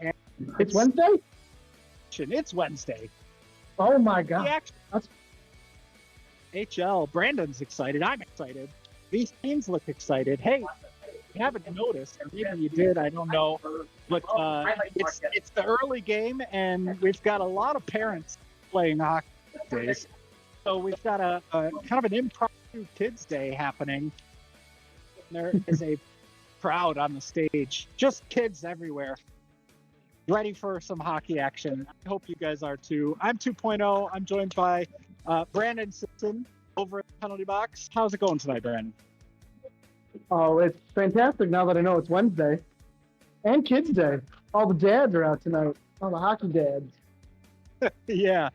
Wednesday. And It's Wednesday? It's Wednesday. Oh my God. That's HL. Brandon's excited. I'm excited. These teams look excited. Hey, you haven't noticed, or maybe you did, I don't know. But it's the early game, and we've got a lot of parents playing hockey days. So we've got a kind of an impromptu kids' day happening. There is a crowd on the stage, just kids everywhere, ready for some hockey action. I hope you guys are too. I'm 2.0. I'm joined by Brandon Simpson over at the penalty box. How's it going tonight, Brandon? Oh, it's fantastic now that I know it's Wednesday. And Kids Day. All the dads are out tonight. All the hockey dads. Yeah.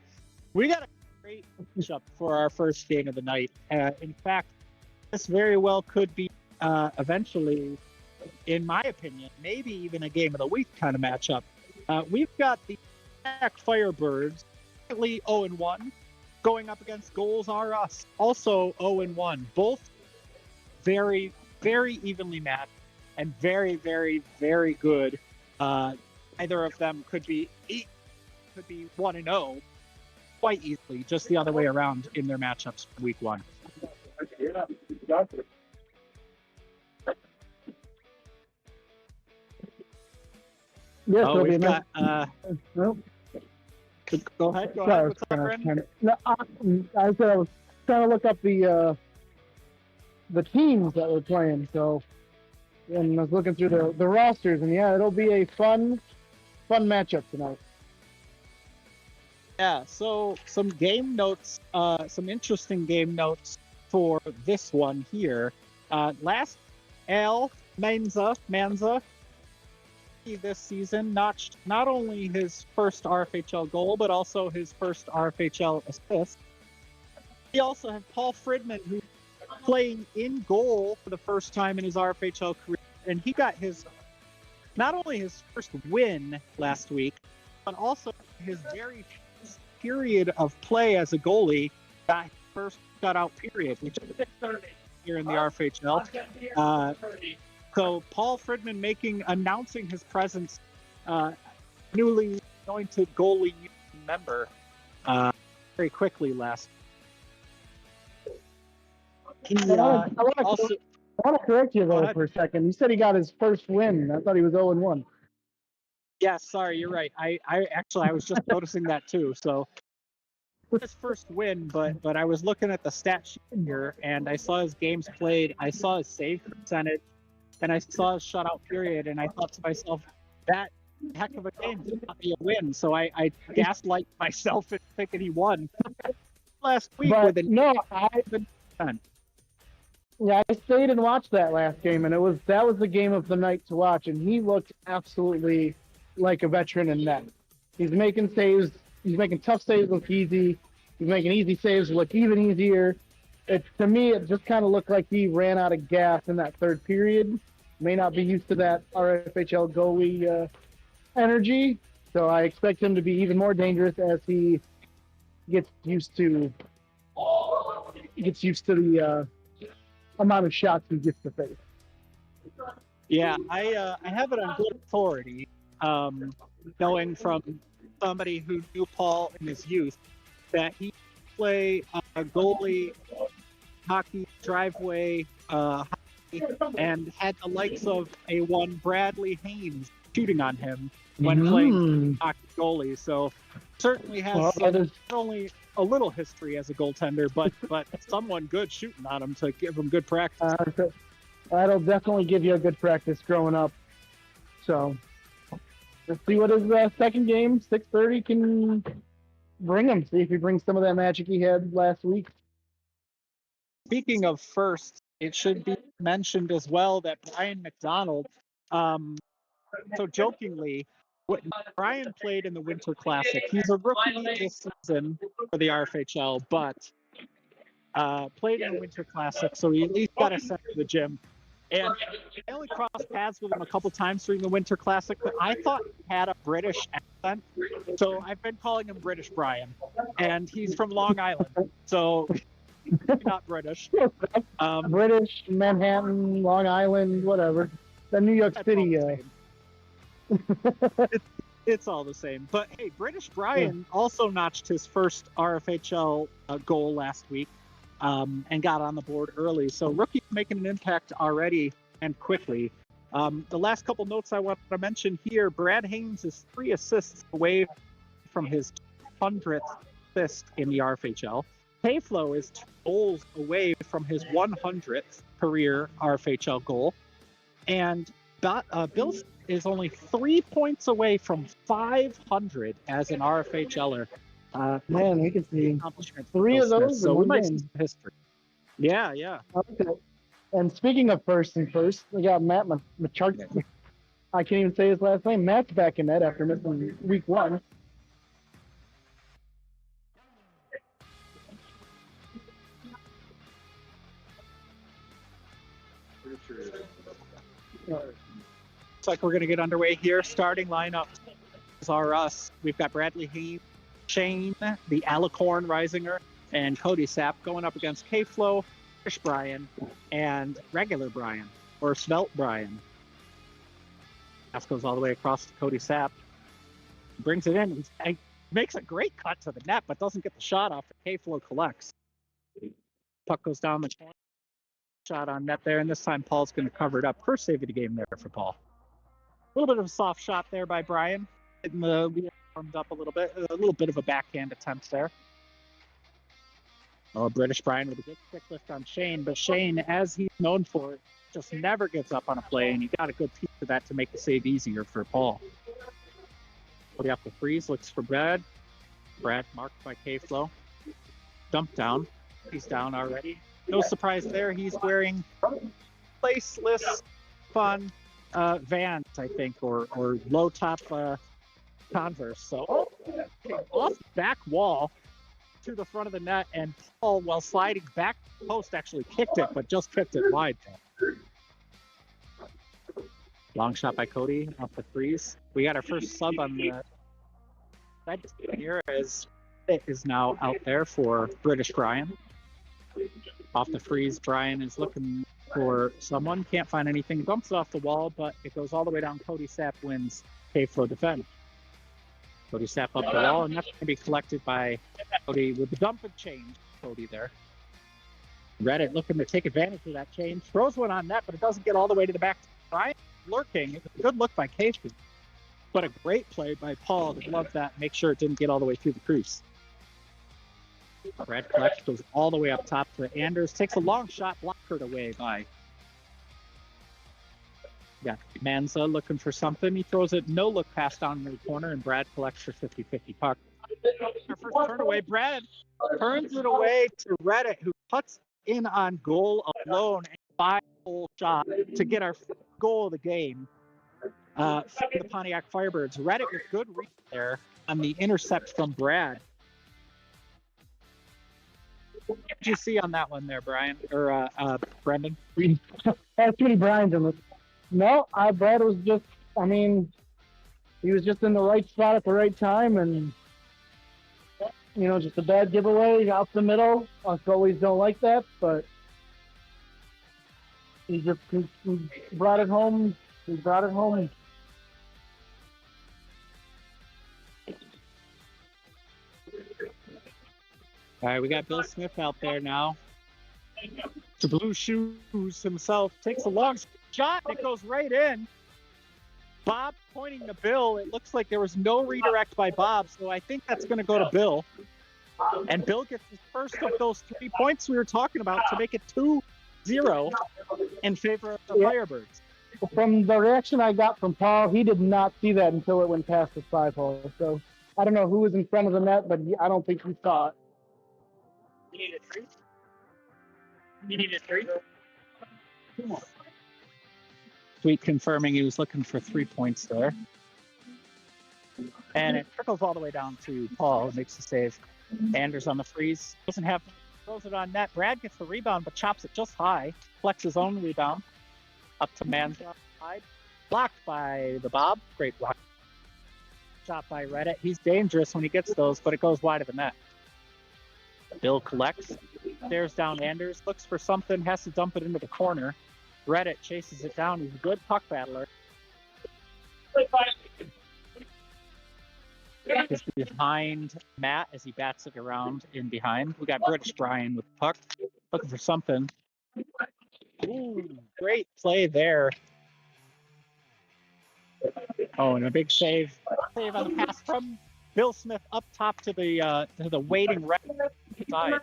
We got a great matchup for our first game of the night. In fact, this very well could be eventually, in my opinion, maybe even a game of the week kind of matchup. We've got the Firebirds, currently 0-1, going up against Goals R Us, also 0-1. Both very, very evenly matched and very, very, very good. Either of them could be 1-0 quite easily, just the other way around in their matchups for week one. Yes, oh, we've got. Nope. Go ahead. What's up, Brandon? No, I said I was trying to look up the teams that we're playing. So, and I was looking through the rosters, and yeah, it'll be a fun matchup tonight. Yeah. So some game notes, some interesting game notes for this one here. Last Al Manza this season notched not only his first RFHL goal, but also his first RFHL assist. We also have Paul Fridman, who's playing in goal for the first time in his RFHL career, and he got not only his first win last week, but also his very first period of play as a goalie, got his first shutout period, which is here in the RFHL. So Paul Fridman announcing his presence, newly anointed goalie member, very quickly last. I want to correct you though for a second. You said he got his first win. I thought he was 0-1. Yeah, sorry, you're right. I was just noticing that too. So his first win, but I was looking at the stat sheet here, and I saw his games played. I saw his save percentage. And I saw his shutout period, and I thought to myself, that heck of a game did not be a win. So I gaslight myself into thinking he won last week with an Yeah, I stayed and watched that last game, and that was the game of the night to watch, and he looked absolutely like a veteran in net. He's making saves. He's making tough saves look easy. He's making easy saves look even easier. To me, it just kind of looked like he ran out of gas in that third period. May not be used to that RFHL goalie energy, so I expect him to be even more dangerous as he gets used to the amount of shots he gets to face. Yeah, I have it on good authority, knowing from somebody who knew Paul in his youth that he play goalie hockey, driveway hockey, and had the likes of one Bradley Haynes shooting on him when playing hockey goalie. So certainly has not only a little history as a goaltender, but someone good shooting on him to give him good practice. That'll definitely give you a good practice growing up. So let's see what his second game, 6:30, can bring him. See if he brings some of that magic he had last week. Speaking of first, it should be mentioned as well that Brian McDonald, so jokingly, Brian played in the Winter Classic. He's a rookie this season for the RFHL, but played in the Winter Classic, so he at least got us sent to the gym. And I only crossed paths with him a couple times during the Winter Classic, but I thought he had a British accent, so I've been calling him British Brian. And he's from Long Island, so he's not British. British, Manhattan, Long Island, whatever. The New York City. It's all the same. But hey, British Brian also notched his first RFHL goal last week and got on the board early. So rookie making an impact already and quickly. The last couple notes I want to mention here, Brad Haynes is 3 assists away from his 100th assist in the RFHL. Hayflow is 2 goals away from his 100th career RFHL goal. And Bill is only 3 points away from 500 as an RFHLer. Man, we can see 3 of those so in we one might game. see history. Yeah. Okay. And speaking of first, we got Matt Macharski. I can't even say his last name. Matt's back in net after missing week 1. Looks like we're going to get underway here. Starting lineup are us. We've got Bradley Haynes, Shane, the Alicorn Risinger, and Cody Sapp going up against K-Flow, Fish Brian, and regular Brian, or Svelte Brian. Pass goes all the way across to Cody Sapp. Brings it in. He makes a great cut to the net, but doesn't get the shot off. K-Flow collects. Puck goes down the corner. Shot on net there, and this time Paul's going to cover it up. First save of the game there for Paul. A little bit of a soft shot there by Brian. We warmed up a little bit of a backhand attempt there. Oh, British Brian with a good quick lift on Shane, but Shane, as he's known for, just never gives up on a play, and he got a good piece of that to make the save easier for Paul. Put up the freeze, looks for Brad. Brad marked by K-Flow. Dump down. He's down already. No surprise there. He's wearing laceless, fun Vans, I think, or low top Converse. So off the back wall to the front of the net, and Paul, while sliding back post, actually kicked it, but just kicked it wide. Long shot by Cody off the freeze. We got our first sub on the side here, as it is now out there for British Brian. Off the freeze, Brian is looking for someone. Can't find anything. Bumps it off the wall, but it goes all the way down. Cody Sapp wins K-Flow defense. Cody Sapp up the wall, and that's going to be collected by Cody with the dump and change. Cody there. Reddit looking to take advantage of that change. Throws one on net, but it doesn't get all the way to the back. Brian lurking. It was a good look by Casey, but a great play by Paul to glove that, make sure it didn't get all the way through the crease. Brad collects, goes all the way up top to Anders, takes a long shot, blocked away by Manza looking for something. He throws it, no look pass down in the corner, and Brad collects for 50-50 puck. Our first turn away, Brad turns it away to Reddit, who puts in on goal alone, a 5-goal shot to get our goal of the game for the Pontiac Firebirds. Reddit with good reach there on the intercept from Brad. What did you see on that one there, Brian, or Brendan? Had too many Brians in this. No, Brad was just, he was just in the right spot at the right time, and, just a bad giveaway out the middle. Us always don't like that, but he just brought it home. He brought it home. All right, we got Bill Smith out there now. The Blue Shoes himself takes a long shot, and it goes right in. Bob pointing to Bill. It looks like there was no redirect by Bob, so I think that's going to go to Bill. And Bill gets his first of those 3 points we were talking about to make it 2-0 in favor of the Firebirds. From the reaction I got from Paul, he did not see that until it went past the 5-hole. So I don't know who was in front of the net, but I don't think he saw it. You need a three? Tweet confirming he was looking for 3 points there. And it trickles all the way down to Paul, who makes the save. Anders on the freeze. Doesn't have, throws it on net. Brad gets the rebound, but chops it just high. Flex his own rebound. Up to Manza side. Blocked by the Bob. Great block. Shot by Reddit. He's dangerous when he gets those, but it goes wide of the net. Bill collects. Stares down Anders. Looks for something. Has to dump it into the corner. Reddit chases it down. He's a good puck battler. puck is behind Matt as he bats it around in behind. We got British Brian with the puck, looking for something. Ooh, great play there. Oh, and a big save on the pass from Bill Smith up top to the waiting right side.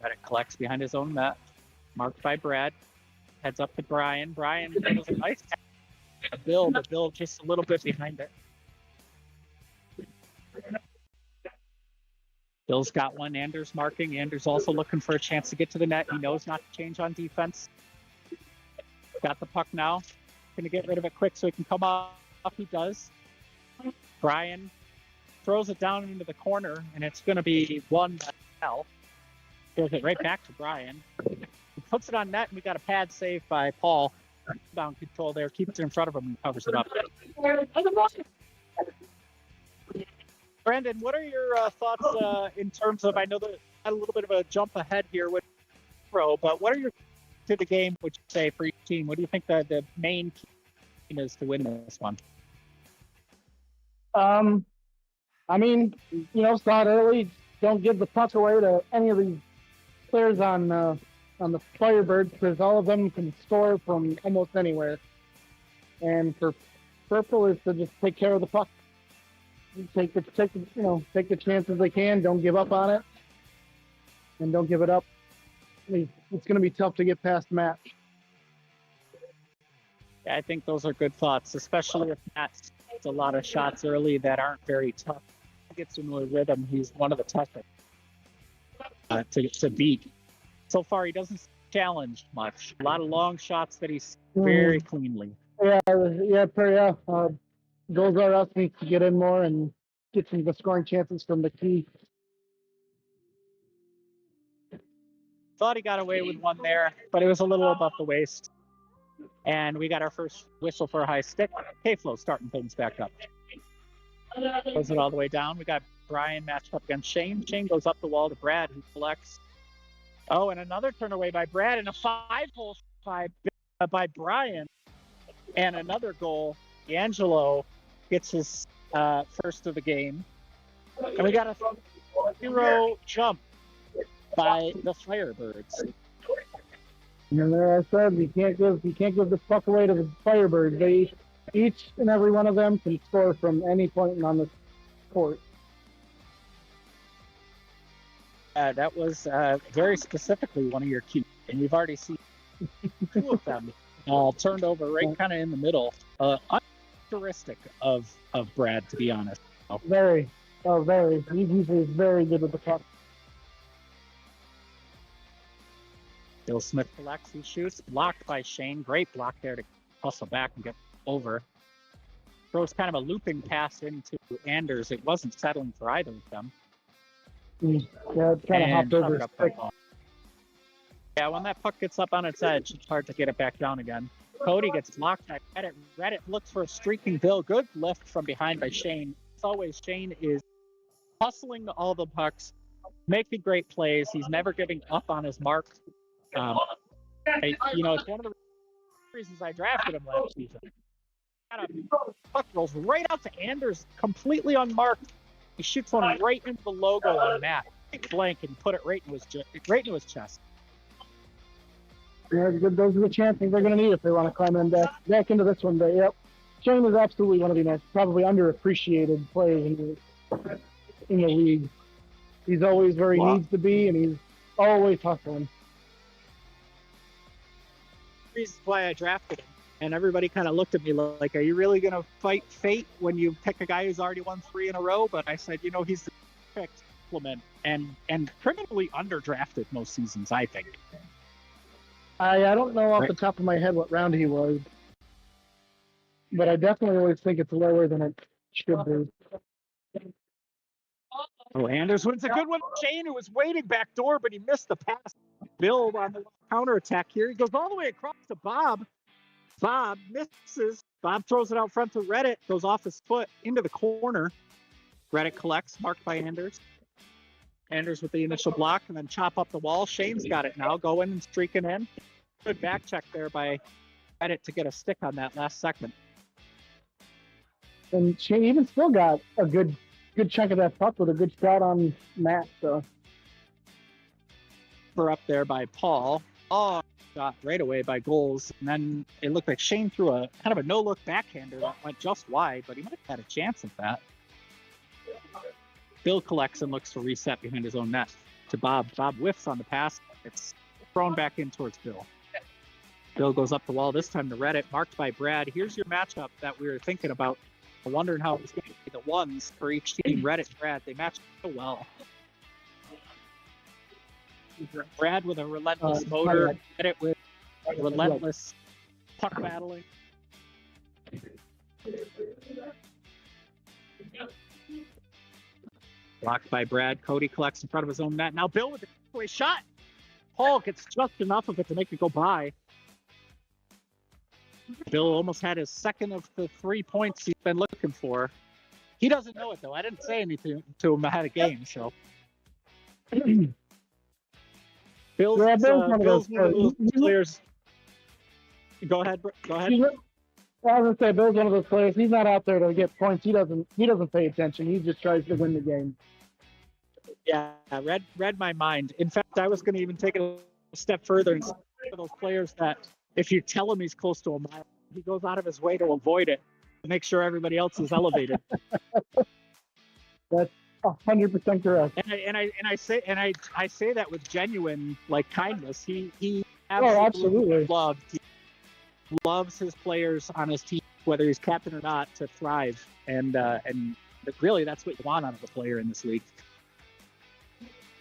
Reddick collects behind his own net, marked by Brad. Heads up to Brian. Brian does a nice Bill, but Bill just a little bit behind it. Bill's got one. Anders marking. Anders also looking for a chance to get to the net. He knows not to change on defense. Got the puck now. Going to get rid of it quick so he can come off. He does. Brian throws it down into the corner, and it's going to be 1-0. Throws it right back to Brian. He puts it on net, and we got a pad save by Paul. Down control there, keeps it in front of him and covers it up. Brandon, what are your thoughts in terms of, I know that had a little bit of a jump ahead here with Pro, but what are your to the game, would you say, for each team? What do you think the main team is to win this one? I mean, start early. Don't give the puck away to any of these players on the Firebirds, because all of them can score from almost anywhere. And for Purple is to just take care of the puck. Take the chances they can. Don't give up on it, and don't give it up. It's going to be tough to get past Matt. Yeah, I think those are good thoughts, especially if Matt gets a lot of shots early that aren't very tough. He gets into a rhythm. He's one of the toughest to beat. So far, he doesn't challenge much. A lot of long shots that he's very cleanly. Yeah. Goals are us needs to get in more and get some scoring chances from the key. Thought he got away with one there, but it was a little above the waist. And we got our first whistle for a high stick. K-Flow starting things back up. Goes it all the way down. We got Brian matched up against Shane. Shane goes up the wall to Brad, who collects. Oh, and another turn away by Brad, and a 5-hole by Brian. And another goal. D'Angelo gets his first of the game. And we got a 0 jump by the Firebirds. And there I said, you can't give the puck away to the Firebirds. They each and every one of them can score from any point on the court. That was very specifically one of your keys, and we've already seen 2 of them turned over right kind of in the middle. Uncharacteristic of Brad, to be honest. Very. He's usually very good with the puck. Bill Smith collects, he shoots, blocked by Shane. Great block there to hustle back and get over. Throws kind of a looping pass into Anders. It wasn't settling for either of them. Yeah, it kind of hopped over. Yeah, when that puck gets up on its edge, it's hard to get it back down again. Cody gets blocked by Reddit. Reddit looks for a streaking Bill. Good lift from behind by Shane. As always, Shane is hustling all the pucks, making great plays. He's never giving up on his mark. It's one of the reasons I drafted him last season. Puck rolls right out to Anders, completely unmarked. He shoots one right into the logo on Matt, blank, and put it right into his chest. Yeah, those are the chances they're going to need if they want to climb in back into this one. But yep, Shane is absolutely one of the probably underappreciated players in the league. He's always where he needs to be, and he's always hustling. Reasons why I drafted him, and everybody kind of looked at me like, "Are you really going to fight fate when you pick a guy who's already won 3 in a row?" But I said, he's the perfect complement and criminally underdrafted most seasons, I think. I don't know off the top of my head what round he was, but I definitely always think it's lower than it should be. Oh, Anders wins a good one. Shane, who was waiting back door, but he missed the pass. Bill on the counterattack here. He goes all the way across to Bob. Bob misses. Bob throws it out front to Reddit. Goes off his foot into the corner. Reddit collects, marked by Anders. Anders with the initial block, and then chop up the wall. Shane's got it now, going and streaking in. Good back check there by Reddit to get a stick on that last second. And Shane even still got a good chunk of that puck with a good shot on Matt. So We're up there by Paul. Oh, shot right away by goals. And then it looked like Shane threw a kind of a no-look backhander that went just wide, but he might have had a chance at that. Bill collects and looks for reset behind his own net to Bob. Bob whiffs on the pass. It's thrown back in towards Bill. Bill goes up the wall, this time to Reddit, marked by Brad. Here's your matchup that we were thinking about. Wondering how it was going to be the ones for each team. Reddit, Brad, they match so well. Brad with a relentless motor, Reddit with relentless puck battling. Blocked by Brad. Cody collects in front of his own net. Now Bill with the away shot. Paul gets just enough of it to make it go by. Bill almost had his second of the 3 points he's been looking for. He doesn't know it, though. I didn't say anything to him ahead of game, so. Bill's one of those players. Go ahead. Go ahead. I was gonna say Bill's one of those players. He's not out there to get points. He doesn't pay attention. He just tries to win the game. Yeah, read my mind. In fact, I was going to even take it a step further and say for those players that if you tell him he's close to a mile, he goes out of his way to avoid it to make sure everybody else is elevated. That's 100% correct. And I say that with genuine kindness. He absolutely loves his players on his team, whether he's captain or not, to thrive. And really, that's what you want out of a player in this league.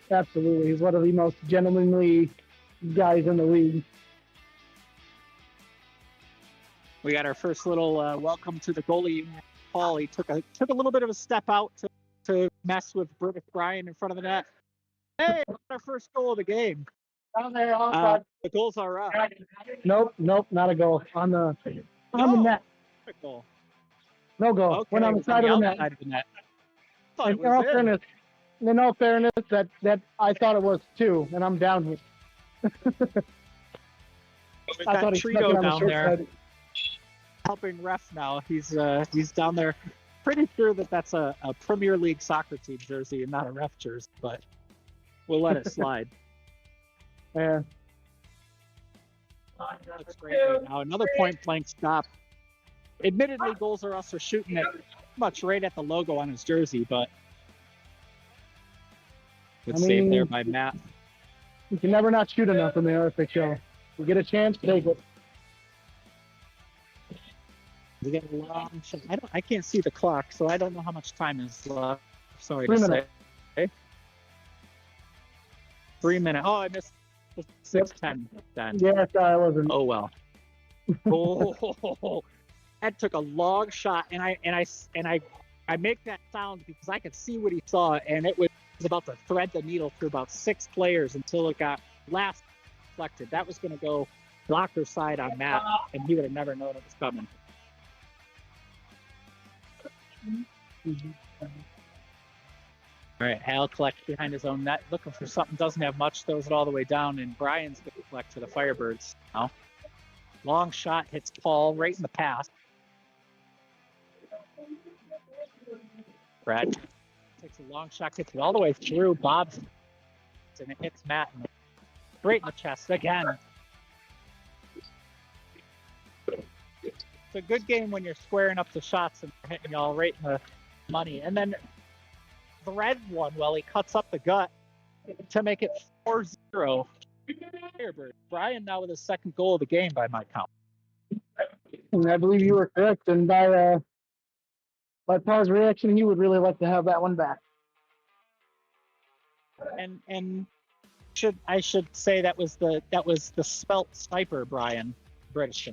Absolutely, he's one of the most gentlemanly guys in the league. We got our first little welcome to the goalie, Paul. He took a little bit of a step out to mess with British Brian in front of the net. Hey, our first goal of the game. Down there, the goals are up. Nope, not a goal on the net. Goal. No goal. Okay, went on the side of the net. In all fairness, that I thought it was 2, and I'm down here. I thought he Trito down there helping ref now. He's down there. Pretty sure that's a Premier League soccer team jersey and not a ref jersey, but we'll let it slide. Yeah. Looks great right now. Another point blank stop. Admittedly, Goals Are Us are shooting it much right at the logo on his jersey, but good save there by Matt. You can never not shoot enough in the RFHL. You get a chance, take it. We get a long shot. I can't see the clock, so I don't know how much time is left. Sorry 3 to minutes. say. 3 minutes. Oh, I missed 6:10 then. Yes, I wasn't. Oh well. Oh, that took a long shot, and I make that sound because I could see what he saw, and it was about to thread the needle through about 6 players until it got last deflected. That was going to go blocker side on Matt, and he would have never known it was coming. All right, Hal collects behind his own net, looking for something, doesn't have much, throws it all the way down, and Brian's going to collect for the Firebirds now. Long shot hits Paul right in the pass. Brad takes a long shot, gets it all the way through. Bob's and it hits Matt right in the chest again. It's a good game when you're squaring up the shots and they're hitting y'all right in the money. And then the red one, well, he cuts up the gut to make it 4-0. Brian now with his second goal of the game by my count. And I believe you were correct. And by Paul's reaction, he would really like to have that one back. And I should say that was the spelt sniper, Brian, British.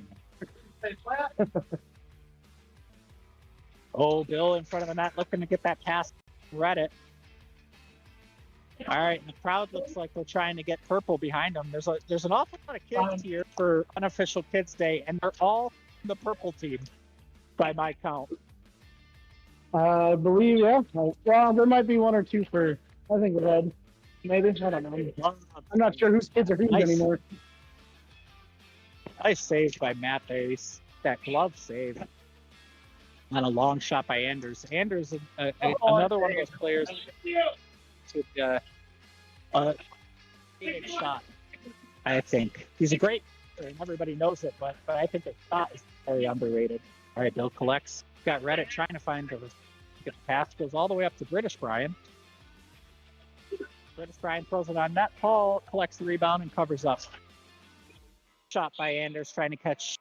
Oh, Bill in front of the net looking to get that pass. Read it. All right, and the crowd looks like they're trying to get purple behind them. There's an awful lot of kids here for unofficial Kids Day, and they're all the purple team, by my count. I believe, yeah. Well, there might be 1 or 2 for, I think, red. Maybe, I don't know. I'm not sure whose kids are whose anymore. Nice save by Matt Bass. That glove save. on a long shot by Anders. Anders, another one of those players with a big shot. I think he's a great player, and everybody knows it, but I think the shot is very underrated. All right, Bill collects. Got Reddit trying to find the pass, goes all the way up to British Brian. British Brian throws it on net. Paul collects the rebound and covers up. Shot by Anders, trying to catch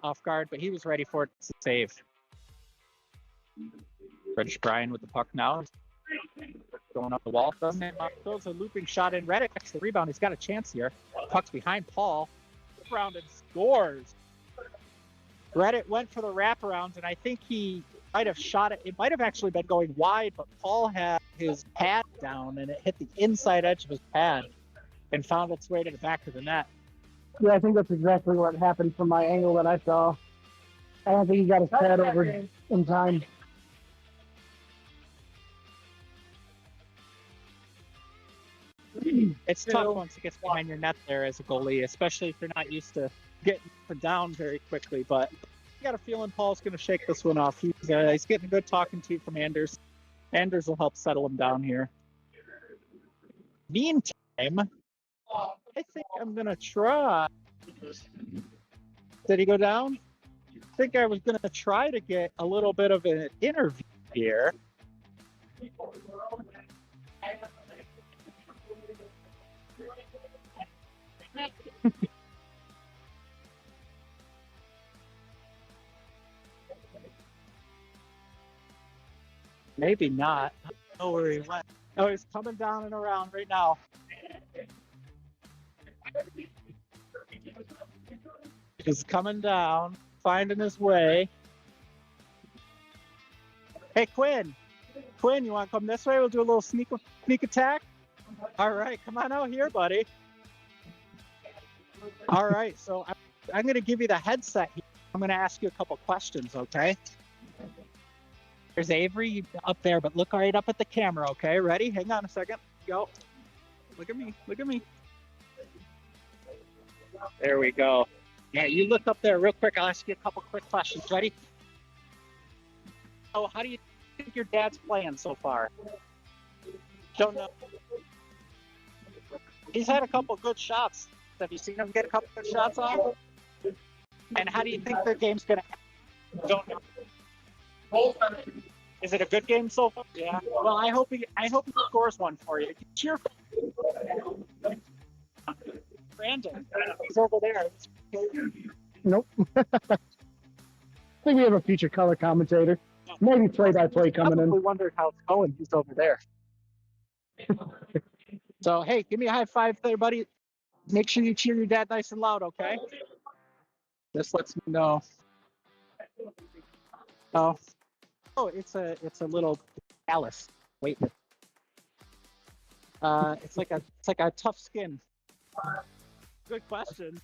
off guard, but he was ready for it to save. British Brian with the puck now. Going up the wall. Doesn't it? Throws a looping shot in. Reddick gets the rebound. He's got a chance here. Puck's behind Paul. Around and scores. Reddit went for the wraparound, and I think he might have shot it. It might have actually been going wide, but Paul had his pad down, and it hit the inside edge of his pad and found its way to the back of the net. Yeah, I think that's exactly what happened from my angle that I saw. I don't think he got his pad over in time. It's tough once it gets behind your net there as a goalie, especially if you're not used to getting down very quickly. But I got a feeling Paul's going to shake this one off. He's getting a good talking to from Anders. Anders will help settle him down here. Meantime, I think I'm going to try. Did he go down? I think I was going to try to get a little bit of an interview here. Maybe not. I don't know where he went. Oh, he's coming down and around right now. He's coming down, finding his way. Hey, Quinn. Quinn, you want to come this way? We'll do a little sneak attack. All right, come on out here, buddy. All right, so I'm going to give you the headset here. I'm going to ask you a couple questions, okay? There's Avery up there, but look right up at the camera, okay? Ready? Hang on a second. Go. Look at me. Look at me. There we go. Yeah, you look up there real quick. I'll ask you a couple quick questions. Ready? Oh, how do you think your dad's playing so far? Don't know. He's had a couple good shots. Have you seen him get a couple good shots off? And how do you think their game's going to... Don't know. Is it a good game so far? Yeah. Well, I hope he scores one for you. Cheer for Brandon. He's over there. Nope. I think we have a future color commentator. Maybe play-by-play coming in. I wondered how it's going. He's over there. So, hey, give me a high five there, buddy. Make sure you cheer your dad nice and loud, okay? This lets me know. Oh, it's a little Alice. Wait. It's like a tough skin. Good question.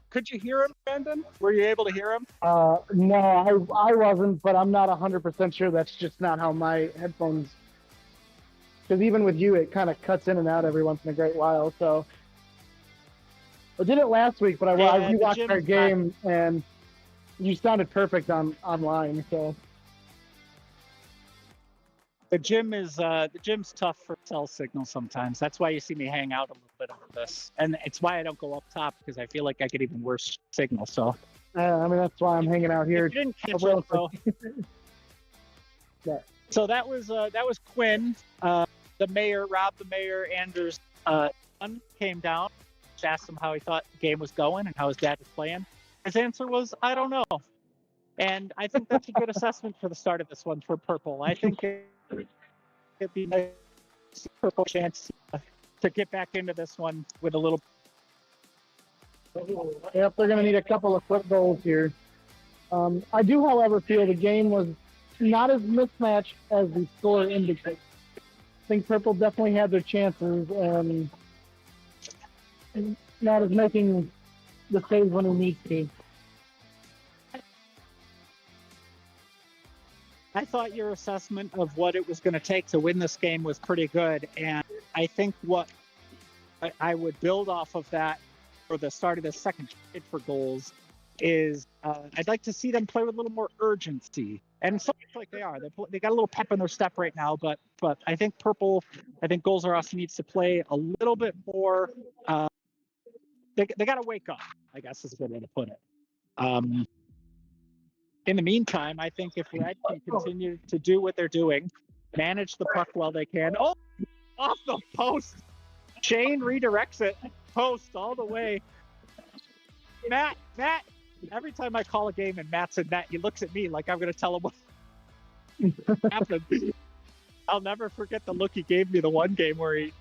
Could you hear him, Brandon? Were you able to hear him? No, I wasn't, but I'm not 100% sure that's just not how my headphones... Because even with you, it kind of cuts in and out every once in a great while, so... I did it last week, but I rewatched our game, and you sounded perfect online, so... The gym's tough for cell signal sometimes. That's why you see me hang out a little bit over this, and it's why I don't go up top because I feel like I get even worse signal. So, I mean that's why I'm hanging out here. If you didn't catch it, though. Yeah. So that was Quinn, the mayor, Rob the mayor, Anders' son came down, just asked him how he thought the game was going and how his dad was playing. His answer was, I don't know. And I think that's a good assessment for the start of this one for Purple. I think it'd be nice Purple chance to get back into this one with a little. Yep, they're going to need a couple of quick goals here. I do, however, feel the game was not as mismatched as the score indicates. I think Purple definitely had their chances and not as making the saves when he needs to. I thought your assessment of what it was going to take to win this game was pretty good, and I think what I would build off of that for the start of the second trade for goals is I'd like to see them play with a little more urgency. And so like they are. They got a little pep in their step right now, but I think Golzaros needs to play a little bit more. They got to wake up, I guess is a good way to put it. In the meantime, I think if Red can continue to do what they're doing, manage the puck while they can. Oh, off the post. Shane redirects it. Post all the way. Matt, every time I call a game and Matt's in net, he looks at me like I'm going to tell him what happened. I'll never forget the look he gave me the one game where it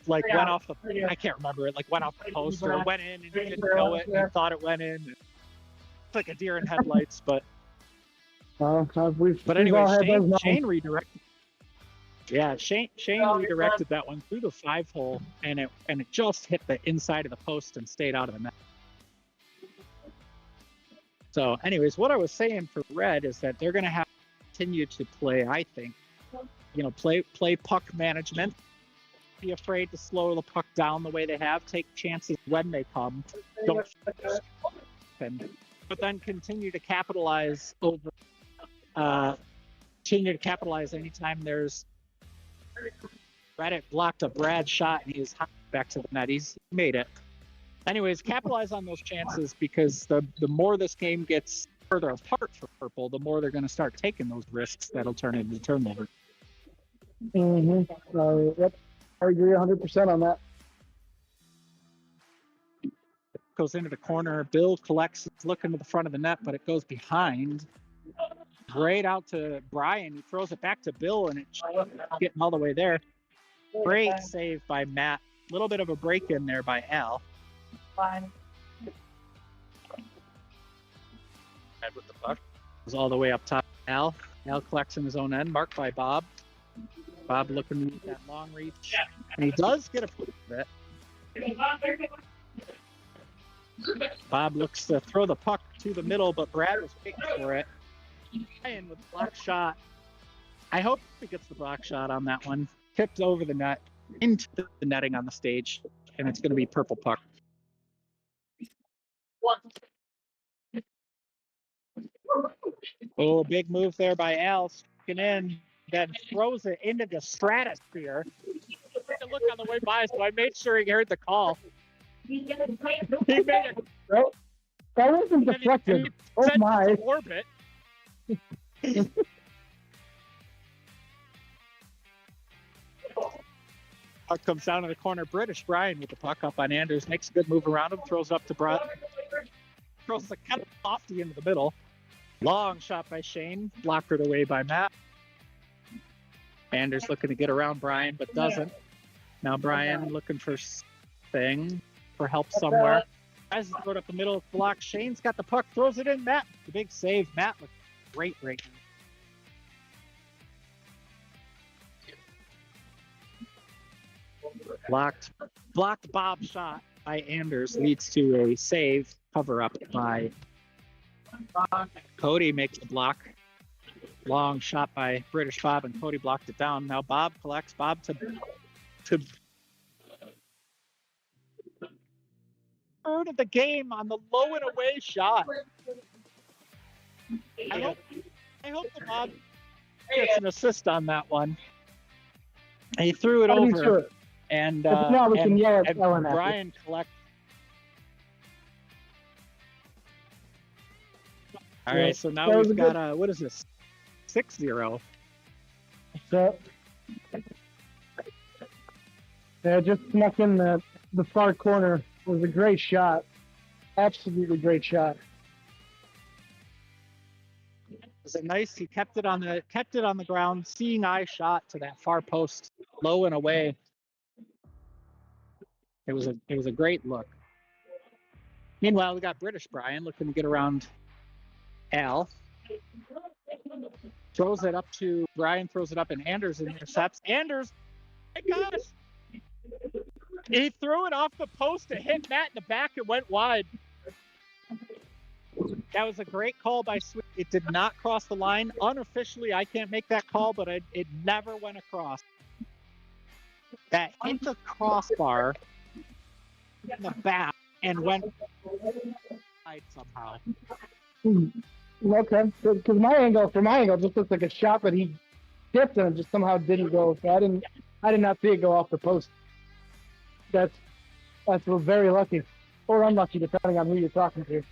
went off the, I can't remember, it like went off the post or went in and he didn't know it and he thought it went in. It's like a deer in headlights, but anyway, Shane redirected. Yeah, Shane redirected that one through the 5-hole and it just hit the inside of the post and stayed out of the net. So anyways, what I was saying for Red is that they're going to have to continue to play, I think, play puck management, be afraid to slow the puck down the way they have, take chances when they come, but then continue to capitalize anytime there's Reddit blocked a Brad shot and he's back to the net. He's made it. Anyways, capitalize on those chances because the more this game gets further apart for Purple, the more they're going to start taking those risks that'll turn into turnover. Yep, I agree 100% on that. Goes into the corner. Bill collects, looking to the front of the net, but it goes behind. Great out to Brian. He throws it back to Bill, and it's getting all the way there. Great save by Matt. A little bit of a break in there by Al. Fine. With the puck. Goes all the way up top. Al collects in his own end, marked by Bob. Bob looking at that long reach. And he does get a foot of it. Bob looks to throw the puck to the middle, but Brad was waiting for it. Brian with the block shot. I hope he gets the block shot on that one. Tipped over the net into the netting on the stage, and it's going to be Purple puck. Oh, big move there by Al, sticking in, then throws it into the stratosphere. I had to look on the way by, so I made sure he heard the call. He made it. That wasn't deflected. Oh my! Orbit. Puck comes down to the corner. British Brian with the puck up on Anders, makes a good move around him, throws it up to Brad. Throws the kind of lofty into the middle. Long shot by Shane, blockered away by Matt. Anders looking to get around Brian, but doesn't. Now Brian looking for help somewhere. Tries to throw it up the middle, block. Shane's got the puck, throws it in. Matt, the big save. Matt looks great right now. Blocked Bob's shot by Anders leads to a save. Cover up by Cody, makes the block. Long shot by British Bob, and Cody blocked it down. Now Bob collects. Bob to third of the game on the low and away shot. I hope the Bob gets an assist on that one. He threw it over, sure. and Brian collects. All right, so now we've got what is this? 6-0. So, just snuck in the far corner. It was a great shot. Absolutely great shot. Was it nice? He kept it on the ground, seeing eye shot to that far post, low and away. It was a great look. Meanwhile, we got British Brian looking to get around Al. Throws it up to Brian, throws it up, and Anders intercepts. Anders, my gosh! He threw it off the post, it hit Matt in the back, it went wide. That was a great call by Sweet. It did not cross the line. Unofficially, I can't make that call, but it never went across. That hit the crossbar in the back and went side somehow. Okay, because from my angle, it just looks like a shot that he dipped and it just somehow didn't go. So I did not see it go off the post. That's very lucky or unlucky, depending on who you're talking to.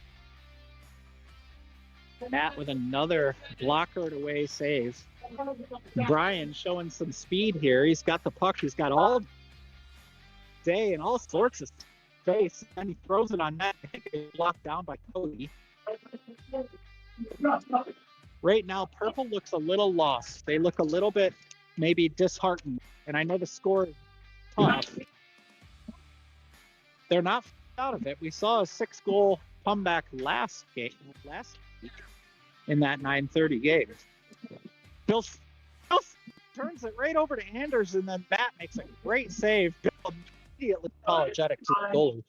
Matt with another blockered away save. Brian showing some speed here. He's got the puck. He's got all day and all sorts of space, and he throws it on net. I think it's blocked down by Cody. Right now, Purple looks a little lost. They look a little bit maybe disheartened, and I know the score is tough. They're not out of it. We saw a 6-goal comeback last week in that 9:30 game. Bill turns it right over to Anders, and then Matt makes a great save. Bill immediately apologetic to the goalie.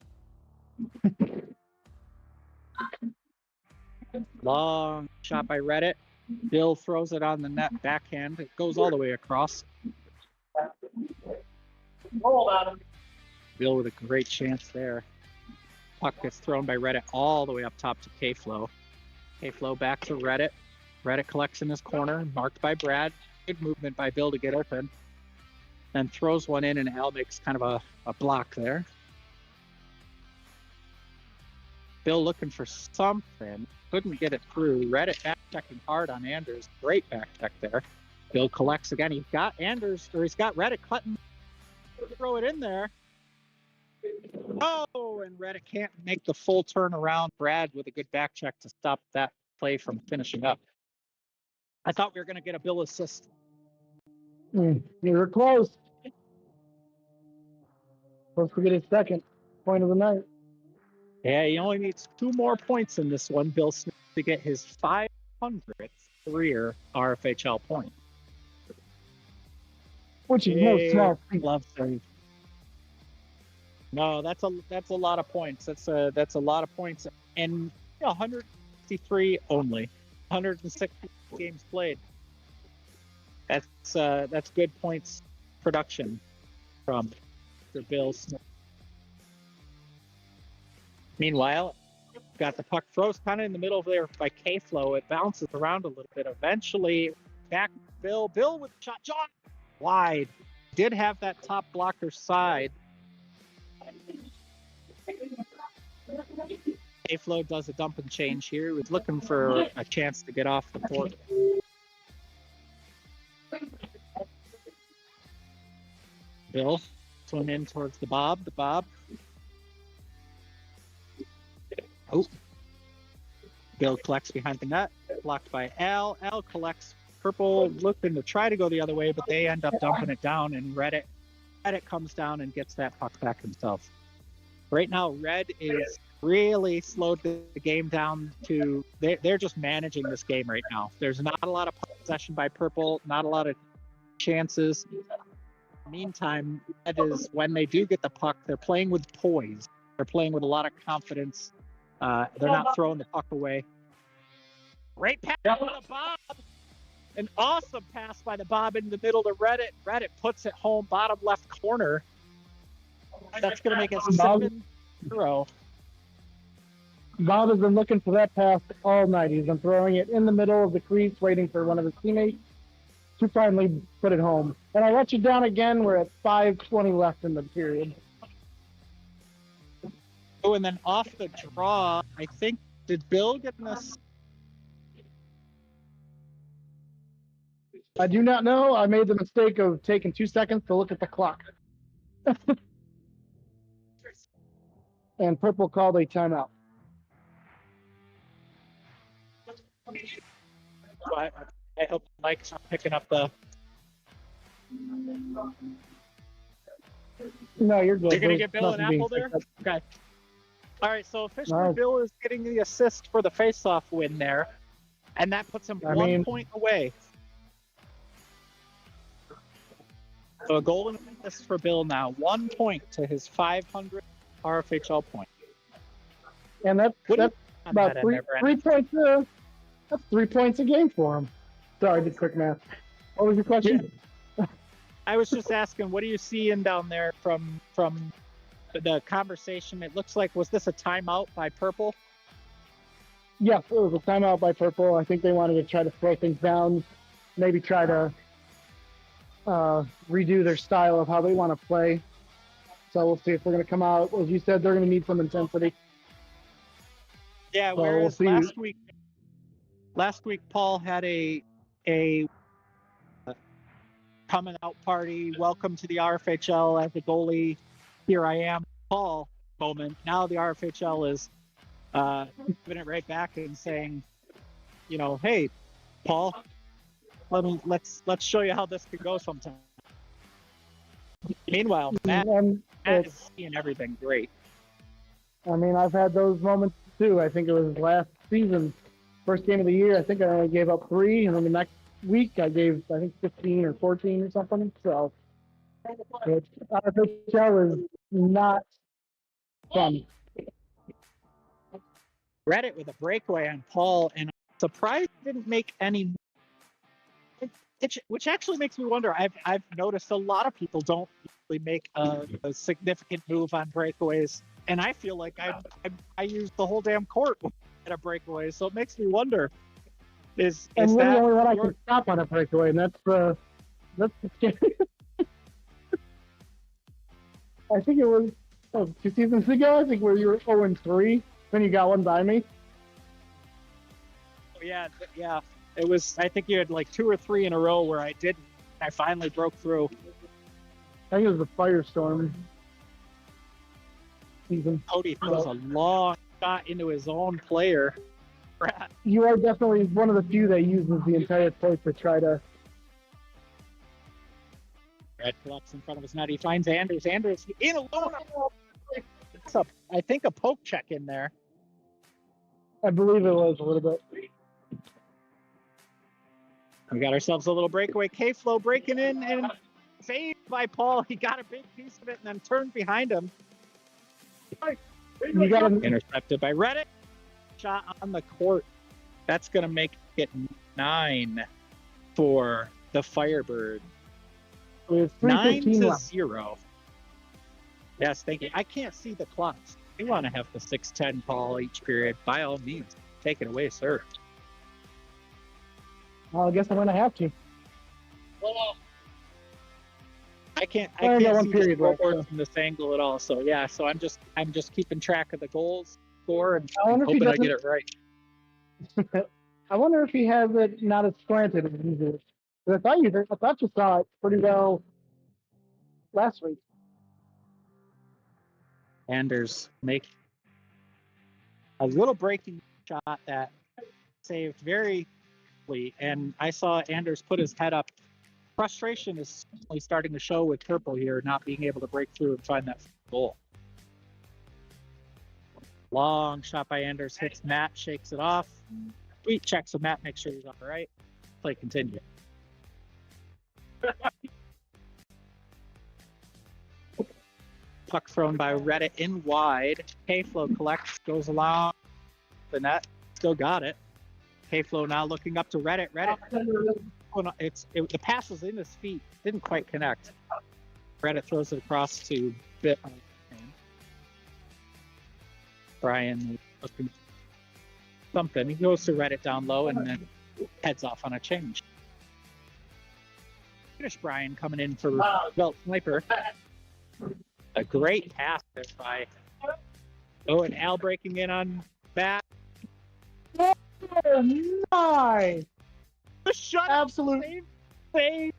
Long shot by Reddit. Bill throws it on the net backhand. It goes all the way across. Bill with a great chance there. Puck gets thrown by Reddit all the way up top to K-Flow. K-Flow back to Reddit. Reddit collects in his corner, marked by Brad. Good movement by Bill to get open. Then throws one in, and Al makes kind of a block there. Bill looking for something. Couldn't get it through. Reddit back checking hard on Anders. Great back check there. Bill collects again. He's got Reddit cutting. Throw it in there. Oh, and Reddit can't make the full turnaround. Brad with a good back check to stop that play from finishing up. I thought we were going to get a Bill assist. You were close. Let's forget his second point of the night. Yeah, he only needs 2 more points in this one, Bill Smith, to get his 500th career RFHL point. Which is no small feat. Love save. No, that's a lot of points. That's a lot of points, and 163 only, 160 games played. That's good points production from Bill Smith. Meanwhile, got the puck throws kind of in the middle there by K-Flow. It bounces around a little bit. Eventually, back Bill. Bill with the shot. John wide. Did have that top blocker side. K-Flow does a dump and change here. He was looking for a chance to get off the court. Bill swing in towards the Bob. Oh. Bill collects behind the net. Blocked by Al. Al collects. Purple looking to try to go the other way, but they end up dumping it down, and Reddit comes down and gets that puck back himself. Right now, Red is really slowed the game down to they're just managing this game right now. There's not a lot of possession by Purple, not a lot of chances. Meantime, Red is, when they do get the puck, they're playing with poise. They're playing with a lot of confidence. They're not throwing the puck away. Great pass by the Bob. An awesome pass by the Bob in the middle to Reddit. Reddit puts it home, bottom left corner. That's going to make it 7-0. Bob has been looking for that pass all night. He's been throwing it in the middle of the crease, waiting for one of his teammates to finally put it home. And I let you down again. We're at 5:20 left in the period. Oh, and then off the draw, I think, did Bill get this? I do not know. I made the mistake of taking 2 seconds to look at the clock. And Purple called a timeout. I hope Mike's not picking up the... No, you're good. You're going to get Bill an apple there? Okay. All right, so officially Bill is getting the assist for the face-off win there, and that puts him 1 point away. So a goal and assist for Bill now. 1 point to his 500th RFHL point. And that's about three points. That's 3 points a game for him. Sorry, I did quick math. What was your question? I was just asking, what are you seeing down there from the conversation, it looks like, was this a timeout by Purple? Yes, it was a timeout by Purple. I think they wanted to try to slow things down, maybe try to redo their style of how they want to play. So we'll see if they're going to come out. As you said, they're going to need some intensity. Yeah, So whereas we'll last week Paul had a coming out party, welcome to the RFHL as a goalie, here I am, Paul moment. Now the RFHL is giving it right back and saying, you know, hey, Paul, let's show you how this could go sometime. Meanwhile, Matt is seeing everything great. I mean, I've had those moments too. I think it was last season, first game of the year. I think I only gave up 3, and then the next week I gave, I think, 15 or 14 or something. So RFHL is not fun. Reddit with a breakaway on Paul, and I'm surprised he didn't make any. Which actually makes me wonder. I've noticed a lot of people don't usually make a significant move on breakaways, and I feel like I use the whole damn court at a breakaway, so it makes me wonder. Is and we're that the only one I can stop on a breakaway, and that's the scary. I think it was 2 seasons ago. I think where you were 0-3, then you got one by me. Oh, yeah. It was. I think you had like 2 or 3 in a row where I didn't. I finally broke through. I think it was the Firestorm season. Cody throws a long shot into his own player. You are definitely one of the few that uses the entire plate to try to. Red collects in front of his net. He finds Anders. Anders in alone. It's I think a poke check in there. I believe it was a little bit. We got ourselves a little breakaway. K-Flow breaking in and saved by Paul. He got a big piece of it and then turned behind him. You got him intercepted by Reddit. Shot on the court. That's going to make it 9 for the Firebird. 9-0. Yes, thank you. I can't see the clocks. We want to have the 6:10 call each period. By all means, take it away, sir. Well, I guess I'm going to have to. I can't see the scoreboard from this angle at all. So yeah, so I'm just keeping track of the goals score and hoping I get it right. I wonder if he has it not as slanted as he did. I thought you saw it pretty well last week. Anders make a little breaking shot that saved very quickly, and I saw Anders put his head up. Frustration is certainly starting to show with Purple here, not being able to break through and find that goal. Long shot by Anders, hits Matt, shakes it off. Sweet check, so Matt makes sure he's all right. Play continue. Puck thrown by Reddit in wide. K-Flow collects, goes along the net, still got it. K-Flow now looking up to Reddit. Reddit, the pass was in his feet, didn't quite connect. Reddit throws it across to Brian looking something. He goes to Reddit down low and then heads off on a change. Finish Brian coming in for Belt Sniper. A great pass there by and Al breaking in on back. Oh my! Shut Absolute save.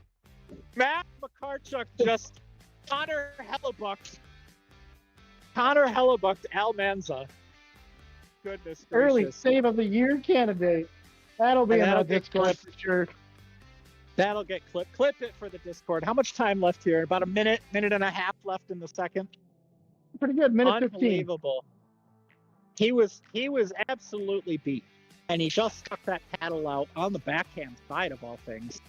Matt McCarchuk just Connor Hellebucked Al Manza. Goodness gracious. Early save of the year candidate. That'll be in our Discord for sure. That'll get clipped. Clip it for the Discord. How much time left here? About a minute and a half left in the second. Pretty good. Minute 15. Unbelievable. He was absolutely beat. And he just stuck that paddle out on the backhand side of all things.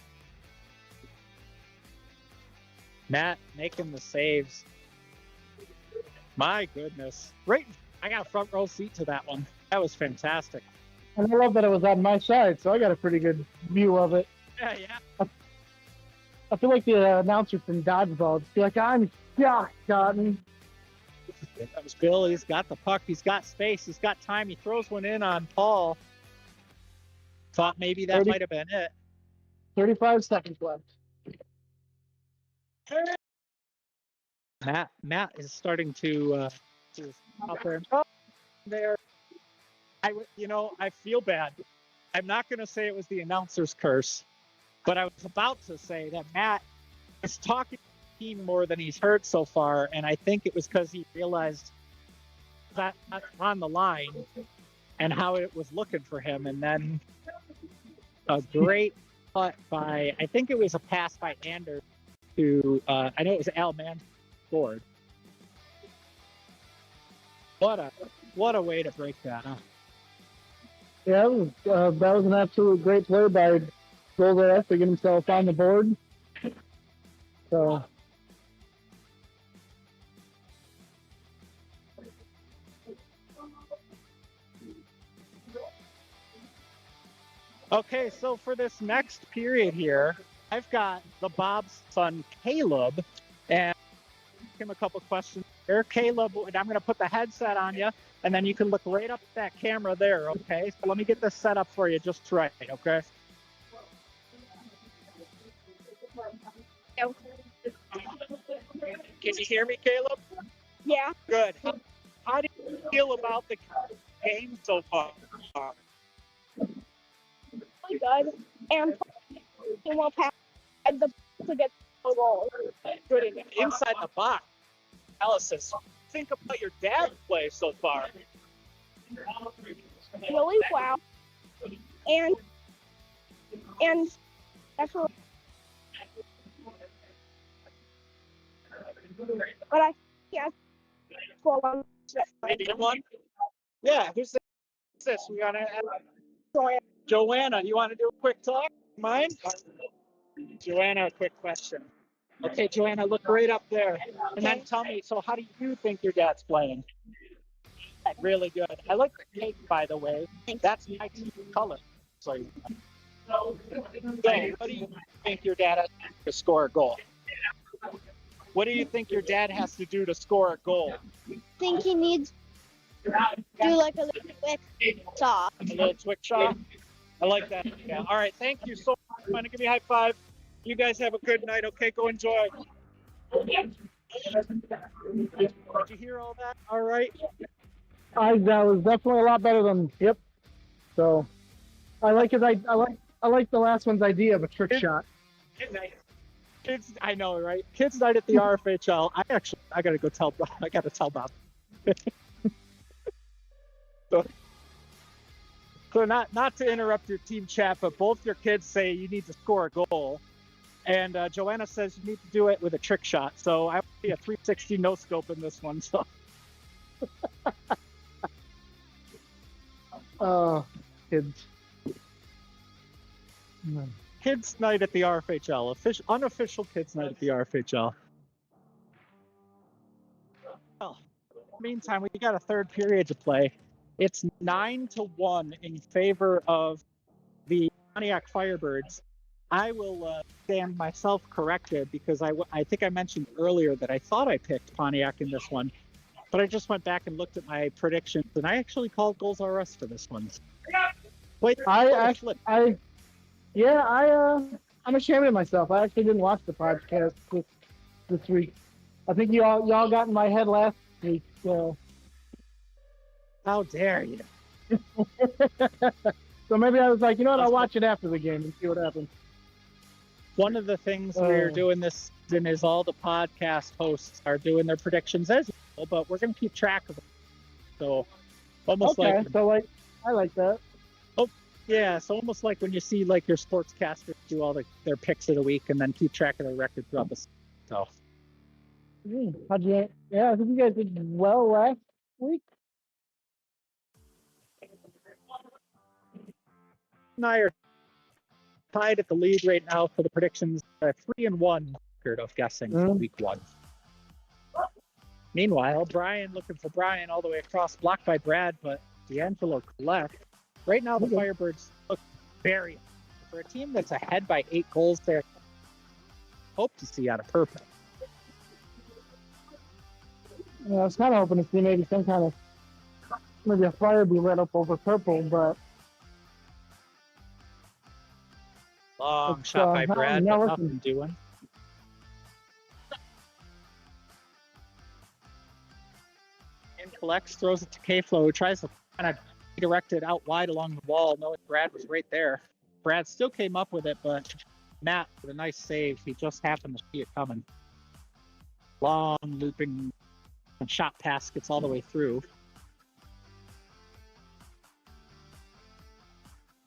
Matt making the saves. My goodness. Right. I got a front row seat to that one. That was fantastic. And I love that it was on my side, so I got a pretty good view of it. Yeah. I feel like the announcer from Dodgeball. Just be like, I'm shocked, Cotton. That was Bill. He's got the puck. He's got space. He's got time. He throws one in on Paul. Thought maybe that might have been it. 35 seconds left. Matt is starting to out there. I feel bad. I'm not going to say it was the announcer's curse, but I was about to say that Matt is talking to the team more than he's heard so far, and I think it was because he realized that on the line and how it was looking for him, and then a great putt by, I think it was a pass by Anders to, I know it was Al Mann scored. What a way to break that, huh? Yeah, that was an absolute great play by Golda to get himself on the board. So. Okay, so for this next period here, I've got the Bob's son, Caleb, and ask him a couple questions here. Caleb, and I'm going to put the headset on you, and then you can look right up at that camera there, okay? So let me get this set up for you just right, okay? Can you hear me, Caleb? Yeah. Good. How do you feel about the game so far? Good. And he will pass the to get the goal. Good. Inside the box. Analysis. Think about your dad's play so far. Really wow. And definitely. But I yes. For one. Maybe one? Yeah, who's this? We got Joanna. You want to do a quick talk? Mind? Joanna, a quick question. Okay, Joanna, look right up there. And then tell me, so how do you think your dad's playing? Really good. I like the cake, by the way. That's my team color. So, what do you think your dad has to do to score a goal? What do you think your dad has to do to score a goal? I think he needs to do like a little quick shot. A little quick shot? I like that. Yeah. All right, thank you so much. I'm going to give me a high five. You guys have a good night. Okay, go enjoy. Did you hear all that? All right. That was definitely a lot better than yep. So I like his I like the last one's idea of a trick shot. Kids, I know, right? Kids night at the RFHL. I gotta go tell. I gotta tell Bob. So not to interrupt your team chat, but both your kids say you need to score a goal, and Joanna says you need to do it with a trick shot. So I see a 360 no scope in this one. So. Kids. Kids night at the RFHL. Unofficial kids night at the RFHL. Well, in the meantime, we got a third period to play. It's 9-1 in favor of the Pontiac Firebirds. I will stand myself corrected because I think I mentioned earlier that I thought I picked Pontiac in this one, but I just went back and looked at my predictions, and I actually called Goals R Us for this one. Wait, I'm ashamed of myself. I actually didn't watch the podcast this week. I think y'all got in my head last week. So. How dare you? So maybe I was like, you know what? I'll watch it after the game and see what happens. One of the things we're doing this season is all the podcast hosts are doing their predictions as usual, but we're going to keep track of them. So almost I like that. Oh, yeah. So almost like when you see like your sportscasters do all their picks of the week and then keep track of their record throughout the season. So. I think you guys did well last week. And I are tied at the lead right now for the predictions. 3-1 record of guessing for week one. Meanwhile, Brian looking for Brian all the way across, blocked by Brad, but D'Angelo left. Right now, the Firebirds look very for a team that's ahead by 8 goals. There, hope to see out of purpose. I was kind of hoping to see maybe some kind of maybe a fire be lit up over purple, but Long it's shot by Brad, not but looking. nothing doing. And collects, throws it to K-Flow, who tries to kind of redirect it out wide along the wall, knowing Brad was right there. Brad still came up with it, but Matt with a nice save. He just happened to see it coming. Long looping shot pass gets all the way through.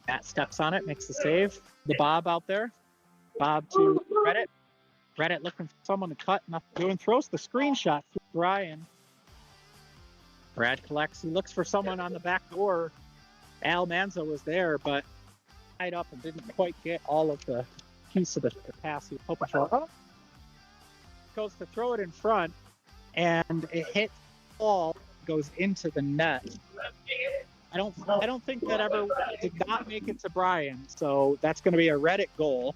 Matt steps on it, makes the save. The Bob out there. Bob to Reddit. Reddit looking for someone to cut, nothing doing. Throws the screenshot to Brian. Brad collects. He looks for someone on the back door. Al Manzo was there, but tied up and didn't quite get all of the piece of the pass he was hoping for. Oh. Goes to throw it in front, and it hits the ball, goes into the net. I don't think that ever did not make it to Brian, so that's going to be a Reddit goal.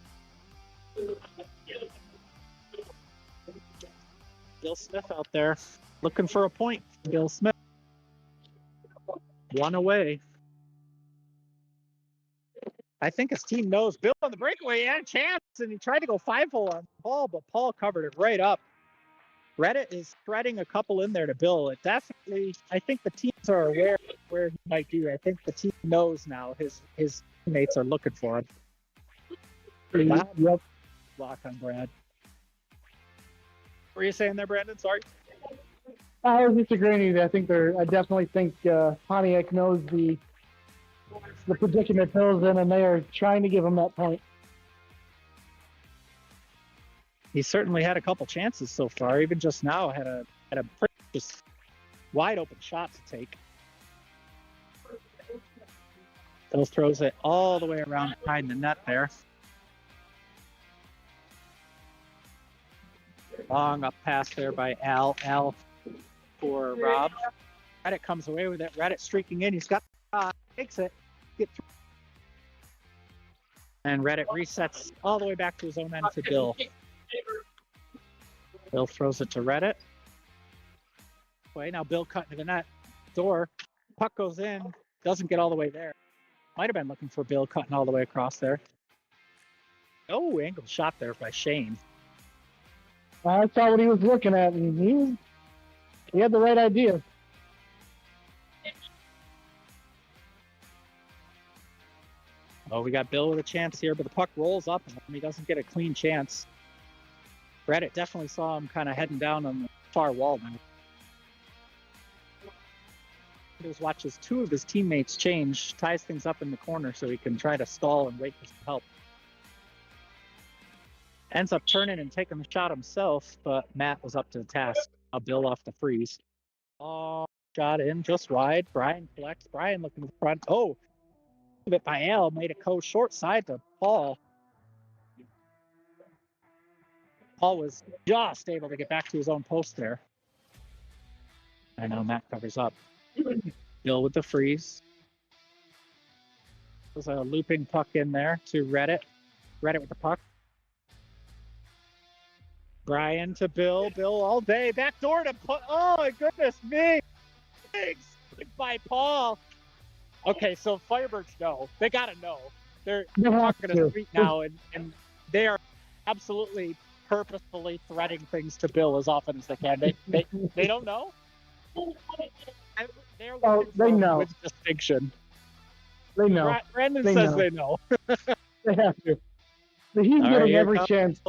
Bill Smith out there looking for a point. Bill Smith. One away. I think his team knows Bill on the breakaway. He had a chance, and he tried to go 5-hole on Paul, but Paul covered it right up. Reddit is threading a couple in there to Bill. It definitely, I think the teams are aware of where he might do. I think the team knows now his teammates are looking for him. Yep. Block on Brad. What were you saying there, Brandon? Sorry. I was disagreeing. I definitely think Pontiac knows the predicament Bill's in, and they are trying to give him that point. He certainly had a couple chances so far. Even just now, had a pretty just wide open shot to take. Bill throws it all the way around behind the net there. Long up pass there by Al. Al for Rob. Reddit comes away with it. Reddit streaking in. He's got takes it. Get through. And Reddit resets all the way back to his own end to Bill. Bill throws it to Reddit. Now Bill cutting to the net. Door. Puck goes in. Doesn't get all the way there. Might have been looking for Bill cutting all the way across there. Oh, angle shot there by Shane. I saw what he was looking at, and he had the right idea. Oh, we got Bill with a chance here, but the puck rolls up and he doesn't get a clean chance. Reddit definitely saw him kind of heading down on the far wall now. He just watches two of his teammates change, ties things up in the corner so he can try to stall and wait for some help. Ends up turning and taking the shot himself, but Matt was up to the task. Bill off the freeze. Oh, shot in just wide. Brian collects. Brian looking in front. Oh, a bit by Al, made it go short side to Paul. Paul was just able to get back to his own post there. I know Matt covers up. Bill with the freeze. There's a looping puck in there to Reddit. Reddit with the puck. Brian to Bill. Bill all day. Back door to put. Oh, my goodness me. Big by Paul. Okay, so Firebirds know. They got to know. They're talking to the street now, and they are absolutely purposefully threading things to Bill as often as they can. They don't know? They're they know. With distinction. They know. Brandon says they know. They have to. But he's getting every chance.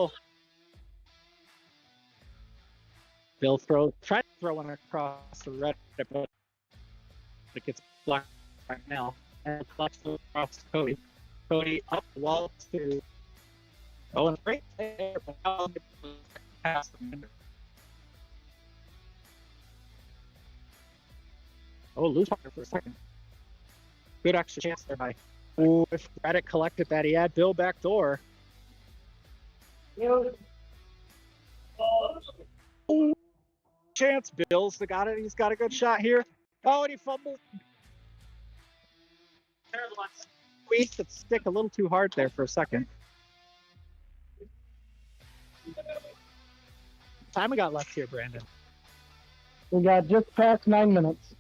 Bill try to throw one across the red, but it gets blocked right now. And flex across to Cody. Cody up the wall to and great there, but now past the window. Loose puck for a second. Good extra chance there by. If Reddit collected that, he had Bill back door. Chance. Bill's got it. He's got a good shot here. Oh, and he fumbled. Squeezed the stick a little too hard there for a second. Time we got left here, Brandon. We got just past 9 minutes.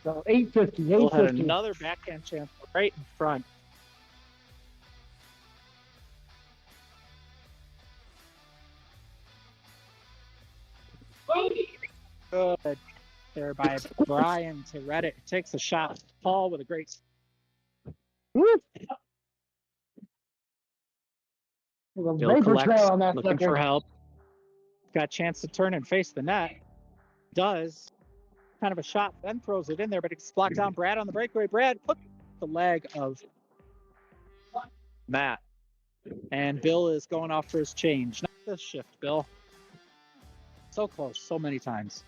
So 8:50. Bill had 8:50. another backhand chance right in front. Good there by Brian to Reddit. Takes a shot. Paul with a great. Whoop. There's a Bill vapor collects, trail on that looking sucker. for help. Got a chance to turn and face the net. Does. Kind of a shot, then throws it in there, but it's blocked down. Brad on the breakaway. Brad put the leg of Matt. And Bill is going off for his change. Not this shift, Bill. So close, so many times.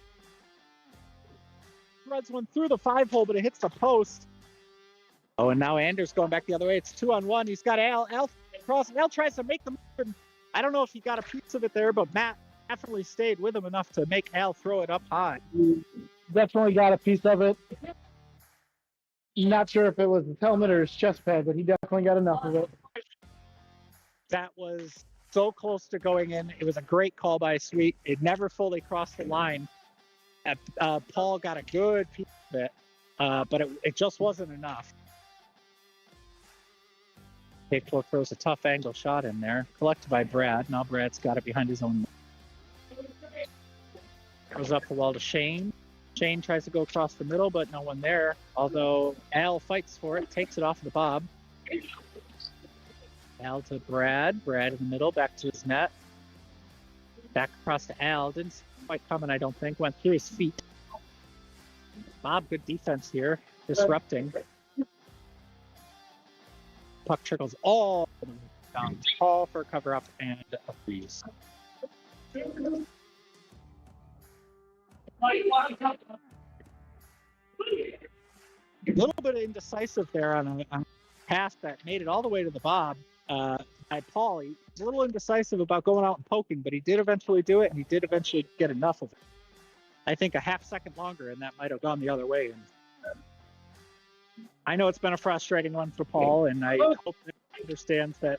Threads one through the 5-hole, but it hits the post. Oh, and now Anders going back the other way. It's 2-on-1. He's got Al. Al across. Al tries to make the move. I don't know if he got a piece of it there, but Matt definitely stayed with him enough to make Al throw it up high. Definitely got a piece of it. Not sure if it was his helmet or his chest pad, but he definitely got enough of it. That was so close to going in. It was a great call by Sweet. It never fully crossed the line. Paul got a good piece of it, but it just wasn't enough. Pitchfork throws a tough angle shot in there, collected by Brad. Now Brad's got it behind his own. Goes up the wall to Shane. Shane tries to go across the middle, but no one there. Although Al fights for it, takes it off the bob. Al to Brad. Brad in the middle, back to his net. Back across to Al. Didn't see it quite coming, I don't think. Went through his feet. Bob, good defense here. Disrupting. Puck trickles all the way down. Call for a cover up and a freeze. A little bit indecisive there on a pass that made it all the way to the bob by Paul. He was a little indecisive about going out and poking, but he did eventually do it, and he did eventually get enough of it. I think a half second longer, and that might have gone the other way. And I know it's been a frustrating one for Paul, and I hope that he understands that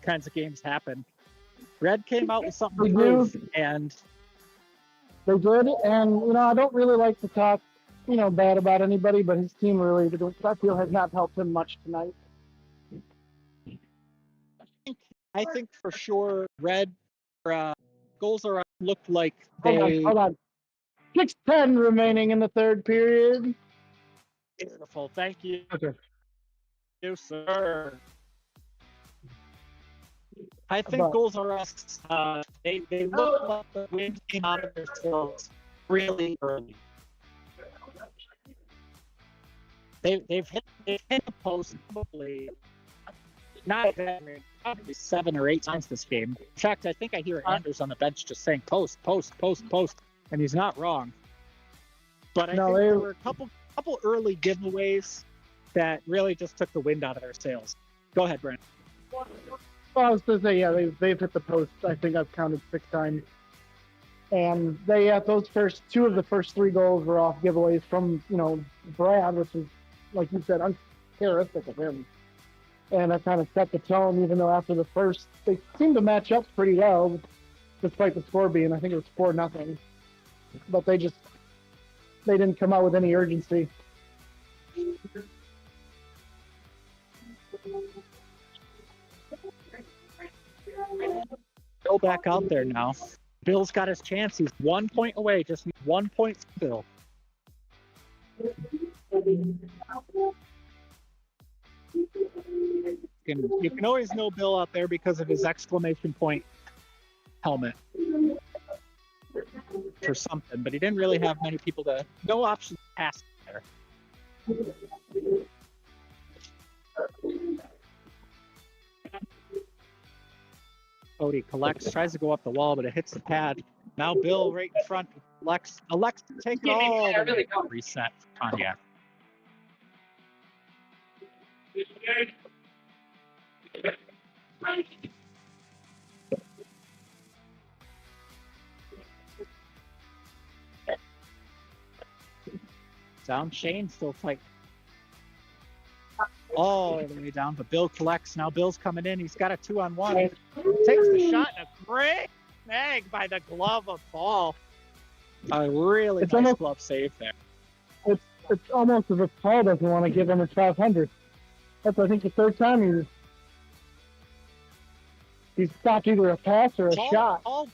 kinds of games happen. Red came out with something to prove, and they did. And I don't really like to talk, bad about anybody, but his team really, I feel, has not helped him much tonight. I think for sure, Red goals are looked like they. Hold on. 6:10 remaining in the third period. Beautiful. Thank you. Okay. You, sir. I think goals are us. They look like the wind came out of their sails really early. They've hit the post probably not exactly, probably 7 or 8 times this game. In fact, I think I hear Anders on the bench just saying post, post, post, post, and he's not wrong. But I think there were a couple early giveaways that really just took the wind out of their sails. Go ahead, Brent. Well, I was going to say, yeah, they've hit the post. I think I've counted 6 times. And those first 2 of the first 3 goals were off giveaways from, Brad, which is, like you said, uncharacteristic of him. And that kind of set the tone, even though after the first, they seemed to match up pretty well, despite the score being, I think it was 4-0. But they didn't come out with any urgency. Bill back out there now. Bill's got his chance. He's 1 point away. Just needs 1 point for Bill. You can always know Bill out there because of his exclamation point helmet for something, but he didn't really have many people no options to pass there. Cody collects, tries to go up the wall, but it hits the pad. Now Bill right in front elects to take it all the way. Reset for Pontiac. Down, Shane still fighting. All the way down, but Bill collects. Now Bill's coming in. He's got a 2-on-1. Takes the shot and a great snag by the glove of Paul. A really It's nice almost- glove save there. It's almost as if Paul doesn't want to give him a 500. That's, I think, the third time he's stopped either a pass or a shot. Paul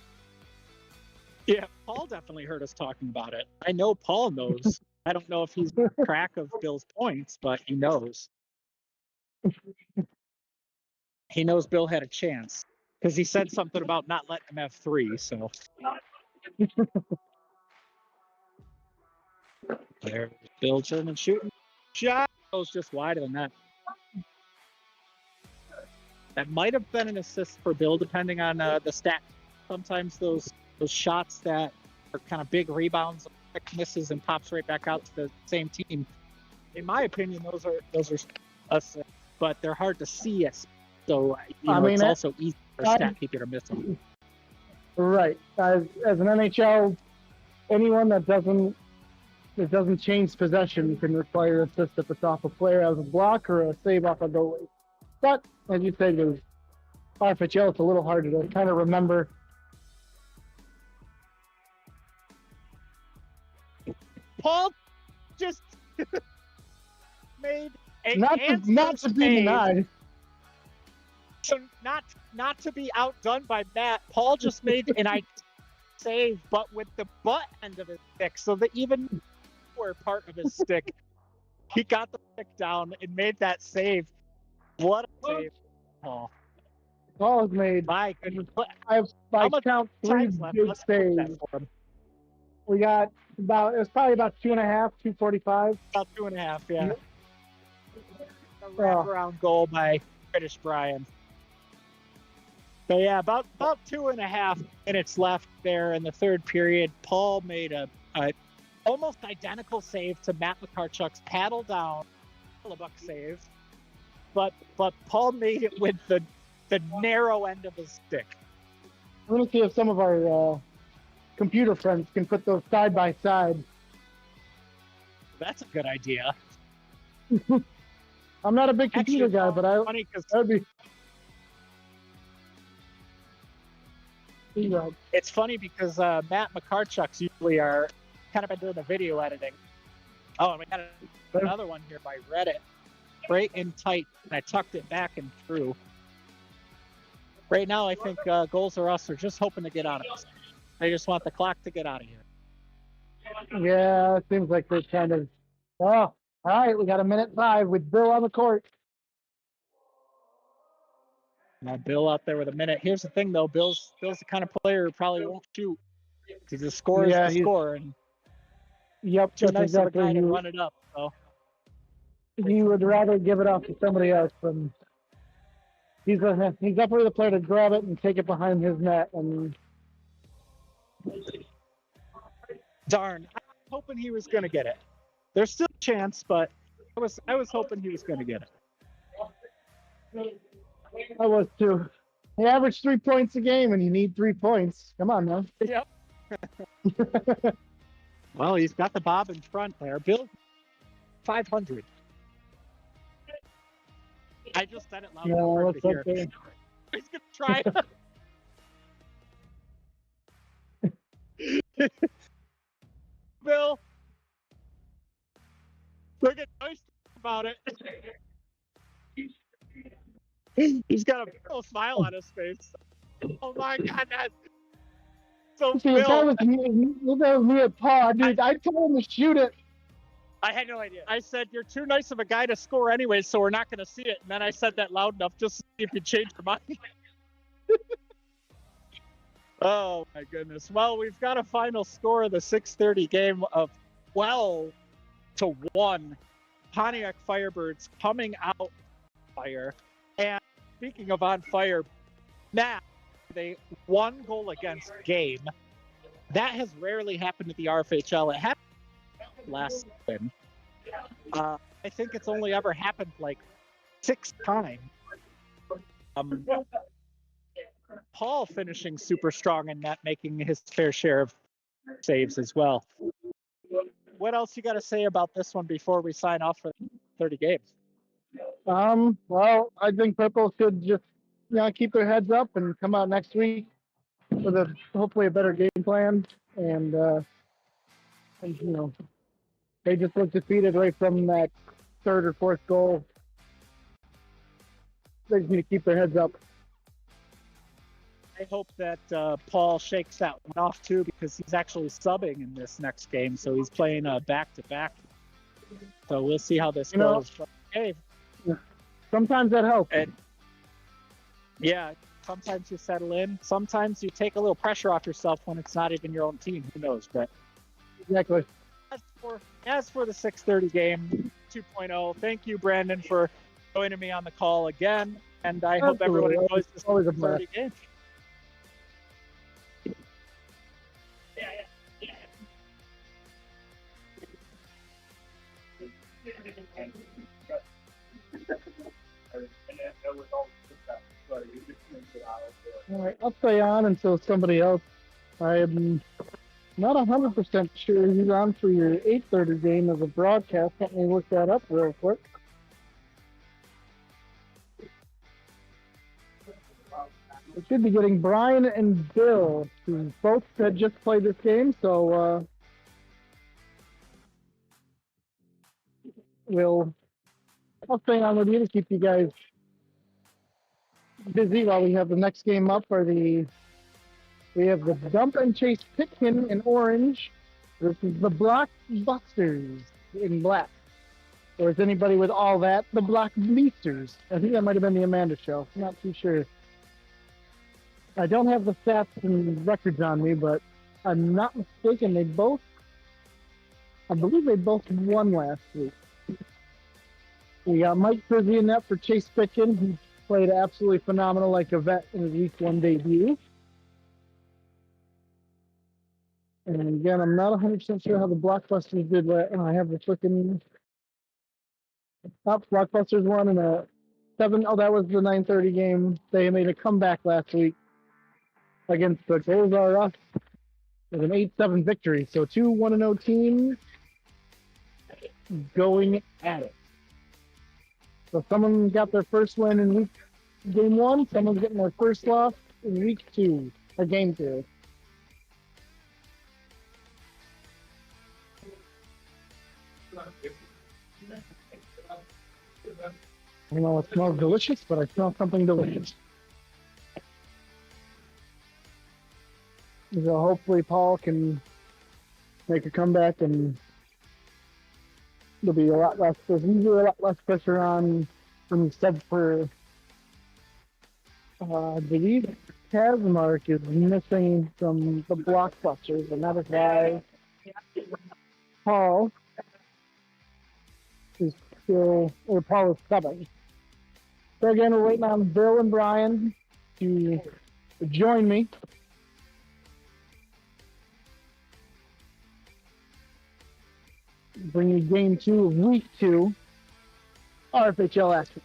definitely heard us talking about it. I know Paul knows. I don't know if he's track of Bill's points, but he knows. He knows Bill had a chance because he said something about not letting him have 3. So there's Bill German shooting. Shot goes just wide of the net. That might have been an assist for Bill, depending on the stat. Sometimes those shots that are kind of big rebounds, quick misses, and pops right back out to the same team. In my opinion, those are assists, but they're hard to see us. So it's also easy for a stat keeper to miss them. Right. As an NHL, anyone that doesn't change possession can require assist if it's off a player as a block or a save off a goalie. But as you said, with RFHL, it's a little harder to kind of remember. Paul just made a Not to be denied. So not to be outdone by Matt, Paul just made an save, but with the butt end of his stick, so the even lower part of his stick, he got the stick down and made that save. What a save, Paul! Paul has made. My goodness, I count 3 big saves. We got it was probably about 2.5, 245. About 2.5, yeah. A wraparound goal by British Brian. But yeah, about 2.5 minutes left there in the third period. Paul made a almost identical save to Matt McCarchuk's paddle down buck save, but Paul made it with the narrow end of his stick. I'm gonna see if some of our computer friends can put those side by side. That's a good idea. I'm not a big computer guy, but funny because that'd be. It's funny because Matt McCarchuk's usually are kind of been doing the video editing. Oh, and we got another one here by Reddit. Right in tight, and I tucked it back and through. Right now, I think Goals R Us are just hoping to get out of this. They just want the clock to get out of here. Yeah, it seems like they're kind of. Oh, all right, we got 1:05 with Bill on the court. Now Bill out there with a minute. Here's the thing, though. Bill's the kind of player who probably won't shoot. Because the score is the score, and yep, too nice of a guy to run it up. So he would rather give it off to somebody else than he's definitely the player to grab it and take it behind his net. And darn, I was hoping he was going to get it. There's still a chance, but I was hoping he was going to get it. I was too. He averaged 3 points a game, and you need 3 points. Come on, man. Yep. Well, he's got the bob in front there. Bill, 500. I just said it loud enough to hear. Okay. He's going to try. Bill, look at nice about it. He's got a big old smile on his face. Oh my God, that's so See, if that was me at Paul, dude, I told him to shoot it. I had no idea. I said, you're too nice of a guy to score anyway, so we're not going to see it. And then I said that loud enough just to see if you change your mind. Oh, my goodness. Well, we've got a final score of the 6:30 game of 12-1. Pontiac Firebirds coming out fire. And speaking of on fire, Matt, they 1 goal against game. That has rarely happened to the RFHL. It happened last season. I think it's only ever happened like 6 times. Paul finishing super strong in net, making his fair share of saves as well. What else you got to say about this one before we sign off for 30 games? Well, I think Purple should just keep their heads up and come out next week with a hopefully a better game plan, and they just look defeated right from that third or fourth goal. They just need to keep their heads up. I hope that Paul shakes that one off too, because he's actually subbing in this next game, so he's playing back-to-back. So we'll see how this goes. But, hey, sometimes that helps. Yeah, sometimes you settle in. Sometimes you take a little pressure off yourself when it's not even your own team. Who knows? But exactly. As for the 6:30 game 2.0, thank you, Brandon, for joining me on the call again. And I hope everyone enjoys this 6:30 game. All right, I'll stay on until somebody else. I am not 100% sure he's on for your 8:30 game as a broadcast. Let me look that up real quick. We should be getting Brian and Bill, who both had just played this game, so I'll stay on with you to keep you guys busy while we have the next game up. We have the Dump and Chase Pitkin in orange versus the Blockbusters in black. Or is anybody with all that? The Block Bleasters. I think that might have been the Amanda show. I'm not too sure. I don't have the stats and records on me, but I'm not mistaken. I believe they both won last week. We got Mike Frizzy in net for Chase Pitkin, who played absolutely phenomenal like a vet in his week 1 debut. And again, I'm not 100% sure how the Blockbusters did. I have the freaking top Blockbusters won in a 7. Oh, that was the 9:30 game. They made a comeback last week against the Goals R Us with an 8-7 victory. So 2 1-0 teams going at it. So someone got their first win in game 1. Someone's getting their first loss in week 2 or game 2. I don't know what smells delicious, but I smell something delicious. So hopefully Paul can make a comeback, and there'll be there's usually a lot less pressure on from sub for I believe Kazmark is missing from the Blockbusters, and that is why Paul is Paul is subbing. So again, we're waiting on Bill and Brian to join me. Bring you game 2 of week 2 RFHL action.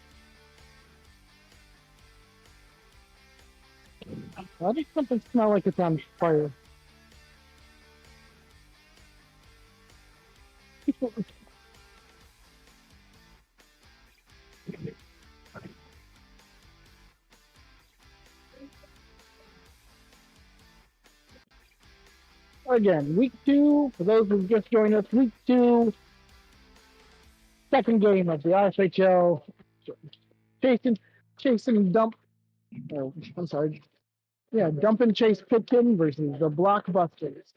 Why does something smell like it's on fire? Again, week 2, for those who just joined us, week 2, second game of the RFHL Chase and Dump. Oh, I'm sorry. Yeah, Dump and Chase Pitkin versus the Blockbusters.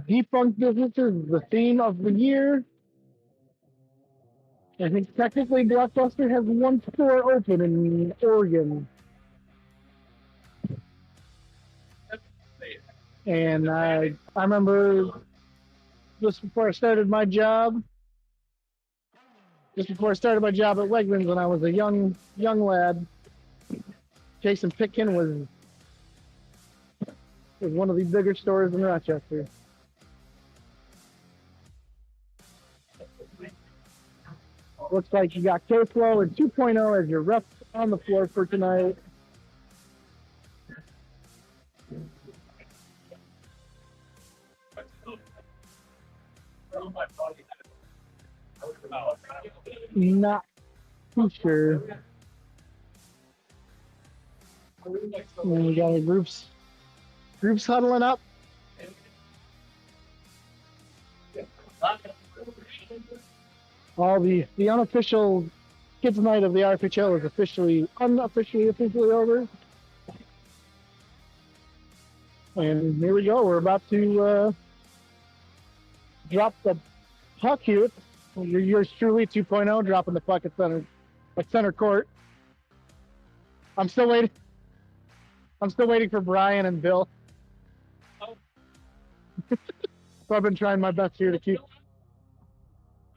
Defunct Businesses is the theme of the year. I think technically Blockbuster has 1 store open in Oregon. And I remember just before I started my job at Wegmans when I was a young lad, Jason Pitkin was one of the bigger stores in Rochester. Looks like you got K-Flow and 2.0 as your reps on the floor for tonight. Not too sure. And we got our groups Groups huddling up. All the unofficial kids night of the RFHL is officially over. And here we go. We're about to drop the puck here. Yours truly 2.0, dropping the puck at center court. I'm still waiting for Brian and Bill. Oh. So I've been trying my best here to keep.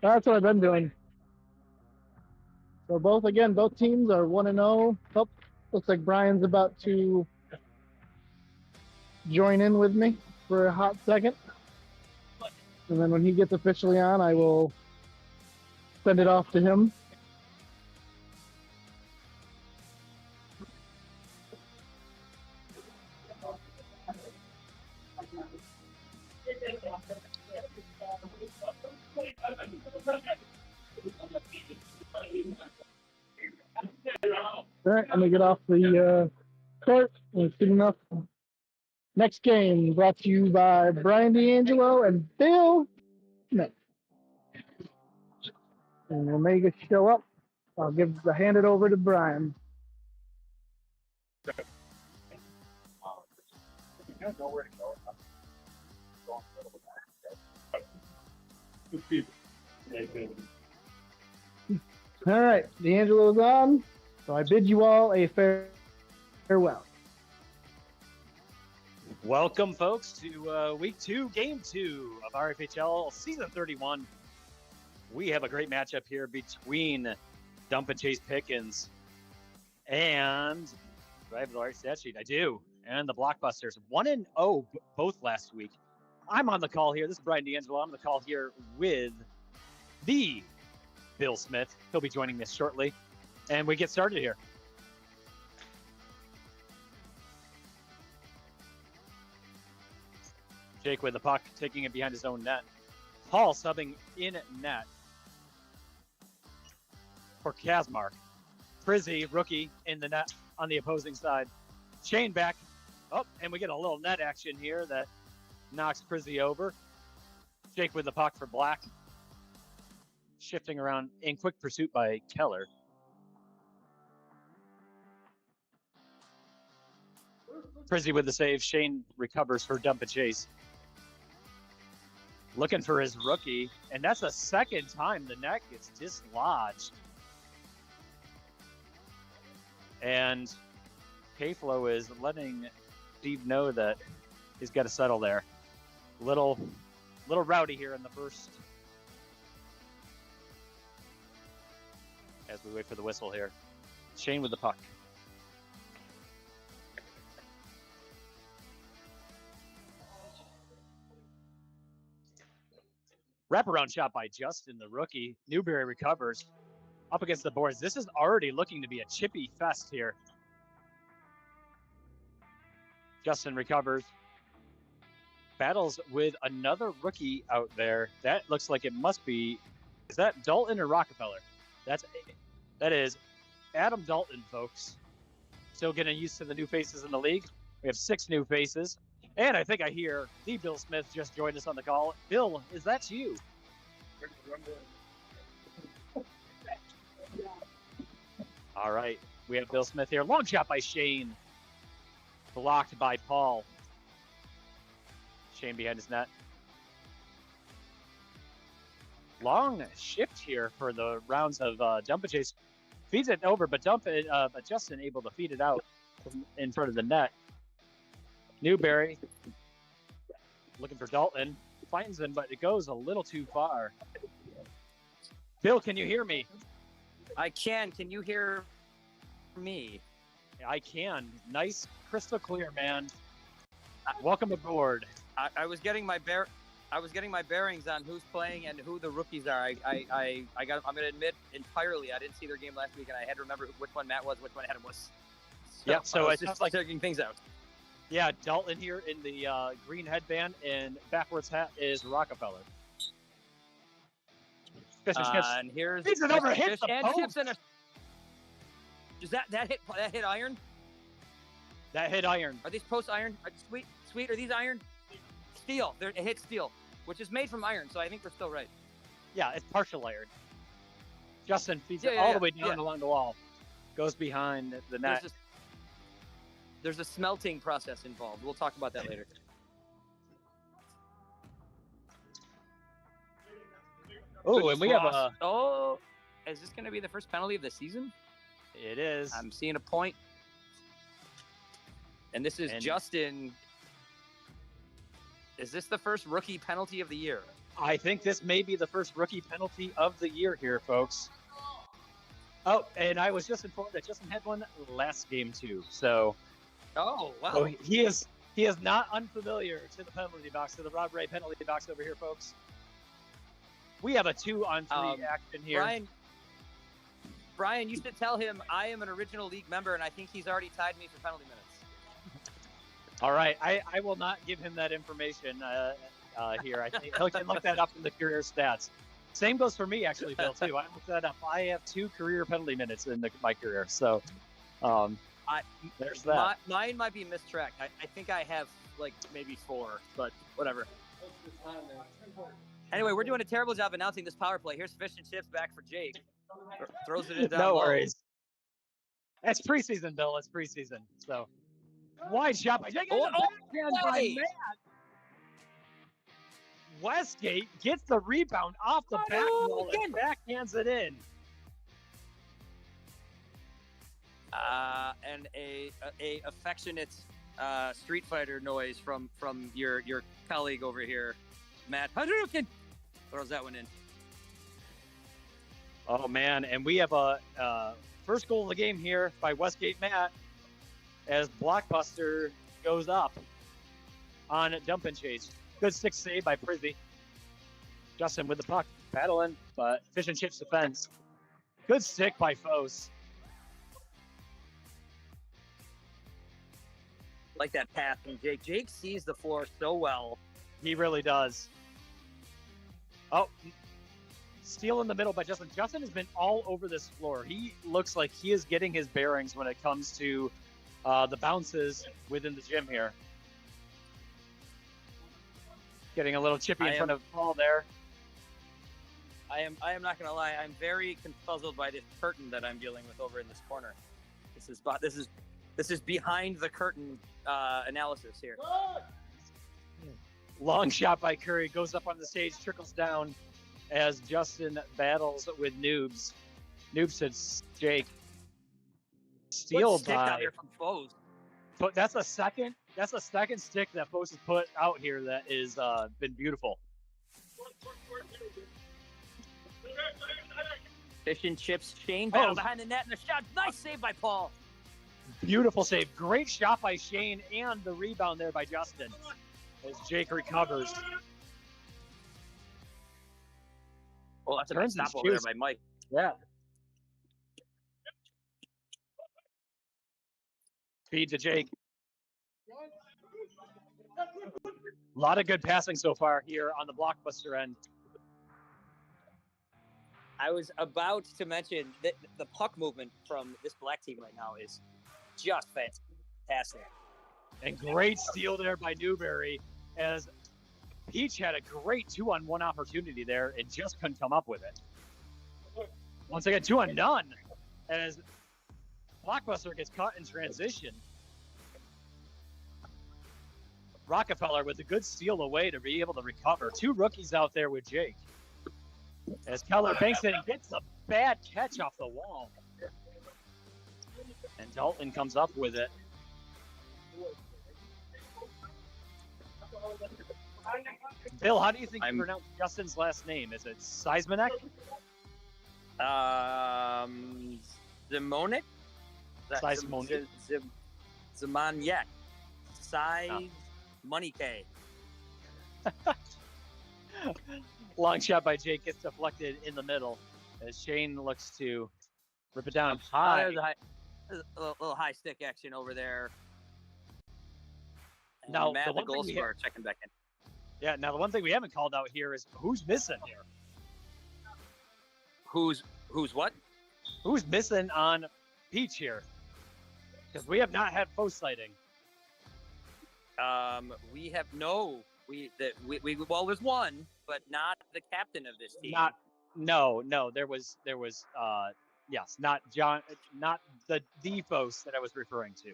That's what I've been doing. So both teams are 1-0. Oh, looks like Brian's about to join in with me for a hot second. And then when he gets officially on, I will send it off to him. All right, I'm gonna get off the court. It's good enough. Next game brought to you by Brian D'Angelo and Bill Smith. And when they show up, I'll hand it over to Brian. All right, D'Angelo's on. So I bid you all a farewell. Welcome, folks, to Week 2, Game 2 of RFHL Season 31. We have a great matchup here between Dump and Chase Pickens and, do I have the right stat sheet? I do. And the Blockbusters. 1-0 both last week. I'm on the call here. This is Brian D'Angelo. I'm on the call here with the Bill Smith. He'll be joining us shortly. And we get started here. Jake with the puck, taking it behind his own net. Paul subbing in net for Kazmark. Frizzy, rookie, in the net on the opposing side. Shane back. Oh, and we get a little net action here that knocks Frizzy over. Jake with the puck for Black. Shifting around in quick pursuit by Keller. Frizzy with the save. Shane recovers for Dump and Chase. Looking for his rookie, and that's the second time the net gets dislodged. And K-Flow is letting Steve know that he's got to settle there. Little rowdy here in the first. As we wait for the whistle here. Shane with the puck. Wraparound shot by Justin, the rookie. Newberry recovers up against the boards. This is already looking to be a chippy fest here. Justin recovers. Battles with another rookie out there. That looks like it must be, is that Dalton or Rockefeller? That is Adam Dalton, folks. Still getting used to the new faces in the league. We have 6 new faces. And I think I hear the Bill Smith just joined us on the call. Bill, is that you? All right. We have Bill Smith here. Long shot by Shane. Blocked by Paul. Shane behind his net. Long shift here for the rounds of Dump and Chase. Feeds it over, but Justin able to feed it out in front of the net. Newberry looking for Dalton. Finds him, but it goes a little too far. Bill, can you hear me? I can. Can you hear me? I can. Nice, crystal clear, man. Welcome aboard. I was getting my bearings on who's playing and who the rookies are. I'm going to admit entirely I didn't see their game last week, and I had to remember which one Matt was, which one Adam was. So I it's was just like checking things out. Yeah, Dalton here in the green headband, and backwards hat is Rockefeller. And here's Fisher never hit the post. Does that hit iron? That hit iron. Are these posts iron? Sweet, are these iron? Steel. It hits steel, which is made from iron, so I think we're still right. Yeah, it's partial iron. Justin feeds it all the way down along the wall. Goes behind the net. There's a smelting process involved. We'll talk about that later. Oh, and we have a... Oh, is this going to be the first penalty of the season? It is. I'm seeing a point. And this is Justin. Is this the first rookie penalty of the year? I think this may be the first rookie penalty of the year here, folks. Oh, and I was just informed that Justin had one last game too. So, oh wow, so he is not unfamiliar to the penalty box, to the Rob Ray penalty box over here, folks. We have a 2-on-3 action here. Brian, you should tell him I am an original league member, and I think he's already tied me for penalty minutes. All right, I will not give him that information here. I think he can look that up in the career stats. Same goes for me, actually, Bill, too. I looked that up. I have 2 career penalty minutes in my career, so there's that. Mine might be mistracked. I think I have, like, maybe 4, but whatever. Anyway, we're doing a terrible job announcing this power play. Here's Fish and Chips back for Jake. Throws it in down No low. worries. It's preseason, Bill. It's preseason. So, wide shot by Jake. By Matt. Westgate gets the rebound off the back wall and backhands it in. And a affectionate Street Fighter noise from your colleague over here, Matt Hadouken. Throws that one in. Oh man, and we have a first goal of the game here by Westgate Matt as Blockbuster goes up on dump and chase. Good 6 save by Prisby. Justin with the puck, battling, but Fish and Chips defense. Good stick by Foes. Like that pass from Jake. Jake sees the floor so well. He really does. Oh, steal in the middle by Justin. Justin has been all over this floor. He looks like he is getting his bearings when it comes to the bounces within the gym here. Getting a little chippy in front of Paul there. I am not gonna lie. I'm very confuzzled by this curtain that I'm dealing with over in this corner. This is behind the curtain analysis here. Long shot by Curry, goes up on the stage, trickles down as Justin battles with Noobs. Noobs hits Jake. Steal stick by. Out here from Foes. But that's a second stick that Foes has put out here that is been beautiful. Fish and Chips, Shane battle behind the net, and the shot. Nice save by Paul. Beautiful save. Great shot by Shane, and the rebound there by Justin as Jake recovers. Well, that's a nice stop over there by Mike. Yeah. Feed to Jake. A lot of good passing so far here on the Blockbuster end. I was about to mention that the puck movement from this black team right now is just fantastic. And great steal there by Newberry as Peach had a great 2-on-1 opportunity there and just couldn't come up with it. Once again, 2-on-none as Blockbuster gets caught in transition. Rockefeller with a good steal away to be able to recover. 2 rookies out there with Jake. As Keller banks it and gets a bad catch off the wall. And Dalton comes up with it. Bill, how do you think you pronounce Justin's last name? Is it Seismanek? Zimonek? Seismonek. Zimaniak. Money K. Long shot by Jake gets deflected in the middle as Shane looks to rip it down high. There's a little high stick action over there. And Now, Matt, the goal scorer, checking back in. Yeah, now the one thing we haven't called out here is who's missing here? Who's what? Who's missing on Peach here? Because we have not had post sighting. We have no. We well, there's one, but not the captain of this team. No. There was yes, not John, not the Defos that I was referring to.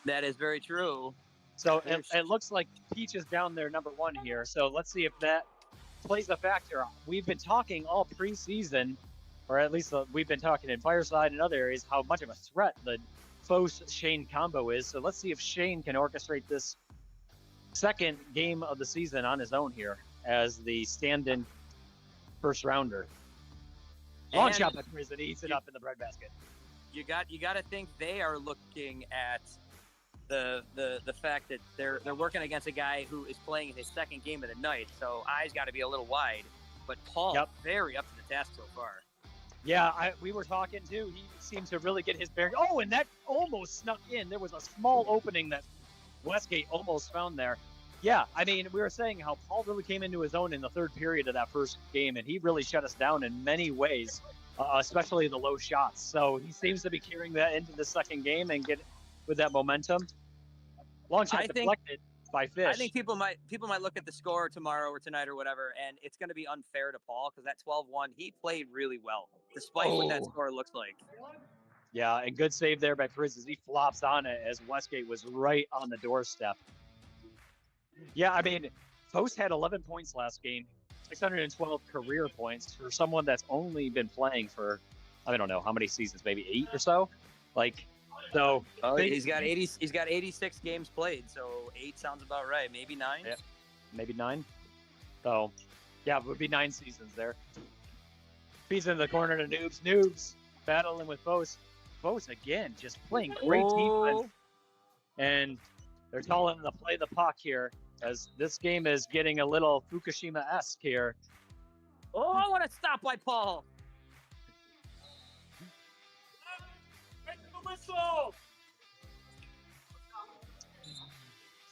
That is very true. So it looks like Peach is down there, number one here. So let's see if that plays a factor. We've been talking all preseason, or at least we've been talking in Fireside and other areas, how much of a threat the Foes-Shane combo is. So let's see if Shane can orchestrate this second game of the season on his own here as the stand-in first rounder. Long shot by Prison, eats it up in the breadbasket. You got to think they are looking at the fact that they're working against a guy who is playing in his second game of the night, so eyes got to be a little wide. But Paul, very up to the task so far. Yeah, we were talking too. He seemed to really get his bearing. Oh, and that almost snuck in. There was a small opening that Westgate almost found there. Yeah, I mean, we were saying how Paul really came into his own in the third period of that first game, and he really shut us down in many ways, especially the low shots. So he seems to be carrying that into the second game and get with that momentum. Long shot deflected by Fish. I think people might look at the score tomorrow or tonight or whatever, and it's going to be unfair to Paul because that 12-1, he played really well, despite what that score looks like. Yeah, and good save there by Priz as he flops on it as Westgate was right on the doorstep. Yeah, I mean, Post had 11 points last game, 612 career points for someone that's only been playing for, I don't know how many seasons, maybe 8 or so. So he's got 86 games played, so 8 sounds about right. Maybe 9. Yeah, maybe 9. So yeah, it would be 9 seasons there. Feeds in the corner to Noobs. Noobs battling with Foes. Foes again, just playing great defense. And they're telling him to play the puck here as this game is getting a little Fukushima-esque here. Oh, I want to stop by Paul.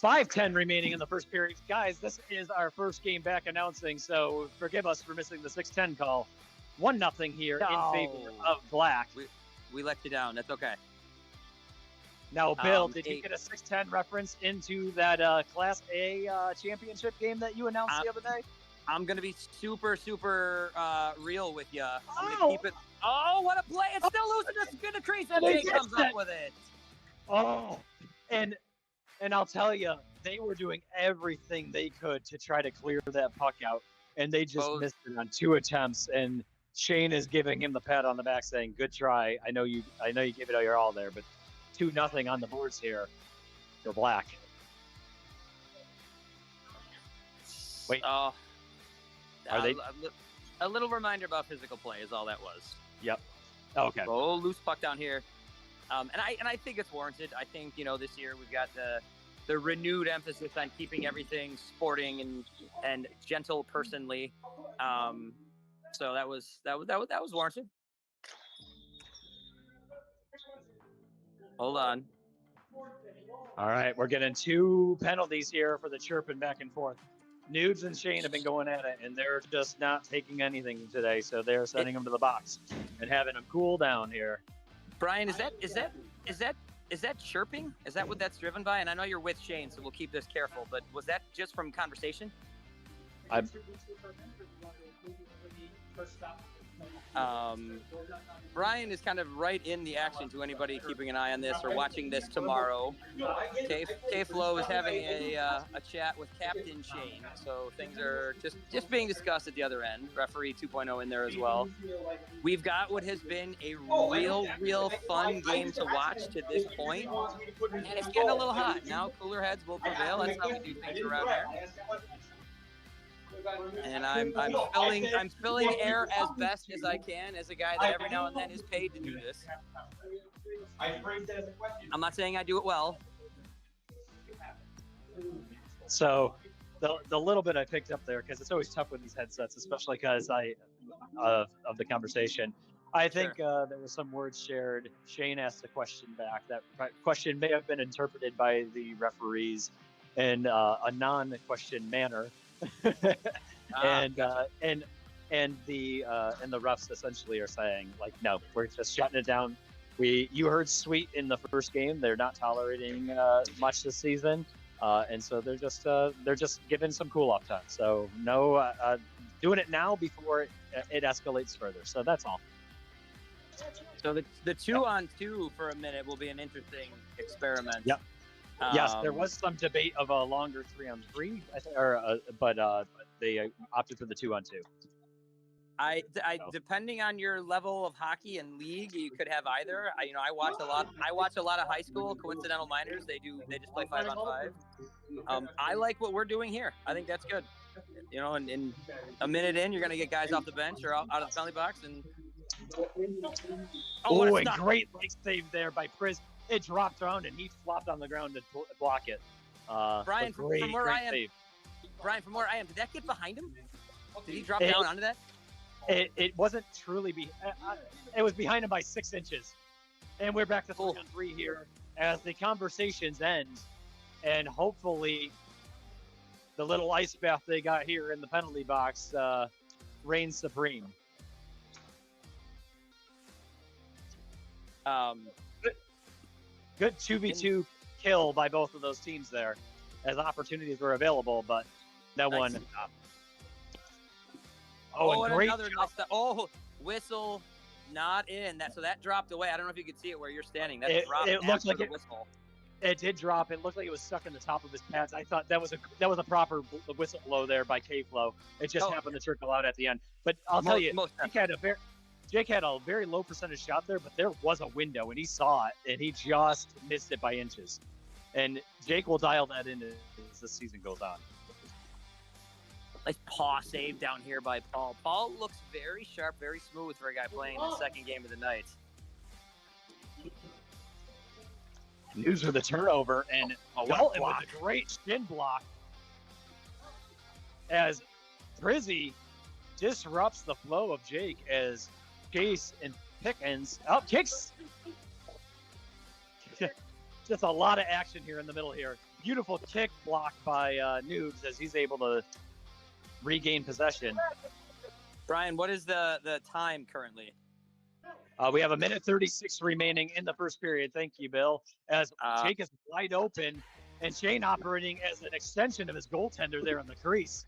5:10 remaining in the first period. Guys, this is our first game back announcing, so forgive us for missing the 6:10 call. 1-0 here in favor of Black. We let you down. That's okay. Now, Bill, did you get a 6:10 reference into that Class A championship game that you announced the other day? I'm going to be super, super real with you. I'm going to keep it. Oh, what a play. It's still losing the spin of crease, and Jake comes up with it. Oh, and I'll tell you, they were doing everything they could to try to clear that puck out, and they just missed it on 2 attempts, and Shane is giving him the pat on the back saying, good try. I know you gave it all your all there, but 2-0 on the boards here for Black. Wait. Are they? A little reminder about physical play is all that was. Yep. Okay. Oh, loose puck down here. And I think it's warranted. I think, this year we've got the renewed emphasis on keeping everything sporting and gentle personally. So that was warranted. Hold on. All right, we're getting 2 penalties here for the chirping back and forth. Noobs and Shane have been going at it, and they're just not taking anything today. So they're sending them to the box and having them cool down here. Brian, is that chirping? Is that what that's driven by? And I know you're with Shane, so we'll keep this careful. But was that just from conversation? Brian is kind of right in the action to anybody keeping an eye on this or watching this tomorrow. K-Flow is having a chat with Captain Shane, so things are just being discussed at the other end. Referee 2.0 in there as well. We've got what has been a real fun game to watch to this point, and it's getting a little hot. Now cooler heads will prevail. That's how we do things around here. And I'm filling air as best as I can as a guy that every now and then is paid to do this. I'm not saying I do it well. So the little bit I picked up there, because it's always tough with these headsets, especially because of the conversation. I think there was some words shared. Shane asked a question back. That question may have been interpreted by the referees in a non-question manner. And the refs essentially are saying, like, no, we're just shutting it down. You heard Sweet in the first game. They're not tolerating much this season. and so they're just giving some cool off time. So no, doing it now before it escalates further. So that's all. So the 2-on-2 for a minute will be an interesting experiment. Yep. Yes, there was some debate of a longer 3-on-3, I think, but they opted for the 2-on-2. I depending on your level of hockey and league, you could have either. I watch a lot. I watch a lot of high school coincidental minors. They just play 5-on-5. I like what we're doing here. I think that's good. In a minute in, you're gonna get guys off the bench or out of the penalty box and. Oh, a great leg save there by Priz. It dropped around and he flopped on the ground to block it. Brian, from where I am, save. Brian, from where I am, did that get behind him? Did he drop down onto that? It wasn't truly it was behind him by 6 inches. And we're back to 3-on-3 here as the conversations end. And hopefully the little ice bath they got here in the penalty box reigns supreme. Good 2v2 kill by both of those teams there as opportunities were available, but that one. And great whistle not in. So that dropped away. I don't know if you could see it where you're standing. That dropped it looked like the whistle. It did drop. It looked like it was stuck in the top of his pads. I thought that was a proper whistle blow there by K-Flow. It just happened to trickle out at the end. But I'll tell you, Jake had a very low percentage shot there, but there was a window, and he saw it, and he just missed it by inches. And Jake will dial that in as the season goes on. Nice paw save down here by Paul. Paul looks very sharp, very smooth for a guy playing the second game of the night. News for the turnover, and Dalton with a great shin block as Brizzy disrupts the flow of Jake as Chase and Pickens kicks. Just a lot of action here in the middle here. Beautiful kick block by Noobs as he's able to regain possession. Brian, what is the time currently? We have 1:36 remaining in the first period. Thank you, Bill. As Jake is wide open and Shane operating as an extension of his goaltender there in the crease.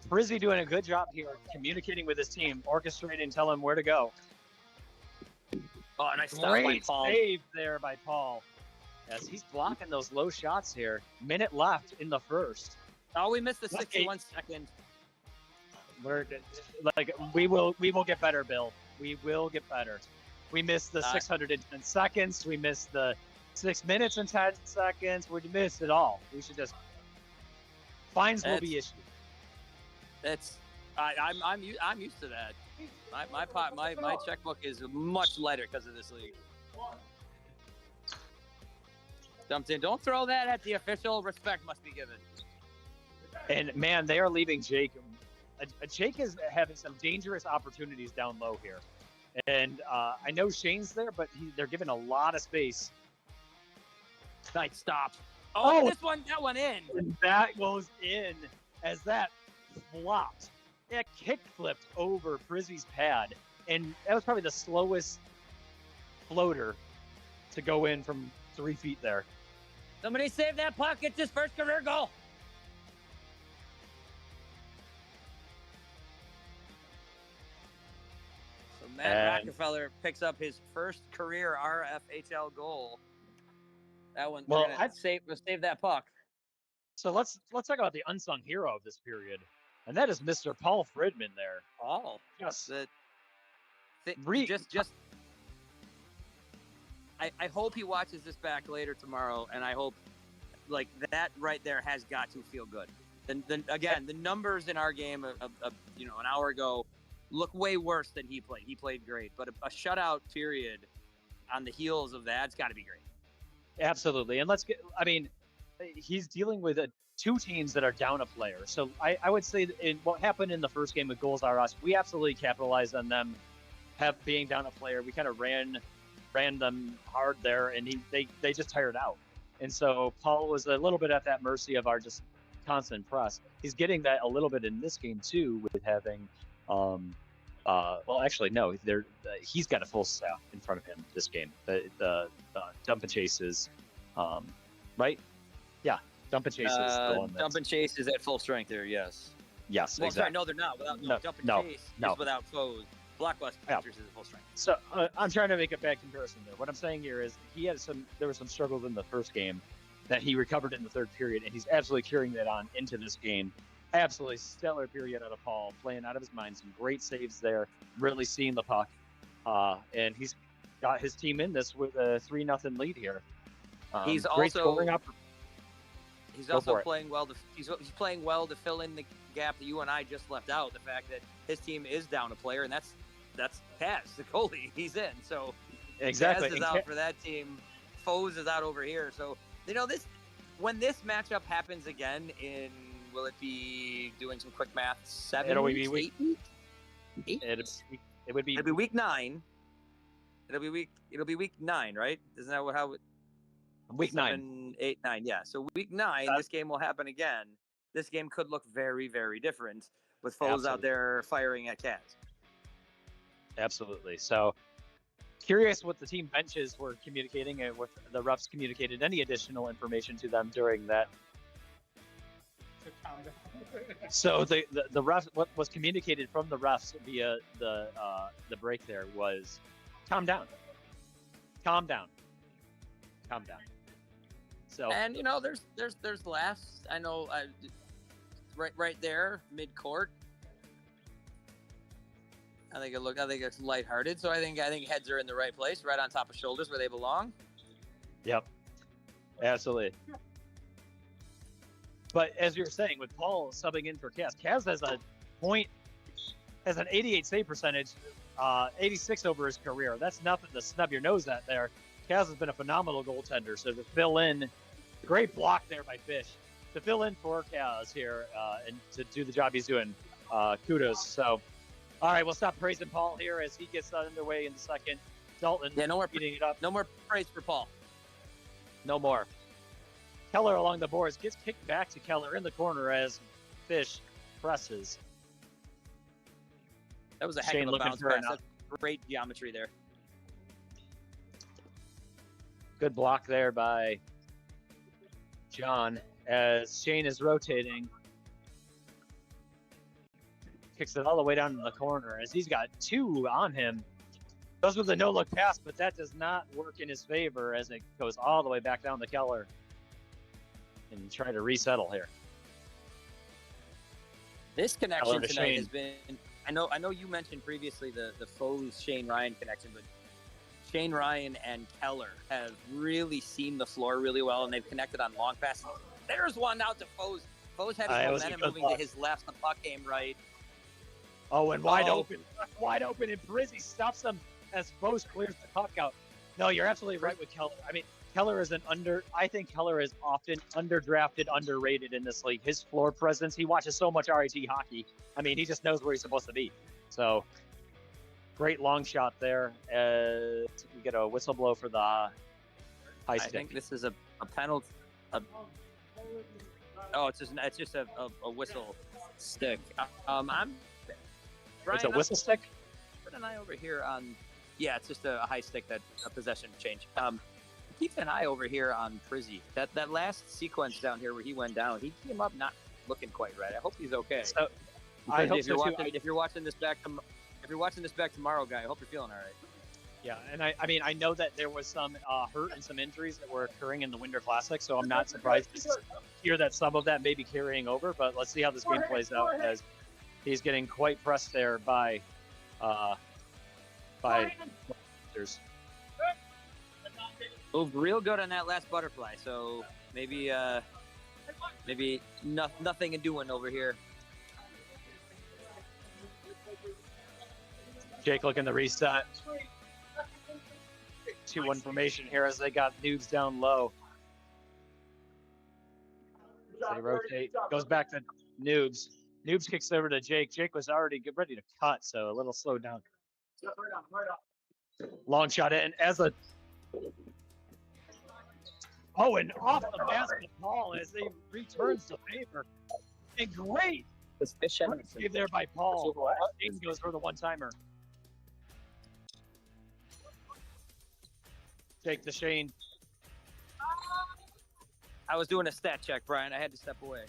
Brizzy doing a good job here, communicating with his team, orchestrating, telling him where to go. Oh, nice stop by Paul. Save there by Paul. As he's blocking those low shots here. Minute left in the first. Oh, we missed the 61 second. We will get better, Bill. We will get better. We missed the 610 seconds. We missed the 6 minutes and 10 seconds. We missed it all. We should just fines will be issued. I'm used to that. My checkbook is much lighter because of this league. Dumped in. Don't throw that at the official. Respect must be given. And man, they are leaving Jake. Jake is having some dangerous opportunities down low here. And I know Shane's there, but they're giving a lot of space. Nice stop. Oh, that one in. And that goes in as that flopped. It kick flipped over Brizzy's pad. And that was probably the slowest floater to go in from 3 feet there. Somebody save that puck. It's his first career goal. So Matt Rockefeller picks up his first career RFHL goal. That one. Well, I'd save that puck. So let's talk about the unsung hero of this period, and that is Mr. Paul Fridman there. Oh, yes. I hope he watches this back later tomorrow, and I hope that right there has got to feel good. Again, the numbers in our game of an hour ago look way worse than he played. He played great, but a shutout period on the heels of that's got to be great. Absolutely, and he's dealing with two teams that are down a player. So I would say in what happened in the first game with Goals Are Us, we absolutely capitalized on them being down a player. We kind of ran them hard there, and they just tired out. And so Paul was a little bit at that mercy of our just constant press. He's getting that a little bit in this game too, with having Well, actually, no. He's got a full staff in front of him this game. The dump and chase is, right? Yeah, dump and chase is the one. Dump and chase is at full strength there. Yes. Yes, Well, exactly. sorry, no, they're not. Dump and chase is without foes. Blockbuster is at full strength. So I'm trying to make a bad comparison there. What I'm saying here is there were some struggles in the first game that he recovered in the third period, and he's absolutely carrying that on into this game. Absolutely stellar period out of Paul, playing out of his mind. Some great saves there, really seeing the puck, and he's got his team in this with a 3-0 lead here. He's great scoring up. He's also playing well. He's playing well to fill in the gap that you and I just left out. The fact that his team is down a player, and that's Kaz, the goalie. He's in, so exactly. Kaz is out for that team. Foes is out over here. So when this matchup happens again in. Will it be doing some quick math? 7 weeks? 8 weeks? 8? It would be. It'll be week 9. It'll be week 9, right? Isn't that how it? Week 7, 8, 9. Yeah. So week 9, this game will happen again. This game could look very, very different with foes out there firing at Cats. Absolutely. So curious what the team benches were communicating and what the refs communicated. Any additional information to them during that? So the refs, what was communicated from the refs via the break there was, calm down. So and there's laughs. I know, right there mid court. I think it's lighthearted. So I think heads are in the right place, right on top of shoulders where they belong. Yep, absolutely. But as you were saying, with Paul subbing in for Kaz has an 88 save percentage, 86 over his career. That's nothing to snub your nose at there. Kaz has been a phenomenal goaltender. So to fill in, great block there by Fish. To fill in for Kaz here and to do the job he's doing, kudos. So, all right, we'll stop praising Paul here as he gets underway in the second. Dalton beating it up. No more praise for Paul. No more. Keller along the boards gets kicked back to Keller in the corner as Fish presses. That was a heck of a bounce pass. That's great geometry there. Good block there by John as Shane is rotating. Kicks it all the way down in the corner as he's got 2 on him. Goes with a no-look pass, but that does not work in his favor as it goes all the way back down to Keller. And try to resettle here. This connection tonight has been. I know you mentioned previously the Foes Shane Ryan connection, but Shane Ryan and Keller have really seen the floor really well, and they've connected on long passes. There's one out to Foes. Foes had his momentum moving to his left. The puck came right. Oh, and wide open, and Brizzy stops him as Foes clears the puck out. No, you're absolutely right with Keller. I mean, I think Keller is often underdrafted, underrated in this league. His floor presence, he watches so much RIT hockey. I mean, he just knows where he's supposed to be. So, great long shot there. We get a whistle blow for the high stick. I think this is a penalty. It's just a whistle stick. Brian, it's a whistle stick? Keep an eye over here on. Yeah, it's just a high stick a possession change. Keep an eye over here on Prizzy. That last sequence down here where he went down, he came up not looking quite right. I hope he's okay. So, I hope if you're watching this back tomorrow, guy, I hope you're feeling all right. Yeah, and I know that there was some hurt and some injuries that were occurring in the Winter Classic, so I'm not surprised to hear that some of that may be carrying over. But let's see how this game plays out as he's getting quite pressed there by. Moved real good on that last butterfly, so maybe nothing in doing over here. Jake looking to reset. 2-1 formation here as they got Noobs down low. They rotate, goes back to Noobs. Noobs kicks over to Jake. Jake was already ready to cut, so a little slowed down. Long shot in as a. Oh, and off the basket ball as he returns the favor. And great This fish had Saved there by Paul. Shane goes for the one-timer. Take the Shane. I was doing a stat check, Brian. I had to step away.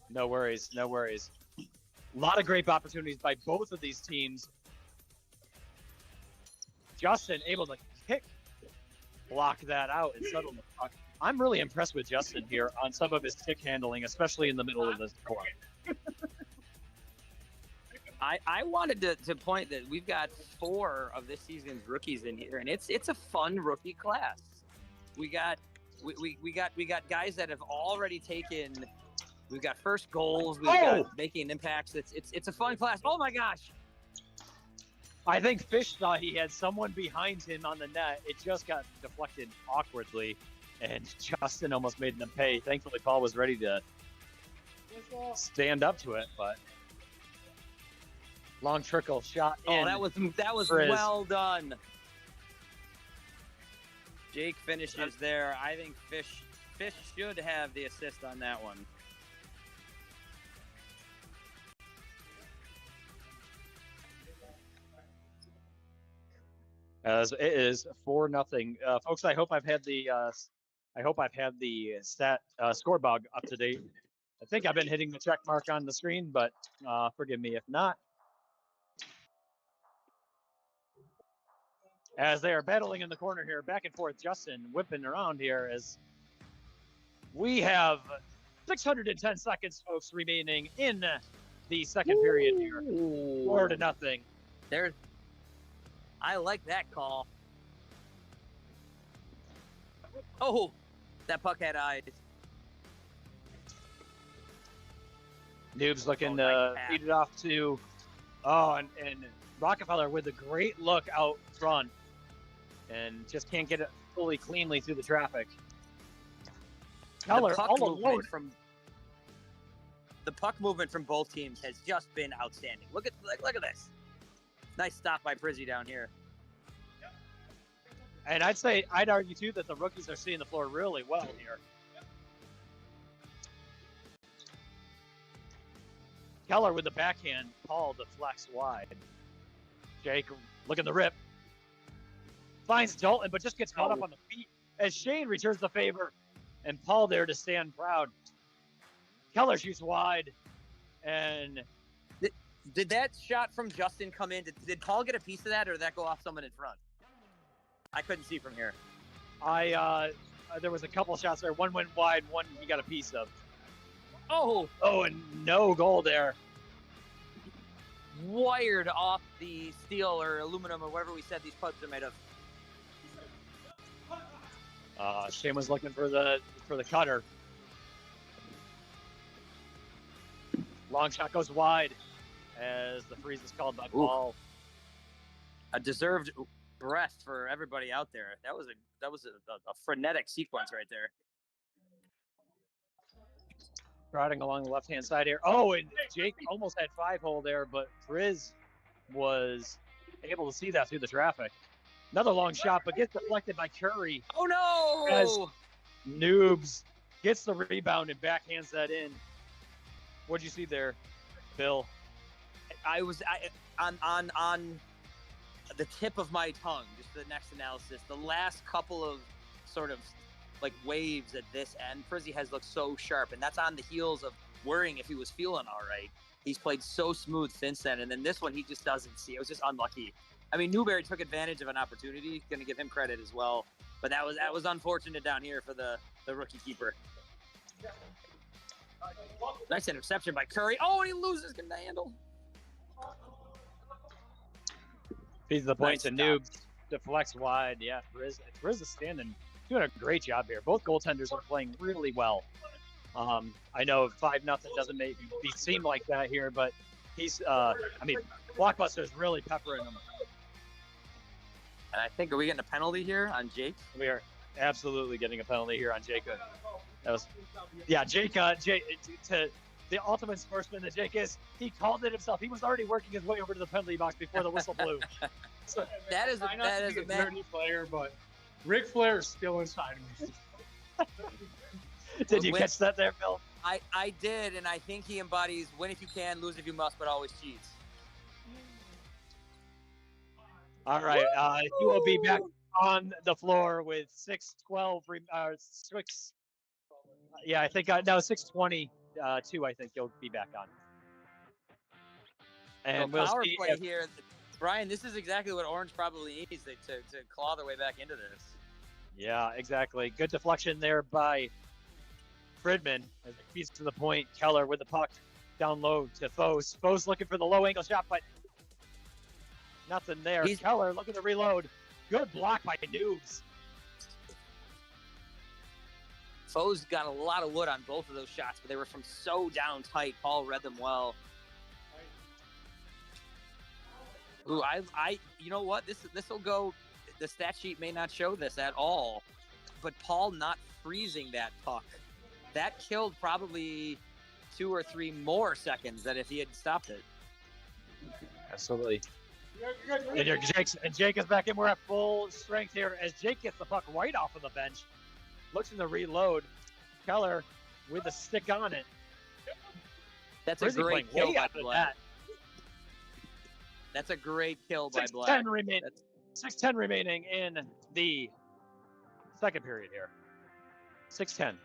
No worries, no worries. A lot of great opportunities by both of these teams. Justin able to block that out and settle the puck. I'm really impressed with Justin here on some of his stick handling, especially in the middle of the score. I wanted to point that we've got 4 of this season's rookies in here, and it's a fun rookie class. We got guys that have already taken. We've got first goals. We've got making impacts. It's a fun class. Oh my gosh! I think Fish thought he had someone behind him on the net. It just got deflected awkwardly, and Justin almost made them pay. Thankfully, Paul was ready to stand up to it, but long trickle shot in. Oh, that was well done. Jake finishes there. I think Fish should have the assist on that one. As it is 4-0, folks. I hope I've had the score bug up to date. I think I've been hitting the check mark on the screen, but forgive me if not. As they are battling in the corner here, back and forth, Justin whipping around here as we have 610 seconds, folks, remaining in the second period here. 4-0. I like that call. Oh, that puck had eyes. Noob's looking to feed it off to, and Rockefeller with a great look out front and just can't get it fully cleanly through the traffic. Keller all alone. The puck movement from both teams has just been outstanding. Look at this. Nice stop by Prizzy down here. And I'd argue too that the rookies are seeing the floor really well here. Keller with the backhand, Paul deflects wide. Jake looking the rip. Finds Dalton, but just gets caught up on the feet as Shane returns the favor. And Paul there to stand proud. Keller shoots wide. And did that shot from Justin come in? Did Paul get a piece of that, or did that go off someone in front? I couldn't see from here. There was a couple shots there. One went wide, one he got a piece of. Oh, and no goal there. Wired off the steel or aluminum or whatever we said these pucks are made of. Shane was looking for the cutter. Long shot goes wide as the freeze is called by Paul. A deserved rest for everybody out there. That was a frenetic sequence right there. Riding along the left-hand side here. Oh, and Jake almost had 5-hole there, but Riz was able to see that through the traffic. Another long shot, but gets deflected by Curry. Oh, no! As Noobs gets the rebound and backhands that in. What'd you see there, Bill? I was on the tip of my tongue, just the next analysis. The last couple of sort of like waves at this end, Frizzy has looked so sharp, and that's on the heels of worrying if he was feeling all right. He's played so smooth since then, and then this one he just doesn't see. It was just unlucky. I mean, Newberry took advantage of an opportunity. Going to give him credit as well, but that was unfortunate down here for the rookie keeper. Nice interception by Curry. Oh, and he loses the handle. Feeds the point to Noobs. Deflects wide. Yeah, Riz is doing a great job here. Both goaltenders are playing really well. I know 5-0 doesn't make it seem like that here, but he's Blockbuster is really peppering him. And I think, are we getting a penalty here on Jake? We are absolutely getting a penalty here on Jake. Jake, to the ultimate sportsman that Jake is, he called it himself. He was already working his way over to the penalty box before the whistle blew. So, that is a dirty player, but Ric Flair is still inside me. Did you catch that there, Bill? I did, and I think he embodies win if you can, lose if you must, but always cheats. All right. He will be back on the floor with 6:12. 6. Yeah, I think no 6:22. I think he'll be back on. And So we'll power see play if, here. Brian, this is exactly what Orange probably needs to claw their way back into this. Yeah, exactly. Good deflection there by Fridman as it feeds to the point. Keller with the puck down low to Foes. Foes looking for the low angle shot, but nothing there. Keller looking to reload. Good block by Noobs. Foes got a lot of wood on both of those shots, but they were from so down tight. Paul read them well. Ooh, you know what? This will go. The stat sheet may not show this at all, but Paul not freezing that puck, that killed probably 2 or 3 more seconds than if he had stopped it. Absolutely. And Jake is back in. We're at full strength here as Jake gets the puck right off of the bench. Looks in the reload. Keller with the stick on it. That's a great kill by Black. That's a great kill by Black. 6:10 remaining in the second period here. 6:10.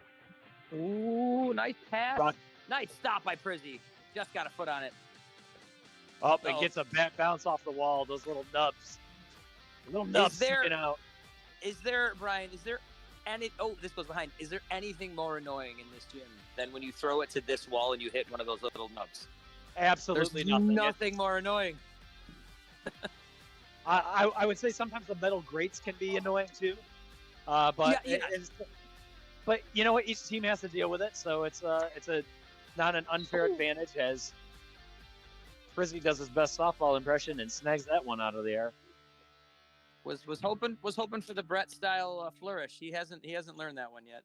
Ooh, nice pass. Nice stop by Prizzy. Just got a foot on it. Oh, it gets a bounce off the wall. Those little nubs. Little nubs sticking out. Is there, Brian, this goes behind. Is there anything more annoying in this gym than when you throw it to this wall and you hit one of those little nubs? Absolutely There's nothing. Nothing more annoying. I would say sometimes the metal grates can be annoying too. But but you know what? Each team has to deal with it, so it's not an unfair advantage as Frisbee does his best softball impression and snags that one out of the air. Was hoping for the Brett style flourish. He hasn't learned that one yet.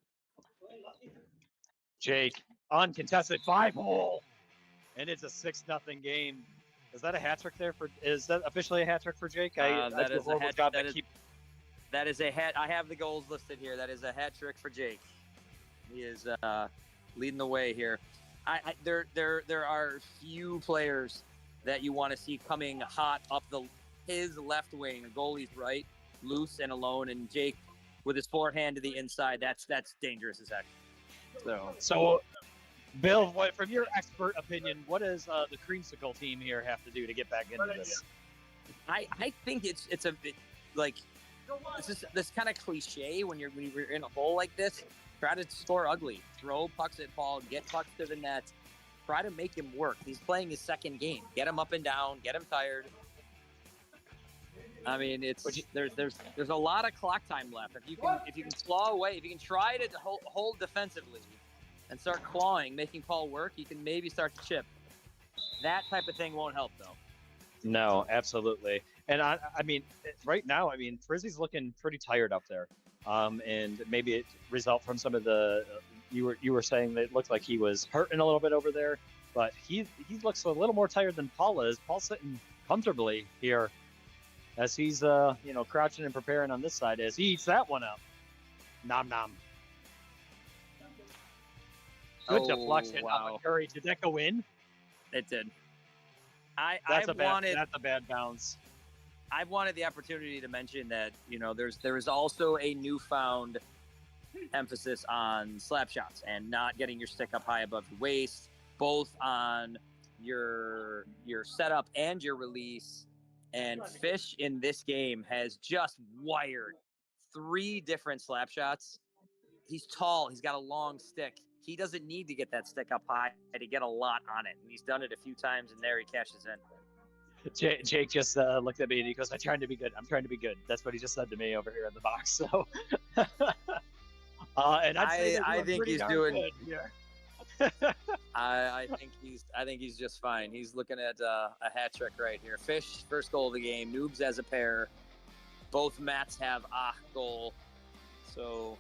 Jake uncontested 5-hole, and it's a 6-0 game. Is that a hat trick there is that officially a hat trick for Jake? That is a hat. That is a hat. I have the goals listed here. That is a hat trick for Jake. He is leading the way here. There are few players that you want to see coming hot up his left wing, the goalie's right, loose and alone, and Jake with his forehand to the inside. That's dangerous as heck. So Bill, from your expert opinion, what does the creamsicle team here have to do to get back into this? I think it's this kind of cliche when you're in a hole like this. Try to score ugly, throw pucks at Paul, get pucks to the net, try to make him work. He's playing his second game. Get him up and down, get him tired. I mean, there's a lot of clock time left. If you can claw away, if you can try to hold defensively and start clawing, making Paul work, you can maybe start to chip. That type of thing won't help though. No, absolutely. And I mean, right now, Frizzy's looking pretty tired up there. And maybe it result from some of the you were saying that it looked like he was hurting a little bit over there, but he looks a little more tired than Paul is. Paul's sitting comfortably here as he's crouching and preparing on this side as he eats that one up. Nom nom. Good deflection on Curry. Did that go in? It did. That's a bad bounce. I've wanted the opportunity to mention that there is also a newfound emphasis on slap shots and not getting your stick up high above your waist, both on your setup and your release. And Fish in this game has just wired 3 different slap shots. He's tall. He's got a long stick. He doesn't need to get that stick up high to get a lot on it. And he's done it a few times, and there he cashes in. Jake just looked at me and he goes, I'm trying to be good. That's what he just said to me over here in the box. So, and I think he's doing good here. I think he's just fine. He's looking at a hat trick right here. Fish, first goal of the game. Noobs as a pair. Both Mats have a goal. So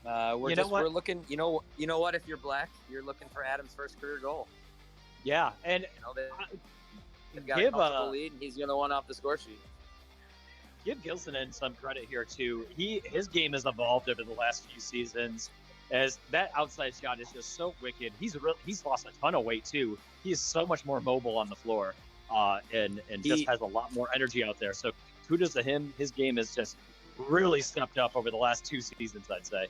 we're looking. You know what? If you're Black, you're looking for Adam's first career goal. Yeah, and they've got a comfortable lead, and he's the other one off the score sheet. Give Gilsonen some credit here too. His game has evolved over the last few seasons as that outside shot is just so wicked. He's lost a ton of weight too. He is so much more mobile on the floor, and just has a lot more energy out there. So kudos to him. His game has just really stepped up over the last 2 seasons, I'd say.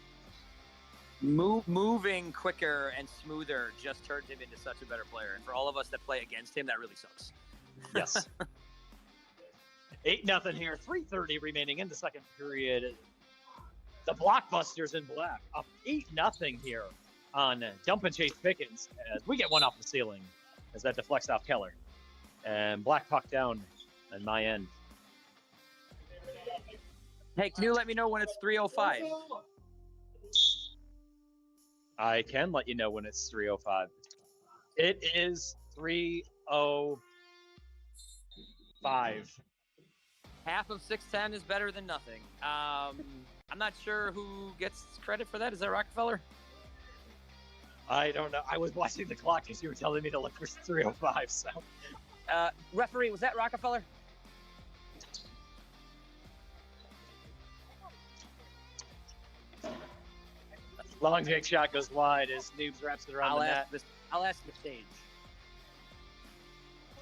Moving quicker and smoother just turns him into such a better player. And for all of us that play against him, that really sucks. Yes. 8-0 here. 3:30 remaining in the second period. The Blockbusters in black up 8-0 here on Dump and Chase Pickens as we get one off the ceiling as that deflects off Keller. And black puck down on my end. Hey, can you let me know when it's 3:05? I can let you know when it's 3:05. It is 3:05. Half of 610 is better than nothing. I'm not sure who gets credit for that. Is that Rockefeller? I don't know. I was watching the clock as you were telling me to look for 3:05. So, referee, was that Rockefeller? long Jake shot goes wide as Noobs wraps it around the net. I'll ask the stage.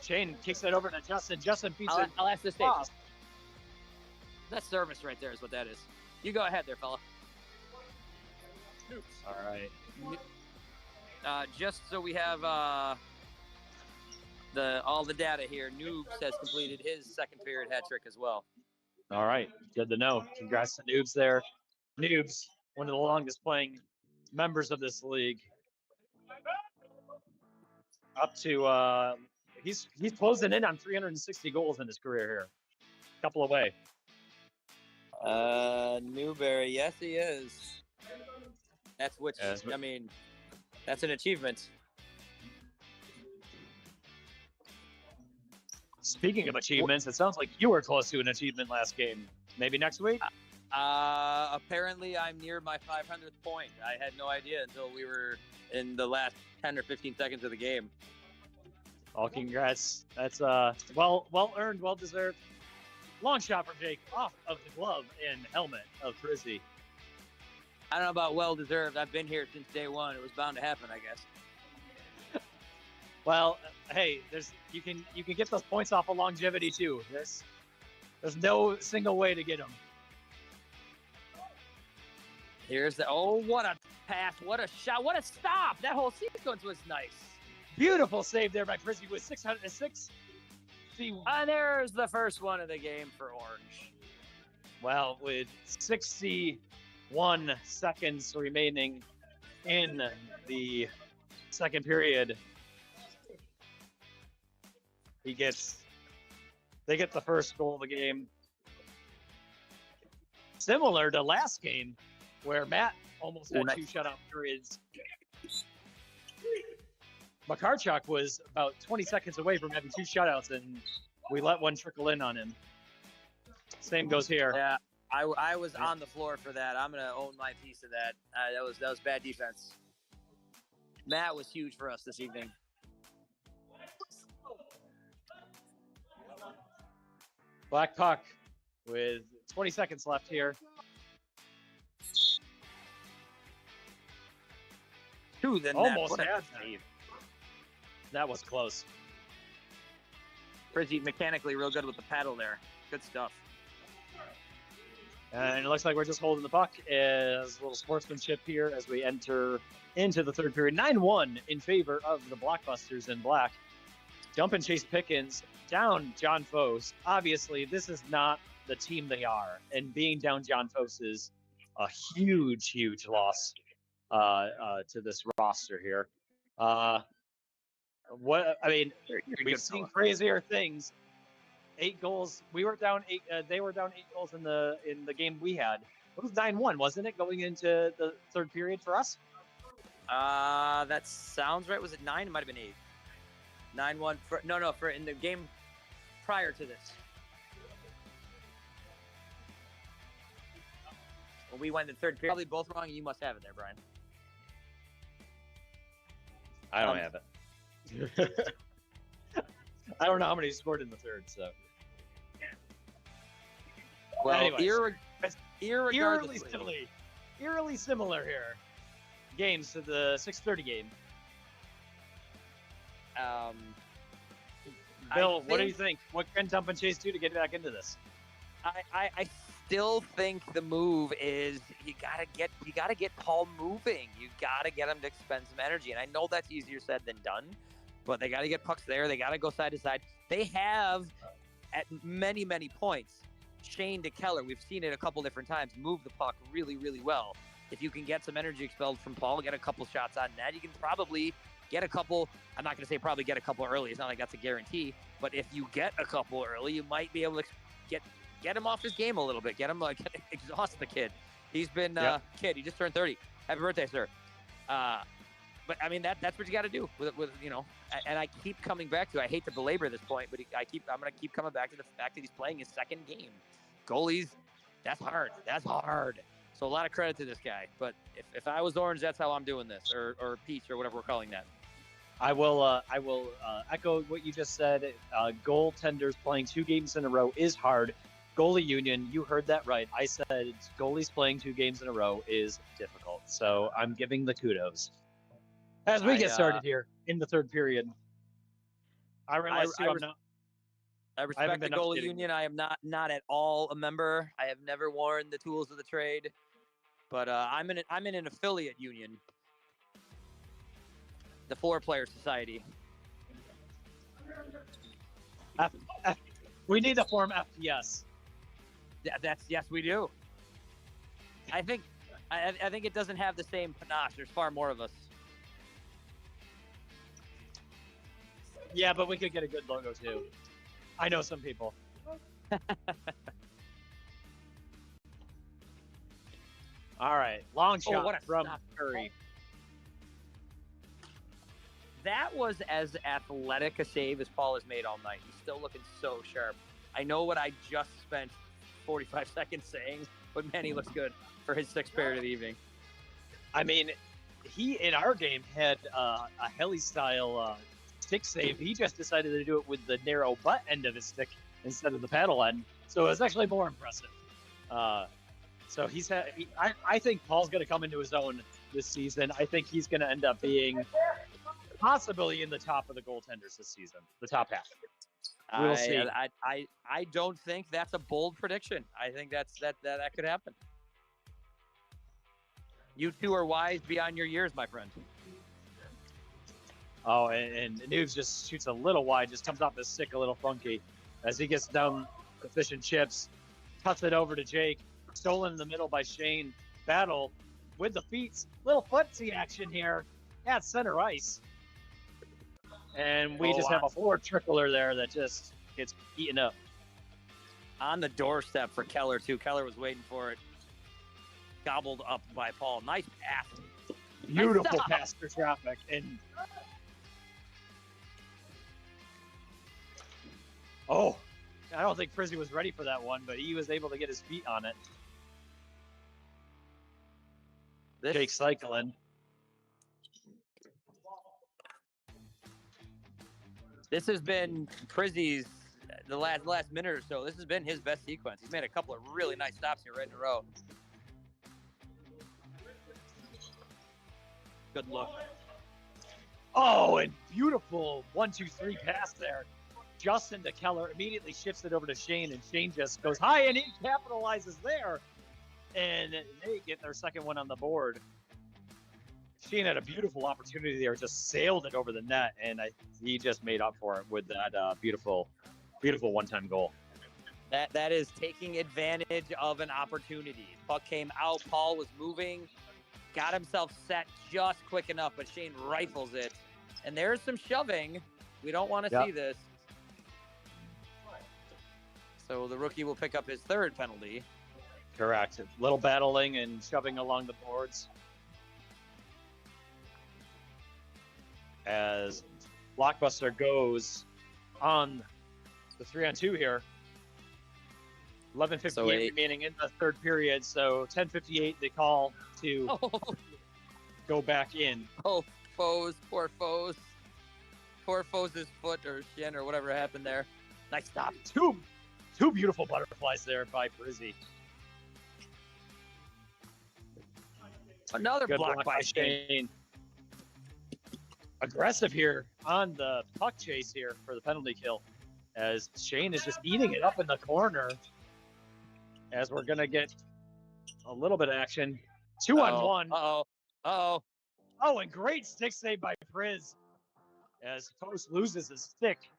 Shane kicks it over to Justin. Justin feeds it. I'll ask the stage. Oh. That's service right there is what that is. You go ahead there, fella. All right. Just so we have all the data here, Noobs has completed his second period hat trick as well. All right. Good to know. Congrats to Noobs there. Noobs, one of the longest playing members of this league. Up to he's closing in on 360 goals in his career here. Couple away. Newberry, yes he is. That's that's an achievement. Speaking of achievements, it sounds like you were close to an achievement last game. Maybe next week? Apparently I'm near my 500th point. I had no idea until we were in the last 10 or 15 seconds of the game. All congrats. That's well earned, well deserved. Long shot from Jake off of the glove and helmet of Frizzy. I don't know about well deserved. I've been here since day one. It was bound to happen, I guess. Well, hey, you can get those points off of longevity too. There's no single way to get them. Here's what a pass, what a shot, what a stop. That whole sequence was nice. Beautiful save there by Frizzy with 606. And there's the first one of the game for Orange. Well, with 61 seconds remaining in the second period, they get the first goal of the game. Similar to last game, where Matt almost had 2 shutout periods. Makarchuk was about 20 seconds away from having 2 shutouts, and we let one trickle in on him. Same goes here. Yeah, I was on the floor for that. I'm gonna own my piece of that. That was bad defense. Matt was huge for us this evening. Black puck with 20 seconds left here. Almost had that. That was close. Frizzy mechanically real good with the paddle there. Good stuff. And it looks like we're just holding the puck as a little sportsmanship here as we enter into the third period. 9-1 in favor of the Blockbusters in black. Dump and Chase Pickens down John Foes. Obviously, this is not the team they are. And being down John Foes is a huge, huge loss to this roster here. We've seen crazier things. 8 goals. We were down 8. They were down 8 goals in the game we had. It was 9-1, wasn't it, going into the third period for us? That sounds right. Was it 9? It might have been 8. 9-1 for in the game prior to this. When we went in the third period. Probably both wrong. You must have it there, Brian. I don't have it. I don't know how many scored in the third, so. Well, anyways, irregardless, eerily similar here. games to the 6:30 game. Bill, what do you think? What can Dump and Chase do to get back into this? I still think the move is you gotta get Paul moving. You gotta get him to expend some energy. And I know that's easier said than done, but they gotta get pucks there. They gotta go side to side. They have at many points Shane to Keller. We've seen it a couple different times. Move the puck really, really well. If you can get some energy expelled from Paul, get a couple shots on net, you can probably get a couple. I'm not going to say probably get a couple early. It's not like that's a guarantee. But if you get a couple early, you might be able to get him off his game a little bit. Get him exhaust the kid. He's been kid. He just turned 30. Happy birthday, sir. But I mean that's what you got to do with And I keep coming back to. I hate to belabor this point, but I'm going to keep coming back to the fact that he's playing his second game. Goalies, that's hard. That's hard. So a lot of credit to this guy. But if I was Orange, that's how I'm doing this, or Peach, or whatever we're calling that. I will echo what you just said. Goaltenders playing 2 games in a row is hard. Goalie union, you heard that right. I said goalies playing 2 games in a row is difficult. So I'm giving the kudos. As we get started here in the third period. I realize I respect the goalie union. I am not at all a member. I have never worn the tools of the trade, but I'm in an affiliate union, the Floor Player Society. We need to form FPS. Yes, we do. I think it doesn't have the same panache. There's far more of us. Yeah, but we could get a good logo too. I know some people. All right, long shot from Curry. That was as athletic a save as Paul has made all night. He's still looking so sharp. I know what I just spent 45 seconds saying, but man, he looks good for his 6th period of the evening. I mean, he in our game had a heli-style stick save. He just decided to do it with the narrow butt end of his stick instead of the paddle end. So it was actually more impressive. So I think Paul's going to come into his own this season. I think he's going to end up being possibly in the top of the goaltenders this season, the top half. We'll see. I don't think that's a bold prediction. I think that could happen. You two are wise beyond your years, my friend. Oh, and Noobs just shoots a little wide, just comes off the stick a little funky. As he gets down the fish and chips, cuts it over to Jake. Stolen in the middle by Shane. Battle with the feet. Little footsie action here at center ice. And we just have a forward trickler there that just gets eaten up. On the doorstep for Keller, too. Keller was waiting for it. Gobbled up by Paul. Nice pass. Beautiful pass for traffic. And I don't think Frizzy was ready for that one, but he was able to get his feet on it. Jake cycling. This has been Prizzy's the last minute or so. This has been his best sequence. He's made a couple of really nice stops here right in a row. Good look. Oh, and beautiful 1-2-3 pass there. Justin to Keller immediately shifts it over to Shane, and Shane just goes high, and he capitalizes there. And they get their second one on the board. Shane had a beautiful opportunity there, just sailed it over the net, and he just made up for it with that beautiful one-time goal. That is taking advantage of an opportunity. Puck came out, Paul was moving, got himself set just quick enough, but Shane rifles it. And there's some shoving. We don't want to see this. So the rookie will pick up his 3rd penalty. Correct. A little battling and shoving along the boards. As Blockbuster goes on the 3-on-2 here. 11:58 remaining in the 3rd period, so 10:58 they call to go back in. Oh, Foes, poor Foes. Poor Foes' foot or shin or whatever happened there. Nice stop. Two beautiful butterflies there by Brizzy. Another Good block by Shane. Shane. Aggressive here on the puck chase here for the penalty kill, as Shane is just eating it up in the corner. As we're gonna get a little bit of action. 2-on-1. Uh-oh. Oh, and great stick save by Priz. As Post loses his stick.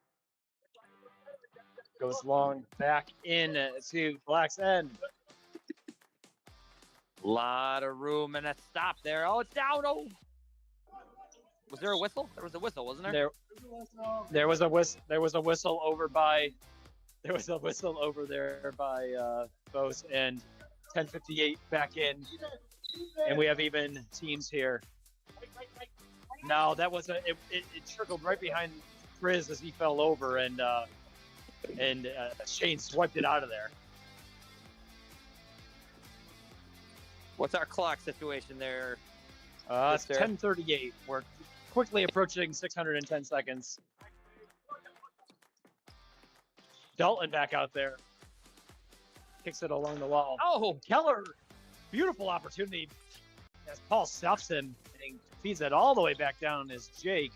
Goes long back in to Black's end. Lot of room and a stop there. Oh, it's down. Oh. Was there a whistle? There was a whistle, wasn't there? There was a whistle. There was a whistle over by. There was a whistle over there by Post, and 10:58 back in, and we have even teams here. No, that was it trickled right behind Priz as he fell over, and Shane swiped it out of there. What's our clock situation there? It's 10:38. We're quickly approaching 610 seconds. Dalton back out there. Kicks it along the wall. Oh, Keller. Beautiful opportunity as Paul stuffs him and feeds it all the way back down as Jake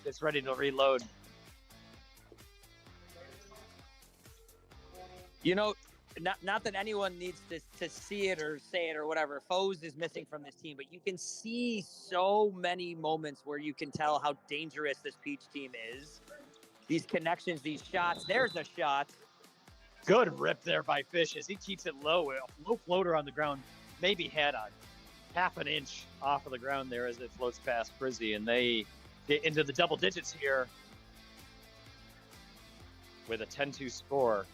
is ready to reload. You know, not that anyone needs to see it or say it or whatever. Foes is missing from this team, but you can see so many moments where you can tell how dangerous this Peach team is. These connections, these shots. There's a shot. Good rip there by Fish as he keeps it low. A low floater on the ground. Maybe had a half an inch off of the ground there as it floats past Frizzy, and they get into the double digits here with a 10-2 score.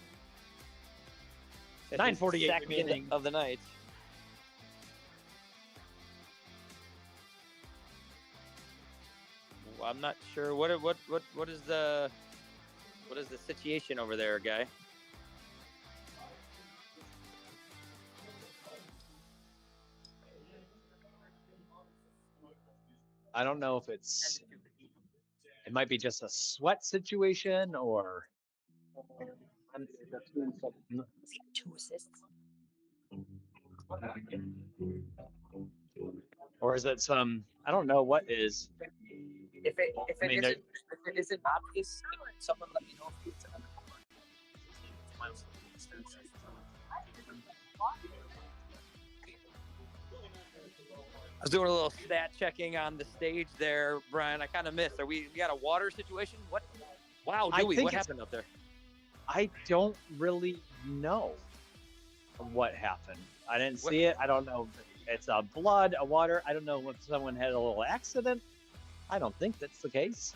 9:48 remaining of the night. Well, I'm not sure what is the situation over there, guy. I don't know if it might be just a sweat situation or 2 assists. Or is it some? I don't know what is. If it isn't obvious, someone let me know if it's another I was doing a little stat checking on the stage there, Brian. I kind of missed. We got a water situation? What? Wow, what happened up there? I don't really know what happened. I didn't see it. I don't know if it's a blood, a water. I don't know if someone had a little accident. I don't think that's the case.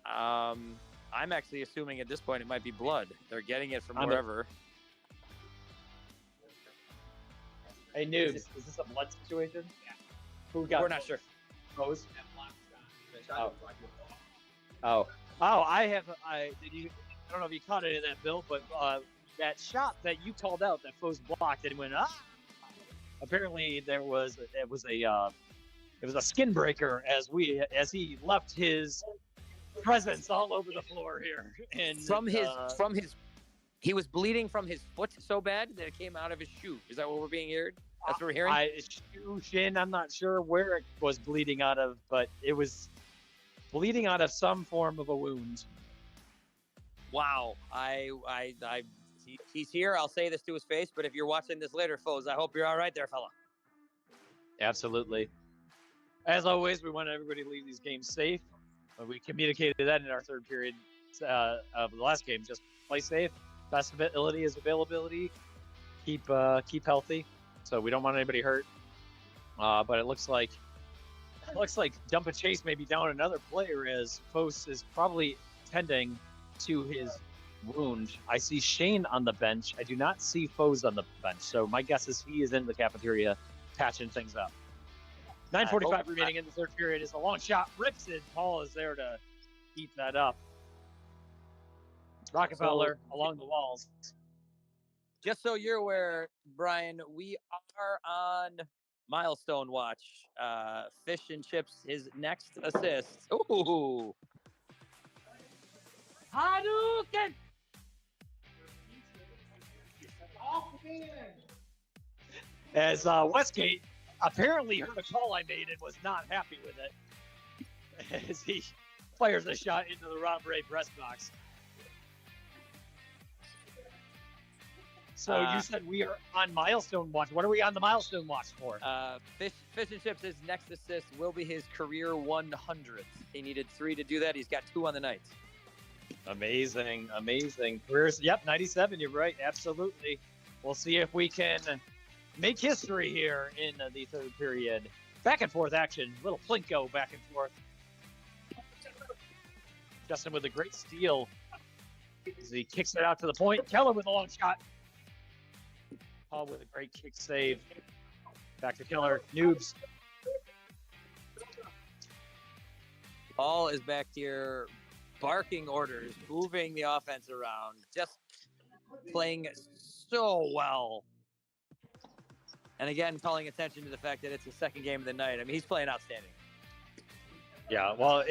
I'm actually assuming at this point it might be blood. They're getting it from wherever. Hey, Noobs, is this a blood situation? Who got? We're not sure. Hose? Oh. I don't know if you caught any of that, Bill, but that shot that you called out that Foes blocked and went apparently it was a skin breaker as he left his presence all over the floor here. And he was bleeding from his foot so bad that it came out of his shoe. Is that what we're being heard? That's what we're hearing? Shin, I'm not sure where it was bleeding out of, but it was bleeding out of some form of a wound. Wow. He's here. I'll say this to his face, but if you're watching this later, Foes, I hope you're all right there, fella. Absolutely. As always, we want everybody to leave these games safe. We communicated that in our third period of the last game. Just play safe. Best ability is availability. Keep healthy. So we don't want anybody hurt. But it looks like Dump and Chase may be down another player as Foes is probably tending to his wound. I see Shane on the bench. I do not see Foes on the bench. So my guess is he is in the cafeteria patching things up. 9:45 remaining in the third period is a long shot. Rips it. Paul is there to keep that up. Rockefeller along the walls. Just so you're aware, Brian, we are on milestone watch. Fish and Chips, his next assist. Ooh. Hadouken! As Westgate apparently heard a call I made and was not happy with it as he fires a shot into the Rob Ray press box. So you said we are on milestone watch. What are we on the milestone watch for? Fish and Chips, his next assist will be his career 100th. He needed 3 to do that. He's got 2 on the night. Amazing. Careers, yep, 97. You're right. Absolutely. We'll see if we can make history here in the third period. Back and forth action. Little Plinko back and forth. Justin with a great steal as he kicks it out to the point. Keller with a long shot. Paul with a great kick save. Back to Keller. Noobs. Paul is back here barking orders, moving the offense around, just playing so well. And again, calling attention to the fact that it's the second game of the night. I mean, he's playing outstanding. Yeah, well,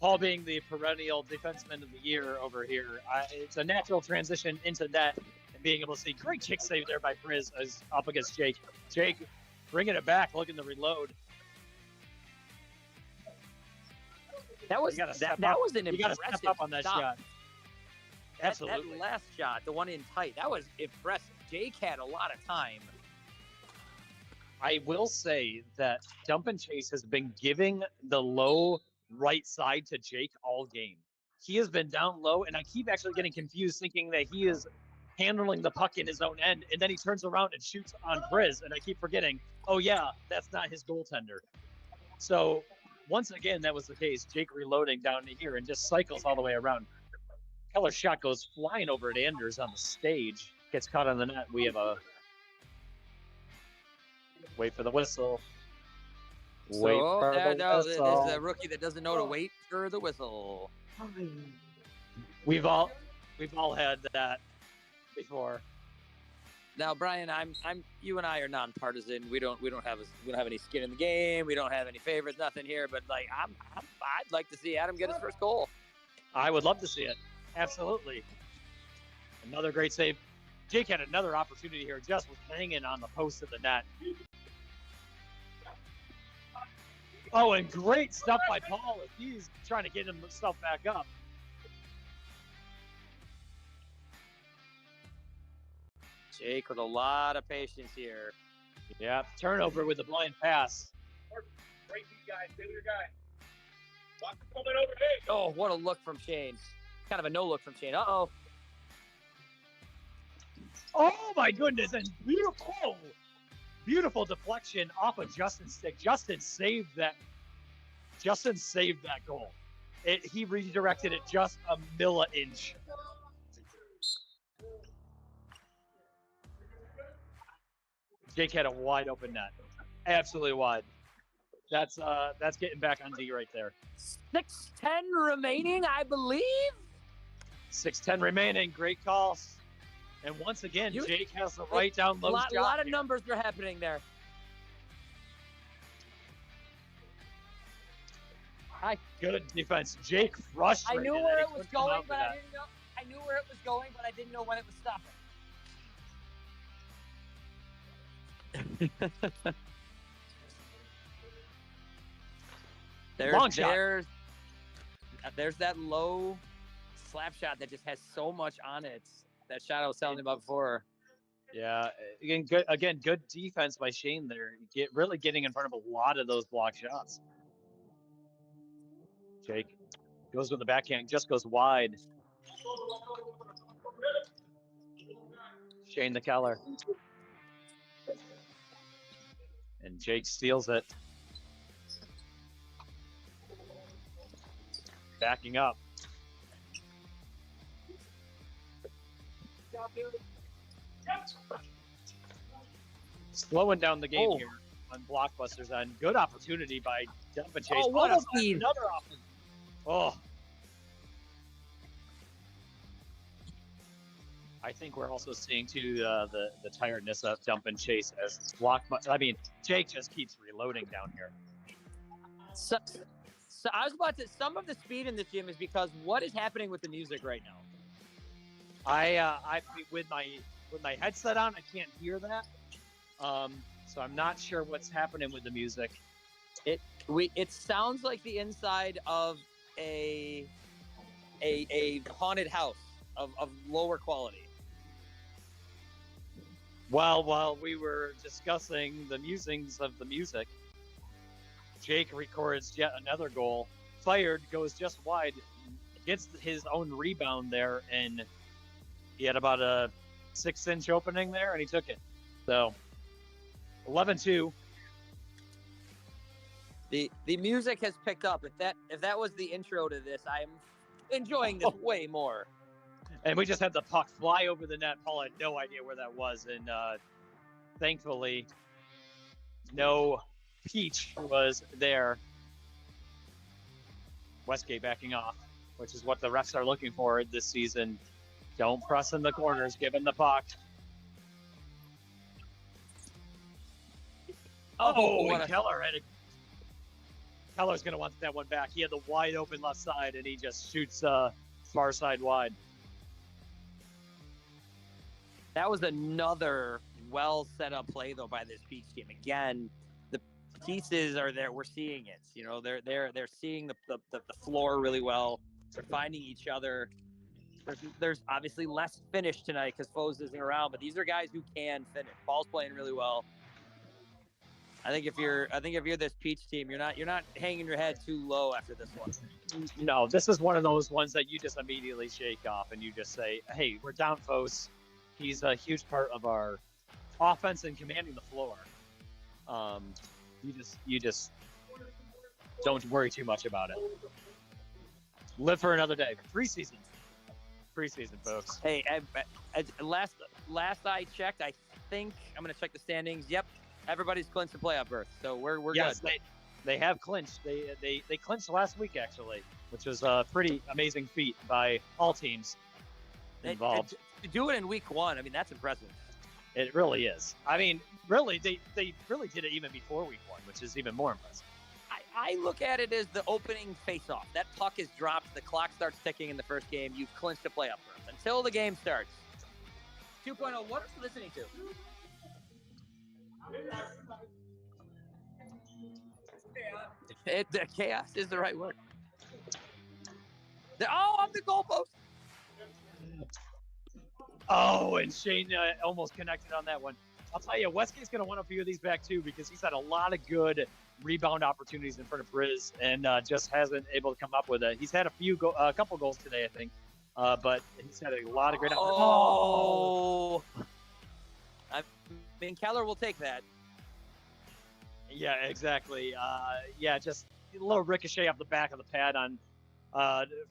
Paul being the perennial defenseman of the year over here, it's a natural transition into that and being able to see great kick save there by Priz as up against Jake. Jake bringing it back, looking to reload. That was an impressive You got to step up on that shot. Absolutely. That last shot, the one in tight, that was impressive. Jake had a lot of time. I will say that Dump and Chase has been giving the low right side to Jake all game. He has been down low, and I keep actually getting confused thinking that he is handling the puck in his own end, and then he turns around and shoots on Priz, and I keep forgetting, oh yeah, that's not his goaltender. So once again, that was the case. Jake reloading down here and just cycles all the way around. Keller's shot goes flying over at Anders on the stage. Gets caught on the net. We have a wait for the whistle. Wait for the whistle. There's a rookie that doesn't know to wait for the whistle. We've all had that before. Now, Brian, you and I are nonpartisan. We don't have any skin in the game. We don't have any favorites, nothing here. But like, I'd like to see Adam get his first goal. I would love to see it. Absolutely. Another great save. Jake had another opportunity here, just was hanging on the post of the net. Oh, and great stuff by Paul as he's trying to get himself back up. Jake with a lot of patience here. Yeah, turnover with the blind pass. Great guy, stay with your guy. Watch him coming over. Hey. Oh, what a look from Shane. Kind of a no look from Shane. Uh-oh. Oh my goodness, and beautiful deflection off of Justin's stick. Justin saved that goal. He redirected it just a milli-inch. Jake had a wide open net. Absolutely wide. That's getting back on D right there. 6:10 remaining, I believe. 6:10 remaining. Great calls. And once again, Jake has the right down low shot. A lot of numbers are happening there. Good defense. Jake frustrated. I knew where it was going, but I didn't know. I knew where it was going, but I didn't know when it was stopping. There's that low slap shot that just has so much on it. That shot I was telling you about before. Yeah, again, good defense by Shane there. Really getting in front of a lot of those block shots. Jake goes with the backhand, just goes wide. Shane the Keller. And Jake steals it. Backing up. Slowing down the game here on Blockbusters, and good opportunity by Dump and Chase. Oh, what a feed. Another opportunity. Oh. I think we're also seeing too the tiredness of Dump and Chase as Jake just keeps reloading down here. So I was about to. Some of the speed in this gym is because what is happening with the music right now? I with my headset on, I can't hear that. So I'm not sure what's happening with the music. It sounds like the inside of a haunted house of lower quality. Well, while we were discussing the musings of the music, Jake records yet another goal. Fired, goes just wide, gets his own rebound there, and he had about a 6-inch opening there, and he took it. So 11-2. The music has picked up. If that was the intro to this, I'm enjoying this way more. And we just had the puck fly over the net. Paul had no idea where that was, and thankfully, no Peach was there. Westgate backing off, which is what the refs are looking for this season. Don't press in the corners, give him the puck. And Keller's going to want that one back. He had the wide open left side, and he just shoots far side wide. That was another well set up play though by this Peach team. Again, the pieces are there. We're seeing it. You know, they're seeing the floor really well. They're finding each other. There's obviously less finish tonight because Foes isn't around, but these are guys who can finish. Paul's playing really well. I think if you're this Peach team, you're not hanging your head too low after this one. No, this is one of those ones that you just immediately shake off and you just say, "Hey, we're down, Foes. He's a huge part of our offense and commanding the floor." You just don't worry too much about it. Live for another day. Preseason, folks. Hey, last I checked, I think I'm gonna check the standings. Yep, everybody's clinched the playoff berth, so we're yes, good. They have clinched. They clinched last week actually, which was a pretty amazing feat by all teams involved. To do it in week 1, I mean, that's impressive. It really is. I mean, really, they really did it even before week 1, which is even more impressive. I look at it as the opening face-off. That puck is dropped. The clock starts ticking in the first game. You've clinched a playoff berth until the game starts. 2.0, what are you listening to? The chaos is the right word. I'm the goalpost. Oh, and Shane almost connected on that one. I'll tell you, Westgate's going to want a few of these back too because he's had a lot of good rebound opportunities in front of Briz and just hasn't able to come up with it. He's had a couple goals today, I think, but he's had a lot of great opportunities. I mean, Keller will take that. Yeah, exactly. Just a little ricochet off the back of the pad on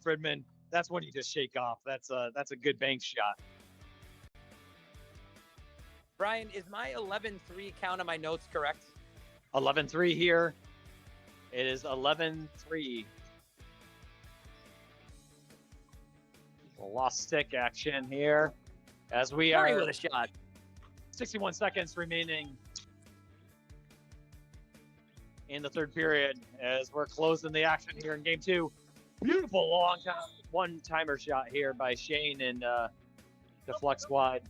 Friedman. That's when you just shake off. That's a good bank shot. Brian, is my 11-3 count on my notes correct? 11-3 here. It is 11-3. Lost stick action here as we are with a shot. 61 seconds remaining in the third period as we're closing the action here in game 2. Beautiful long one-timer shot here by Shane and deflects wide.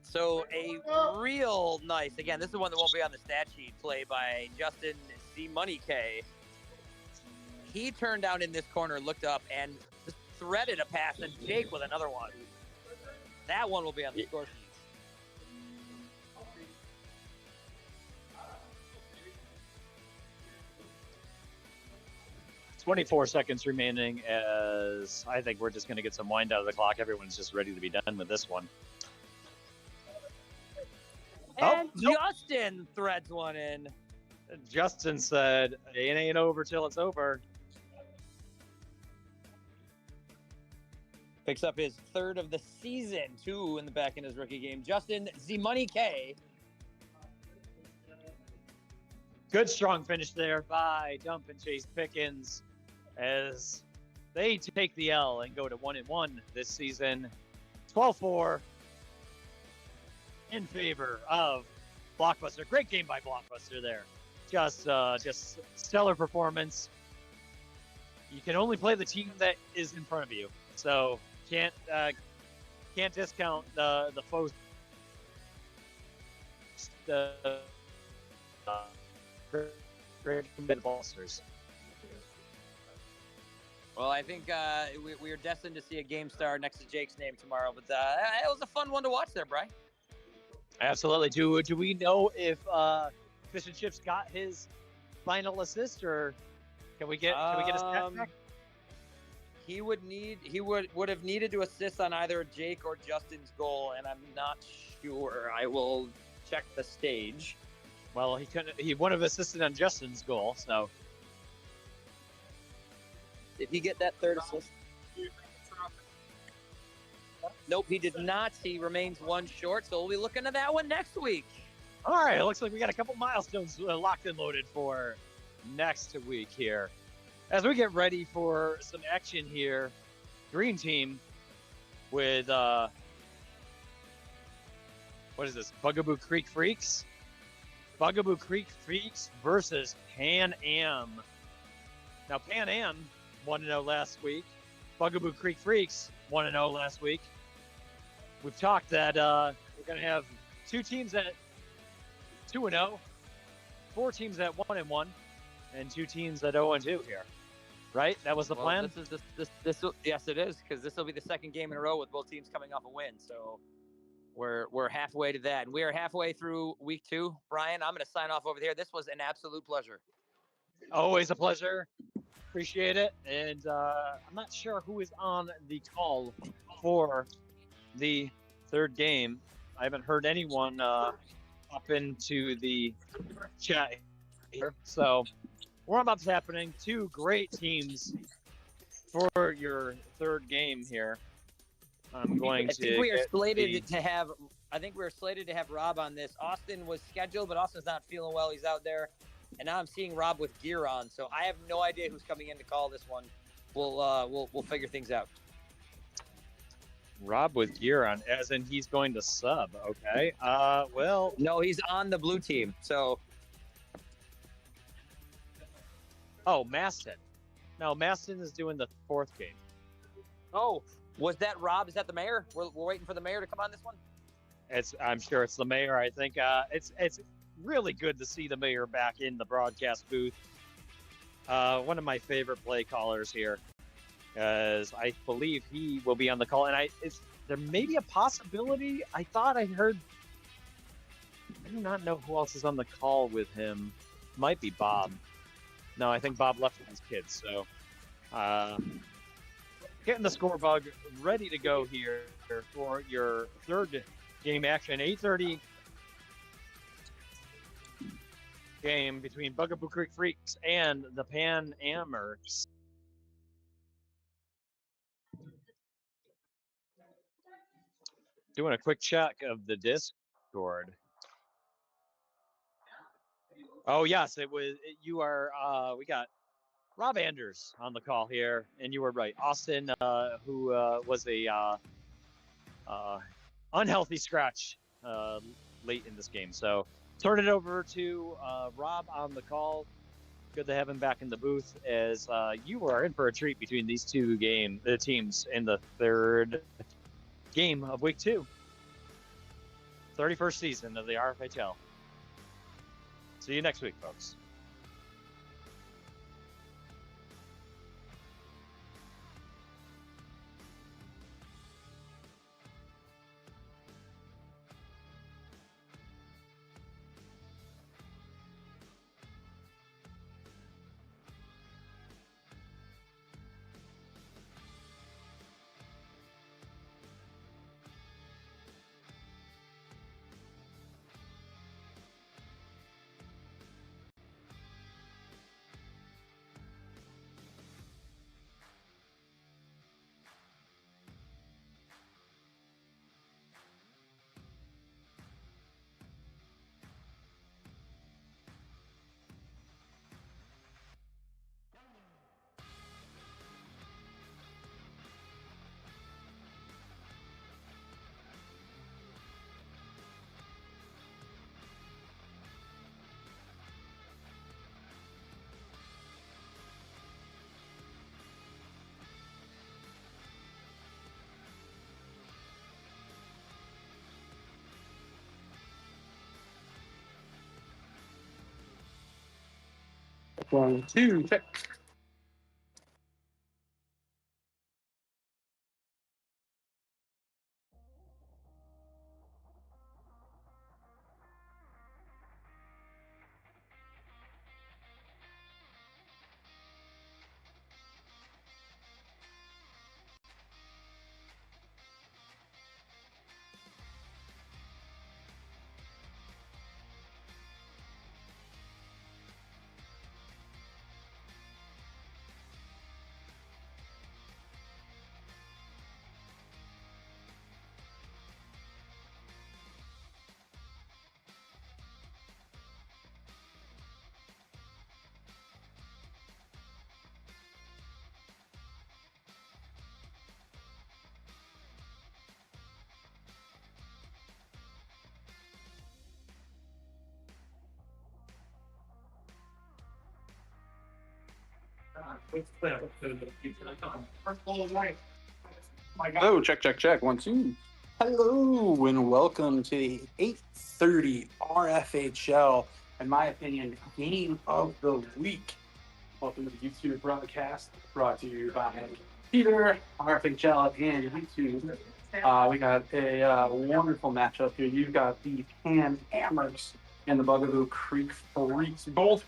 So a real nice, again, this is one that won't be on the stat sheet, play by Justin C. Money K. He turned down in this corner, looked up, and just threaded a pass, and Jake with another one. That one will be on the score sheet. 24 seconds remaining as I think we're just going to get some wind out of the clock. Everyone's just ready to be done with this one. And Justin threads one in. Justin said, "It ain't over till it's over." Picks up his third of the season, 2 in the back in his rookie game. Justin Z Money K. Good strong finish there by Dump and Chase Pickens as they take the L and go to 1-1 this season. 12-4 in favor of Blockbuster. Great game by Blockbuster there. Just stellar performance. You can only play the team that is in front of you, so can't discount the Foes the great Monsters. Well, I think we are destined to see a game star next to Jake's name tomorrow. But it was a fun one to watch there, Bri. Absolutely. Do we know if Fish and Chips got his final assist, or can we get a stat check? He would have needed to assist on either Jake or Justin's goal, and I'm not sure. I will check the stage. Well, he couldn't. He would have assisted on Justin's goal. So Did he get that third assist? Nope, he did not. He remains one short, so we'll be looking at that one next week. all right, it looks like we got a couple milestones locked and loaded for next week here. As we get ready for some action here, Green Team with what is this? Bugaboo Creek Freaks? Bugaboo Creek Freaks versus Pan Am. Now Pan Am 1-0 last week. Bugaboo Creek Freaks 1-0 last week. We've talked that we're going to have two teams at 2-0, four teams at 1-1, and two teams at 0-2 here. Right? That was the plan? Yes, it is, because this will be the second game in a row with both teams coming off a win. So we're halfway to that. And we are halfway through week 2. Brian, I'm going to sign off over here. This was an absolute pleasure. Always a pleasure. Appreciate it. And I'm not sure who is on the call for the third game. I haven't heard anyone up into the chat here. So we're about to happening. Two great teams for your third game here. I'm going I to. think we are slated to have. I think we're slated to have Rob on this. Austin was scheduled, but Austin's not feeling well. He's out there, and now I'm seeing Rob with gear on. So I have no idea who's coming in to call this one. We'll figure things out. Rob with gear on, as in he's going to sub. Okay. Well. No, he's on the blue team. So. Oh, Maston. No, Maston is doing the fourth game. Oh, was that Rob? Is that the mayor? We're waiting for the mayor to come on this one. I'm sure it's the mayor. I think it's really good to see the mayor back in the broadcast booth. One of my favorite play callers here, as I believe he will be on the call. And there may be a possibility. I thought I heard. I do not know who else is on the call with him. Might be Bob. No, I think Bob left with his kids. So, getting the score bug ready to go here for your third game action. 8:30 game between Bugaboo Creek Freaks and the Pan Amers. Doing a quick check of the Discord. Oh yes, it was. You are. We got Rob Anders on the call here, and you were right. Austin, who was a unhealthy scratch late in this game. So turn it over to Rob on the call. Good to have him back in the booth, as you are in for a treat between these two teams in the third game of week 2. 31st season of the RFHL. See you next week, folks. 1, 2, check. Oh, check, check, check. 1, 2. Hello, and welcome to the 8:30 RFHL, in my opinion, game of the week. Welcome to the YouTube broadcast, brought to you by Peter, RFHL, and YouTube. We got a wonderful matchup here. You've got the Pan Amers and the Bugaboo Creek Freaks, both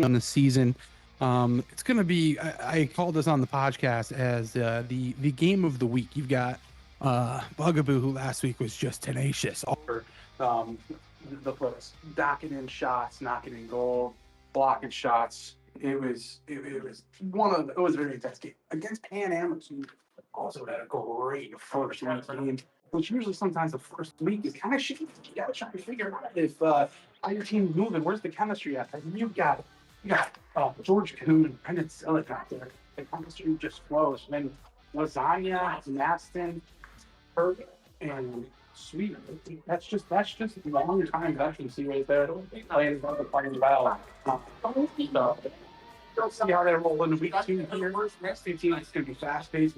on the season. It's going to be, I called this on the podcast as the game of the week. You've got Bugaboo, who last week was just tenacious over the place, docking in shots, knocking in goal, blocking shots. It was a very intense game against Pan Am, who also had a great first week game, which usually sometimes the first week is kind of shitty. You got to try to figure out if how your team's moving, where's the chemistry at. And you got George Kuhn and Brendan Sillick out there. The chemistry just flows. And then Lasagna, Maston, Kirk, and Sweet. That's just long time veterans right there playing well. We'll see how they roll in week 2 here. Next 2 teams is going to be fast paced.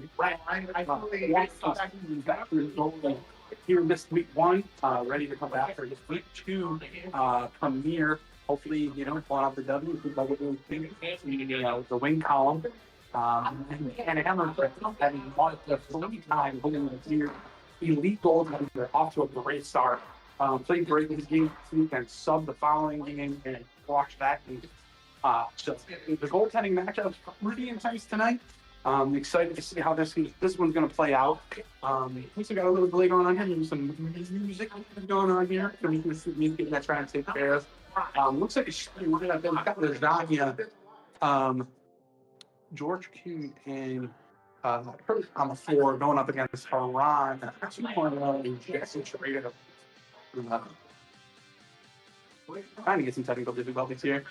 Here in this week 1, ready to come back for this week 2 premiere. Hopefully, pulling out the W, the wing column. And Hammer having won the 3 time winning the year. Elite goaltender, off to a great start. Played great in his game this week and subbed the following game and watched that game. So the goaltending matchup's pretty intense tonight. Excited to see how this one's going to play out. We got a little delay going on here. There's some music going on here. So we can see music that's trying to take care of. Looks like we're going to have Lasagna, George Kuhn, and on the floor going up against Haran. And Jesse traded trying to get some technical difficulties here.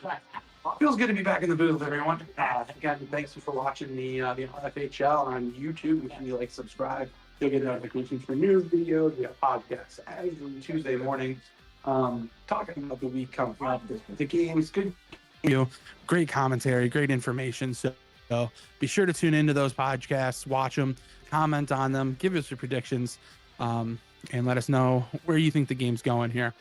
Feels good to be back in the booth, everyone. Again, thanks for watching the RFHL on YouTube. If you subscribe, you'll get notifications for new videos. We have podcasts every Tuesday morning, talking about the week coming up, the games, good, great commentary, great information. So be sure to tune into those podcasts, watch them, comment on them, give us your predictions, and let us know where you think the game's going here.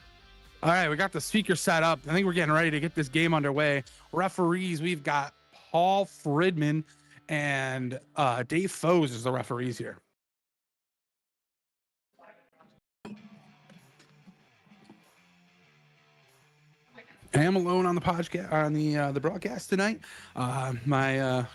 All right, we got the speaker set up. I think we're getting ready to get this game underway. Referees, we've got Paul Fridman and Dave Foes as the referees here. I am alone on the podcast, on the broadcast tonight. My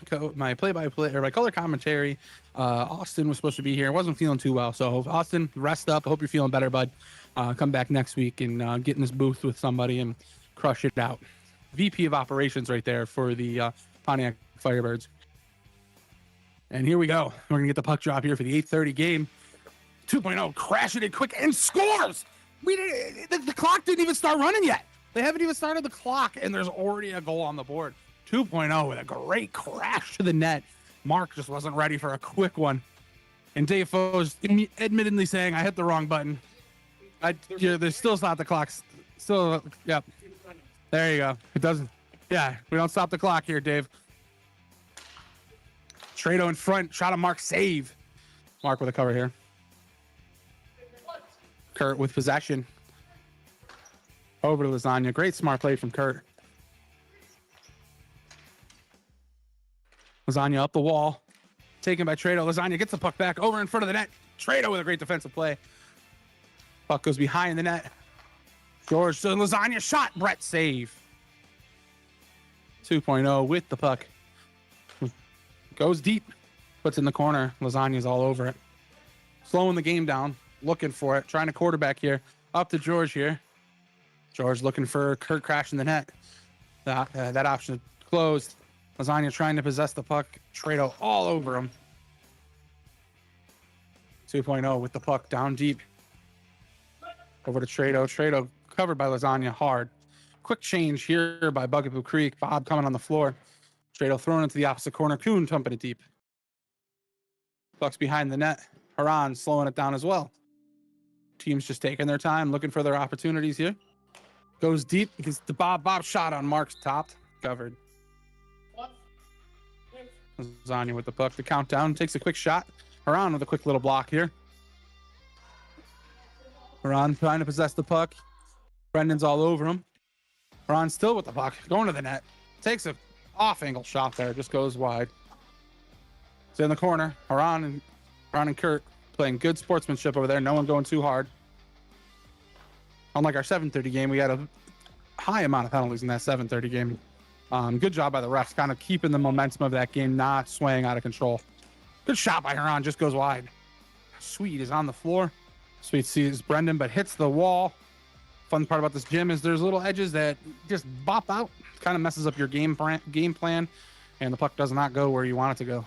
play-by-play or my color commentary, Austin was supposed to be here. Wasn't feeling too well, so Austin, rest up. I hope you're feeling better, bud. Come back next week and get in this booth with somebody and crush it out. VP of operations right there for the Pontiac Firebirds. And here we go. We're gonna get the puck drop here for the 8:30 game. 2.0 crashing it quick and scores. The clock didn't even start running yet. They haven't even started the clock, and there's already a goal on the board. 2.0 with a great crash to the net. Mark just wasn't ready for a quick one. And Dave Foes admittedly saying, I hit the wrong button. There's still not the clock. Still, yep. There you go. It doesn't. Yeah, we don't stop the clock here, Dave. Trado in front. Shot of Mark. Save. Mark with a cover here. Kurt with possession. Over to Lasagna. Great smart play from Kurt. Lasagna up the wall. Taken by Trado. Lasagna gets the puck back over in front of the net. Trado with a great defensive play. Puck goes behind the net. George to Lasagna shot. Brett save. 2.0 with the puck. Goes deep. Puts in the corner. Lasagna's all over it. Slowing the game down. Looking for it. Trying to quarterback here. Up to George here. George looking for Kurt crashing the net. That option closed. Lasagna trying to possess the puck. Trado all over him. 2.0 with the puck down deep. Over to Trado. Trado covered by Lasagna hard. Quick change here by Bugaboo Creek. Bob coming on the floor. Trado thrown into the opposite corner. Kuhn dumping it deep. Puck's behind the net. Haran slowing it down as well. Teams just taking their time, looking for their opportunities here. Goes deep because the Bob shot on Mark's topped. Covered. Lasagna with the puck. The countdown takes a quick shot. Haran with a quick little block here. Haran trying to possess the puck. Brendan's all over him. Haran still with the puck. Going to the net. Takes a off-angle shot there. Just goes wide. It's in the corner. Haran and Kurt playing good sportsmanship over there. No one going too hard. Unlike our 7:30 game, we had a high amount of penalties in that 7:30 game. Good job by the refs, kind of keeping the momentum of that game, not swaying out of control. Good shot by Haran, just goes wide. Sweet is on the floor. Sweet sees Brendan, but hits the wall. Fun part about this gym is there's little edges that just bop out. Kind of messes up your game plan, and the puck does not go where you want it to go.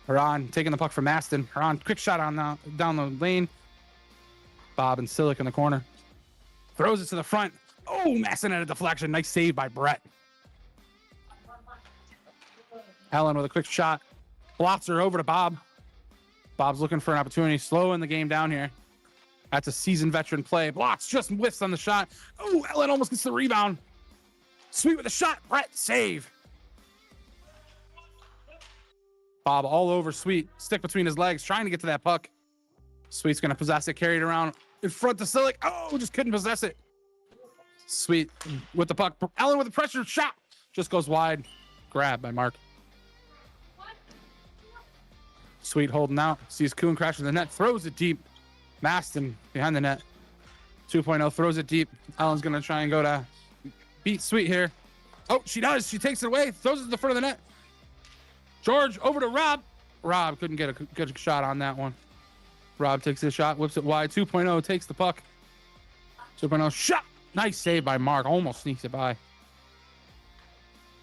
Haran taking the puck from Maston. Haran, quick shot on down the lane. Bob and Silic in the corner. Throws it to the front. Oh, Maston had a deflection. Nice save by Brett. Allen with a quick shot. Blocks her over to Bob. Bob's looking for an opportunity. Slowing the game down here. That's a seasoned veteran play. Blocks, just whiffs on the shot. Oh, Allen almost gets the rebound. Sweet with a shot. Brett, save. Bob all over Sweet. Stick between his legs, trying to get to that puck. Sweet's going to possess it, carry it around in front to Silic. Oh, just couldn't possess it. Sweet with the puck. Allen with a pressure shot. Just goes wide. Grab by Mark. Sweet holding out. Sees Kuhn crashing the net. Throws it deep. Maston behind the net. 2.0 throws it deep. Allen's going to try and go to beat Sweet here. Oh, she does. She takes it away. Throws it to the front of the net. George over to Rob. Rob couldn't get a good shot on that one. Rob takes his shot, whips it wide. 2.0 takes the puck. 2.0 shot. Nice save by Mark. Almost sneaks it by.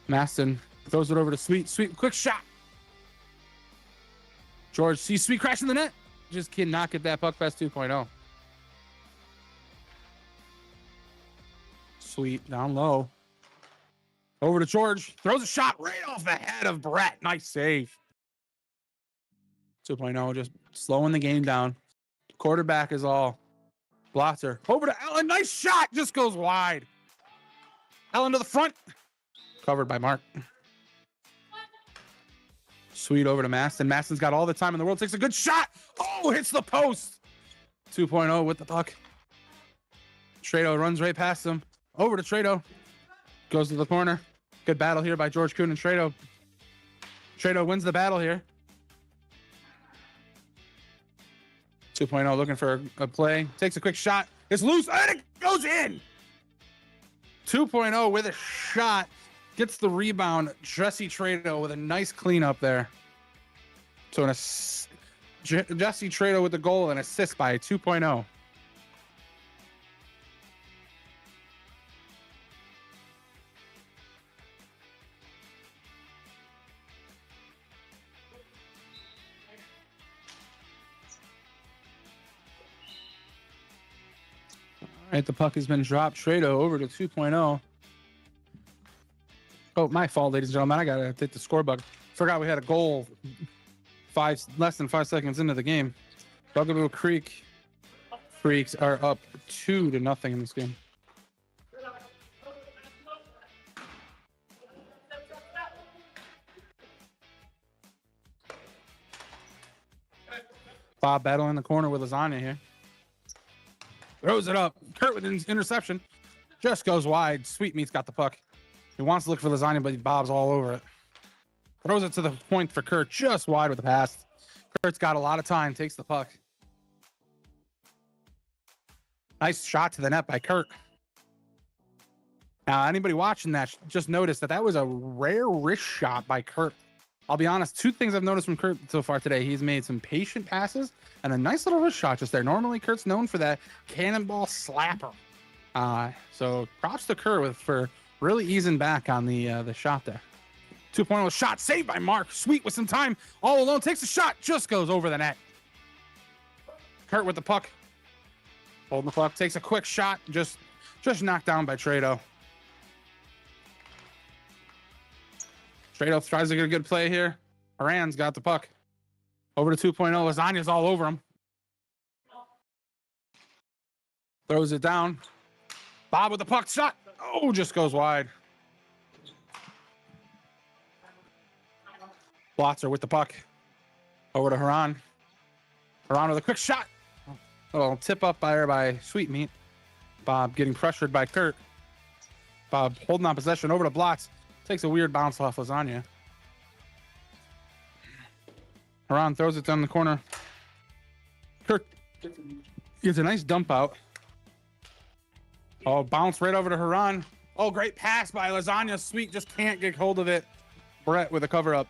Maston throws it over to Sweet. Sweet, quick shot. George sees Sweet crashing the net. Just cannot get that puck past 2.0. Sweet down low. Over to George. Throws a shot right off the head of Brett. Nice save. 2.0 just slowing the game down. Quarterback is all. Blotzer. Over to Allen. Nice shot. Just goes wide. Allen to the front. Covered by Mark. Sweet over to Maston. Maston's got all the time in the world. Takes a good shot. Oh, hits the post. 2.0 with the puck. Trado runs right past him. Over to Trado. Goes to the corner. Good battle here by George Kuhn and Trado. Trado wins the battle here. 2.0 looking for a play. Takes a quick shot. It's loose and it goes in. 2.0 with a shot. Gets the rebound. Jesse Trado with a nice cleanup there. So Jesse Trado with the goal and assist by 2.0. All right, the puck has been dropped. Trado over to 2.0. Oh, my fault, ladies and gentlemen. I gotta hit the score bug. Forgot we had a goal less than 5 seconds into the game. Bugaboo Creek Freaks are up 2-0 in this game. Bob battling in the corner with Lasagna here. Throws it up. Kurt with an interception. Just goes wide. Sweetmeat's got the puck. He wants to look for Lasagna, but Bob's all over it. Throws it to the point for Kurt, just wide with the pass. Kurt's got a lot of time, takes the puck. Nice shot to the net by Kurt. Now, anybody watching that just noticed that was a rare wrist shot by Kurt. I'll be honest, two things I've noticed from Kurt so far today. He's made some patient passes and a nice little wrist shot just there. Normally, Kurt's known for that cannonball slapper. So props to Kurt for really easing back on the shot there. 2.0 shot saved by Mark. Sweet with some time. All alone, takes a shot, just goes over the net. Kurt with the puck. Holding the puck, takes a quick shot, just knocked down by Trado. Trado tries to get a good play here. Haran's got the puck. Over to 2.0. Lasagna's all over him. Throws it down. Bob with the puck shot. Oh, just goes wide. Blotzer with the puck. Over to Haran. Haran with a quick shot. A little tip up by Sweetmeat. Bob getting pressured by Kurt. Bob holding on possession over to Blotz. Takes a weird bounce off Lasagna. Haran throws it down the corner. Kurt gets a nice dump out. Oh, bounce right over to Haran. Oh, great pass by Lasagna. Sweet just can't get hold of it. Brett with a cover up.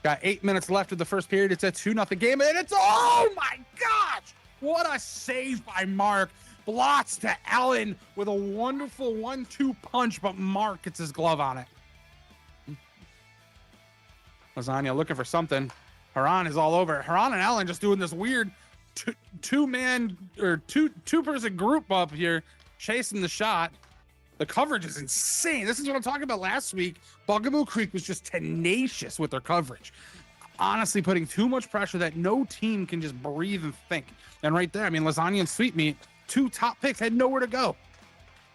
Got 8 minutes left of the first period. It's a 2-0 game, and it's, oh my gosh! What a save by Mark. Blotz to Allen with a wonderful 1-2 punch, but Mark gets his glove on it. Lasagna looking for something. Haran is all over it. Haran and Allen just doing this weird two-man or two-person group up here, chasing the shot. The coverage is insane. This is what I'm talking about last week. Bugaboo Creek was just tenacious with their coverage. Honestly, putting too much pressure that no team can just breathe and think. And right there, I mean, Lasagna and Sweetmeat, two top picks, had nowhere to go.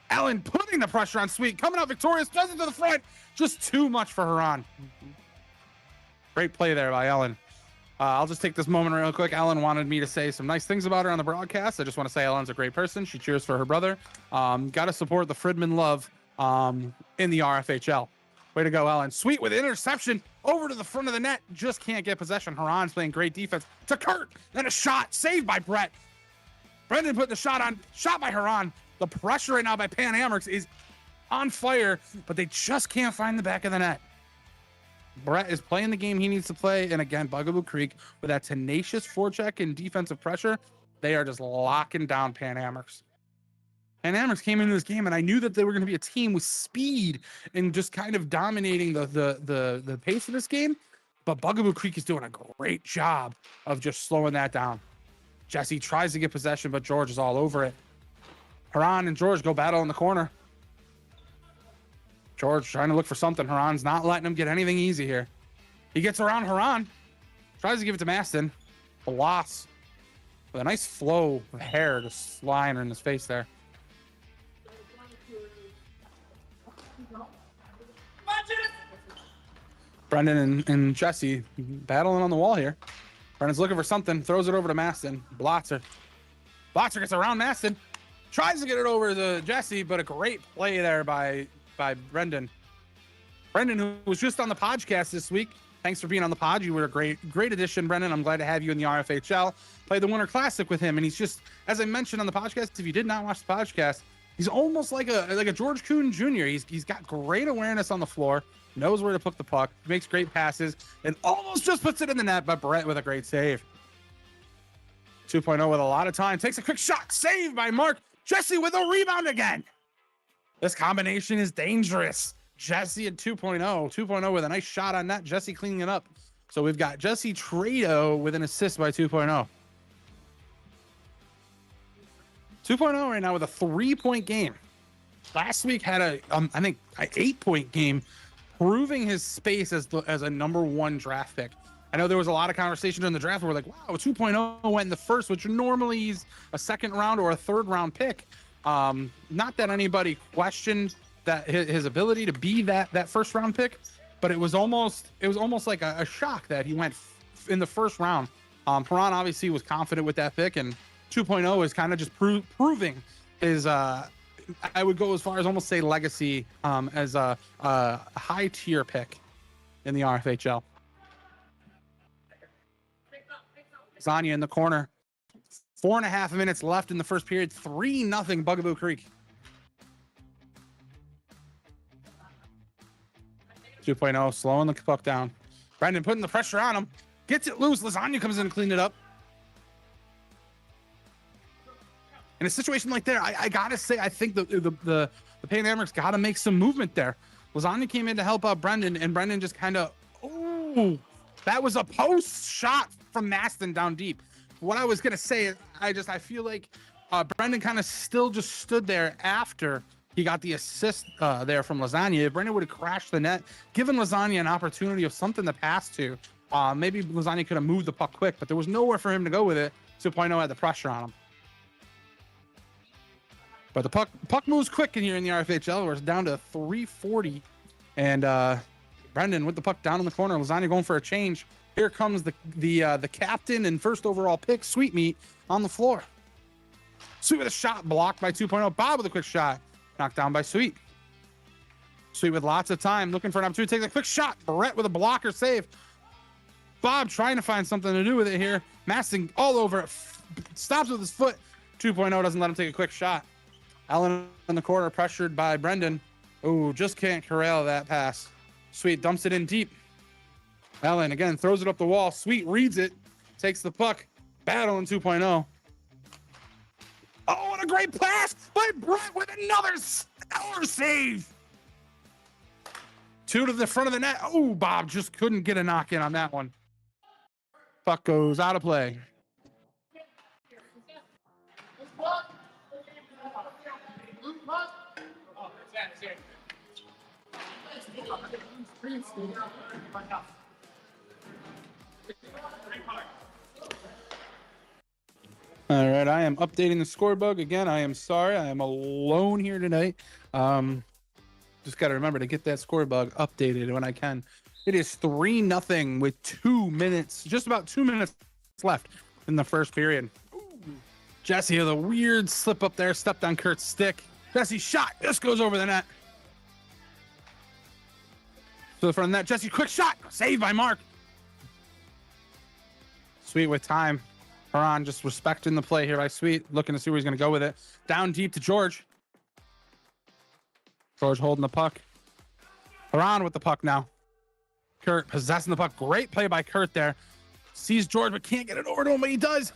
Allen putting the pressure on Sweet, coming out victorious, does it to the front. Just too much for Haran. Great play there by Allen. I'll just take this moment real quick. Ellen wanted me to say some nice things about her on the broadcast. I just want to say Ellen's a great person. She cheers for her brother. Got to support the Fridman love in the RFHL. Way to go, Ellen. Sweet with interception over to the front of the net. Just can't get possession. Haran's playing great defense to Kurt. Then a shot saved by Brett. Brendan put the shot on. Shot by Haran. The pressure right now by Pan Amherst is on fire, but they just can't find the back of the net. Brett is playing the game he needs to play. And again, Bugaboo Creek with that tenacious forecheck and defensive pressure, they are just locking down Pan Amherst. Pan Amherst came into this game, and I knew that they were going to be a team with speed and just kind of dominating the pace of this game. But Bugaboo Creek is doing a great job of just slowing that down. Jesse tries to get possession, but George is all over it. Haran and George go battle in the corner. George trying to look for something. Haran's not letting him get anything easy here. He gets around Haran. Tries to give it to Maston. A loss. With a nice flow of hair just flying in his face there. Brendan and Jesse battling on the wall here. Brendan's looking for something. Throws it over to Maston. Blotzer gets around Maston. Tries to get it over to Jesse, but a great play there by Brendan. Brendan, who was just on the podcast this week. Thanks for being on the pod. You were a great addition, Brendan. I'm glad to have you in the RFHL. Played the Winter Classic with him, and he's just, as I mentioned on the podcast, if you did not watch the podcast, he's almost like a George Kuhn Jr. He's got great awareness on the floor, knows where to put the puck, makes great passes, and almost just puts it in the net, but Brett with a great save. 2.0 with a lot of time. Takes a quick shot. Saved by Mark. Jesse with a rebound again. This combination is dangerous. Jesse at 2.0. 2.0 with a nice shot on net. Jesse cleaning it up. So we've got Jesse Trado with an assist by 2.0. 2.0 right now with a 3-point game. Last week had I think an 8-point game, proving his space as a number 1 draft pick. I know there was a lot of conversation in the draft where we're like, wow, 2.0 went in the first, which normally he's a 2nd round or a 3rd round pick. Not that anybody questioned that his ability to be that 1st round pick, but it was almost like a shock that he went in the 1st round. Perron obviously was confident with that pick, and 2.0 is kind of just proving his, I would go as far as almost say legacy, as a high tier pick. in the RFHL. Zanya in the corner. 4.5 minutes left in the first period. 3-0 Bugaboo Creek. 2.0 slowing the puck down. Brendan putting the pressure on him. Gets it loose. Lasagna comes in and cleaned it up. In a situation like that, I gotta say, I think the Pan Americans gotta make some movement there. Lasagna came in to help out Brendan, and Brendan just kind of, oh, that was a post shot from Maston down deep. What I was gonna say is, I feel like Brendan kind of still just stood there after he got the assist there from Lasagna. If Brendan would have crashed the net, given Lasagna an opportunity of something to pass to, maybe Lasagna could have moved the puck quick, but there was nowhere for him to go with it. 2.0 had the pressure on him. But the puck moves quick in here in the RFHL, where it's down to 3:40. And Brendan with the puck down in the corner. Lasagna going for a change. Here comes the captain and first overall pick, Sweetmeat, on the floor. Sweet with a shot blocked by 2.0. Bob with a quick shot. Knocked down by Sweet. Sweet with lots of time, looking for an opportunity. Takes a quick shot. Barrett with a blocker save. Bob trying to find something to do with it here. Masting all over it. Stops with his foot. 2.0 doesn't let him take a quick shot. Allen in the corner, pressured by Brendan. Oh, just can't corral that pass. Sweet dumps it in deep. Allen again throws it up the wall. Sweet reads it, takes the puck. Battling 2.0. Oh, what a great pass by Brett with another stellar save. 2 to the front of the net. Oh, Bob just couldn't get a knock in on that one. Puck goes out of play. All right, I am updating the score bug again. I am sorry, I am alone here tonight. Just got to remember to get that score bug updated when I can. It is 3-0 with 2 minutes, just about 2 minutes left in the first period. Jesse with a weird slip up there, stepped on Kurt's stick. Jesse shot, just goes over the net. To the front of the net, Jesse quick shot, saved by Mark. Sweet with time. Haran just respecting the play here by Sweet, looking to see where he's going to go with it. Down deep to George. George holding the puck. Haran with the puck now. Kurt possessing the puck. Great play by Kurt there. Sees George, but can't get it over to him, but he does.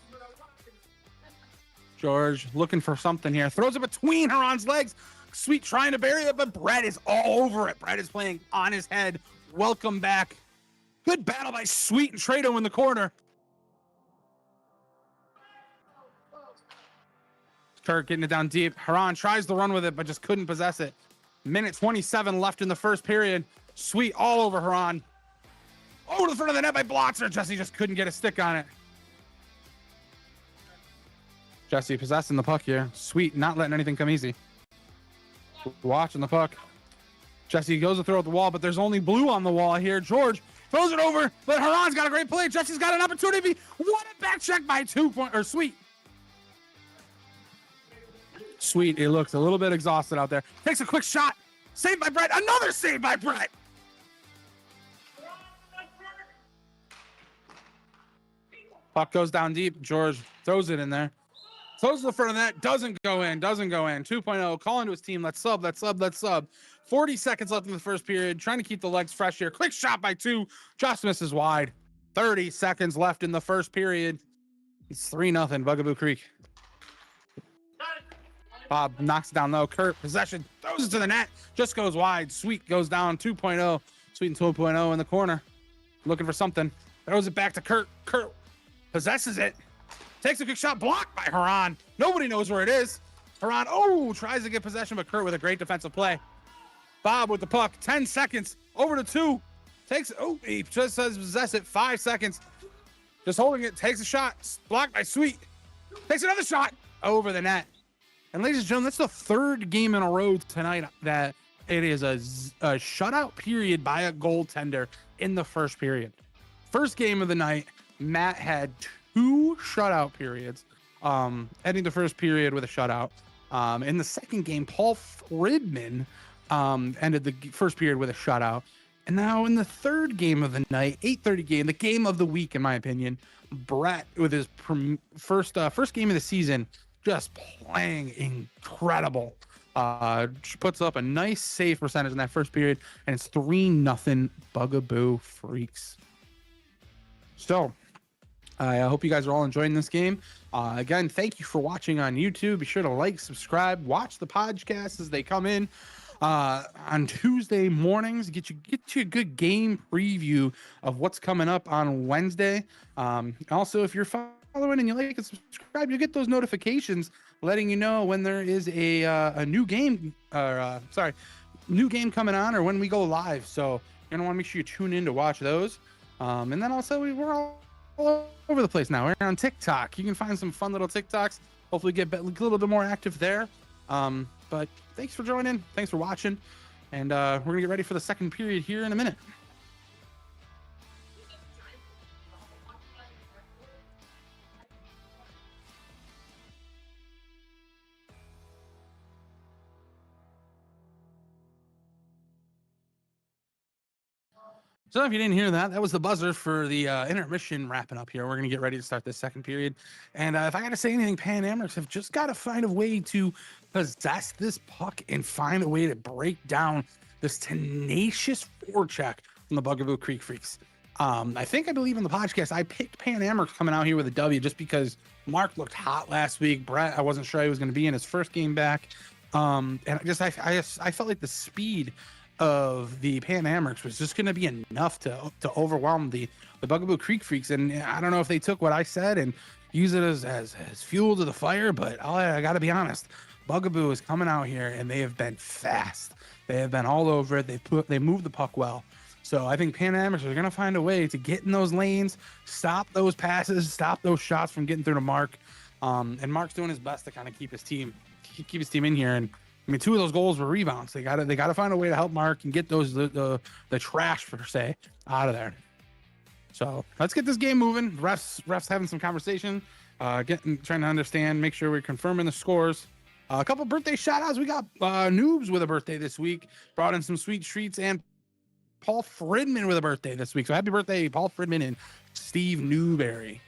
George looking for something here. Throws it between Haran's legs. Sweet trying to bury it, but Brett is all over it. Brett is playing on his head. Welcome back. Good battle by Sweet and Trado in the corner. Kurt getting it down deep. Haran tries to run with it, but just couldn't possess it. Minute 27 left in the first period. Sweet all over Haran. Over to the front of the net by Blotzer. Jesse just couldn't get a stick on it. Jesse possessing the puck here. Sweet not letting anything come easy. Watching the puck. Jesse goes to throw at the wall, but there's only blue on the wall here. George throws it over, but Haran's got a great play. Jesse's got an opportunity. What a back check by Sweet. Sweet, he looks a little bit exhausted out there. Takes a quick shot. Saved by Brett. Another save by Brett. Puck goes down deep. George throws it in there. Throws to the front of the net. Doesn't go in. 2.0. Calling to his team. Let's sub. 40 seconds left in the first period. Trying to keep the legs fresh here. Quick shot by 2. Just misses wide. 30 seconds left in the first period. It's 3-0 Bugaboo Creek. Bob knocks it down low. Kurt, possession, throws it to the net. Just goes wide. Sweet goes down 2.0. Sweet and 2.0 in the corner. Looking for something. Throws it back to Kurt. Kurt possesses it. Takes a quick shot. Blocked by Haran. Nobody knows where it is. Haran, tries to get possession, but Kurt with a great defensive play. Bob with the puck. 10 seconds. Over to 2. He just says possess it. 5 seconds. Just holding it. Takes a shot. Blocked by Sweet. Takes another shot. Over the net. And ladies and gentlemen, that's the third game in a row tonight that it is a shutout period by a goaltender in the first period. First game of the night, Matt had 2 shutout periods, ending the first period with a shutout. In the second game, Paul Fridman ended the first period with a shutout. And now in the third game of the night, 8:30 game, the game of the week, in my opinion, Brett with his first game of the season, just playing incredible. Puts up a nice save percentage in that first period, and it's 3-0 Bugaboo Freaks. So I hope you guys are all enjoying this game. Again, thank you for watching on YouTube. Be sure to like, subscribe, watch the podcasts as they come in on Tuesday mornings. Get you a good game preview of what's coming up on Wednesday. Also, if you're following and you like and subscribe, you get those notifications letting you know when there is a new game new game coming on or when we go live. So you're gonna want to make sure you tune in to watch those. And then also we're all over the place now. We're on TikTok. You can find some fun little TikToks. Hopefully get a little bit more active there. But thanks for joining. Thanks for watching. And we're gonna get ready for the second period here in a minute. So if you didn't hear that, that was the buzzer for the intermission wrapping up here. We're going to get ready to start this second period. And if I got to say anything, Pan Amers have just got to find a way to possess this puck and find a way to break down this tenacious forecheck from the Bugaboo Creek Freaks. I believe in the podcast, I picked Pan Amers coming out here with a W just because Mark looked hot last week. Brett, I wasn't sure he was going to be in his first game back. And I felt like the speed of the Pan Amers was just going to be enough to overwhelm the Bugaboo Creek Freaks. And I don't know if they took what I said and use it as fuel to the fire, but I got to be honest, Bugaboo is coming out here and they have been fast. They have been all over it. They moved the puck well. So I think Pan Amers are going to find a way to get in those lanes, stop those passes, stop those shots from getting through to Mark. And Mark's doing his best to kind of keep his team in here. And I mean, 2 of those goals were rebounds. They got to find a way to help Mark and get those the trash per se out of there. So let's get this game moving. Refs having some conversation, trying to understand, make sure we're confirming the scores. A couple birthday shout outs. We got Noobs with a birthday this week. Brought in some sweet treats, and Paul Fridman with a birthday this week. So happy birthday, Paul Fridman and Steve Newberry.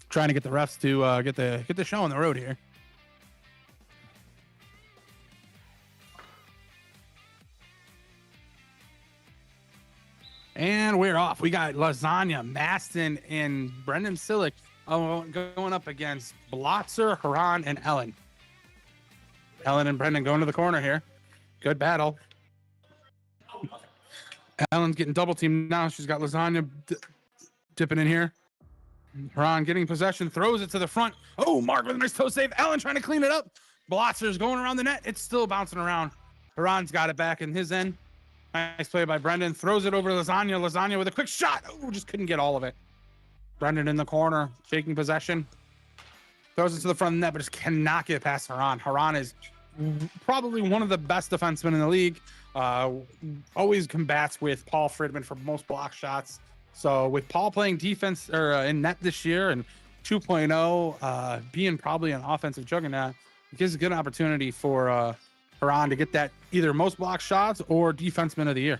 Trying to get the refs to get the show on the road here. And we're off. We got Lasagna, Maston, and Brendan Sillick going up against Blotzer, Haran, and Ellen. Ellen and Brendan going to the corner here. Good battle. Ellen's getting double teamed now. She's got Lasagna dipping in here. Haran getting possession, throws it to the front. Oh, Mark with a nice toe save. Ellen trying to clean it up. Blotzer's going around the net. It's still bouncing around. Haran's got it back in his end. Nice play by Brendan. Throws it over to Lasagna. Lasagna with a quick shot. Oh, just couldn't get all of it. Brendan in the corner, taking possession. Throws it to the front of the net, but just cannot get past Haran. Haran is probably one of the best defensemen in the league. Always combats with Paul Fridman for most block shots. So with Paul playing defense or in net this year and 2.0 being probably an offensive juggernaut, it gives a good opportunity for Haran to get that either most block shots or defenseman of the year.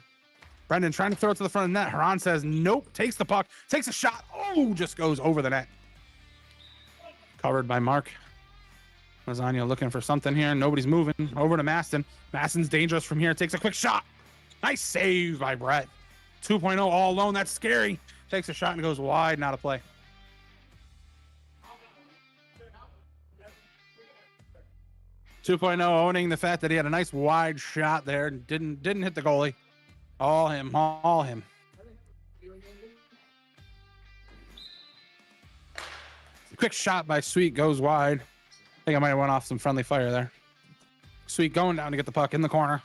Brendan trying to throw it to the front of the net. Haran says nope, takes the puck, takes a shot. Oh, just goes over the net. Covered by Mark. Lasagna looking for something here. Nobody's moving. Over to Maston. Maston's dangerous from here. Takes a quick shot. Nice save by Brett. 2.0 all alone. That's scary. Takes a shot and goes wide. Not a play. Owning the fact that he had a nice wide shot there and didn't hit the goalie. All him. Quick shot by Sweet goes wide. I think I might have went off some friendly fire there. Sweet going down to get the puck in the corner.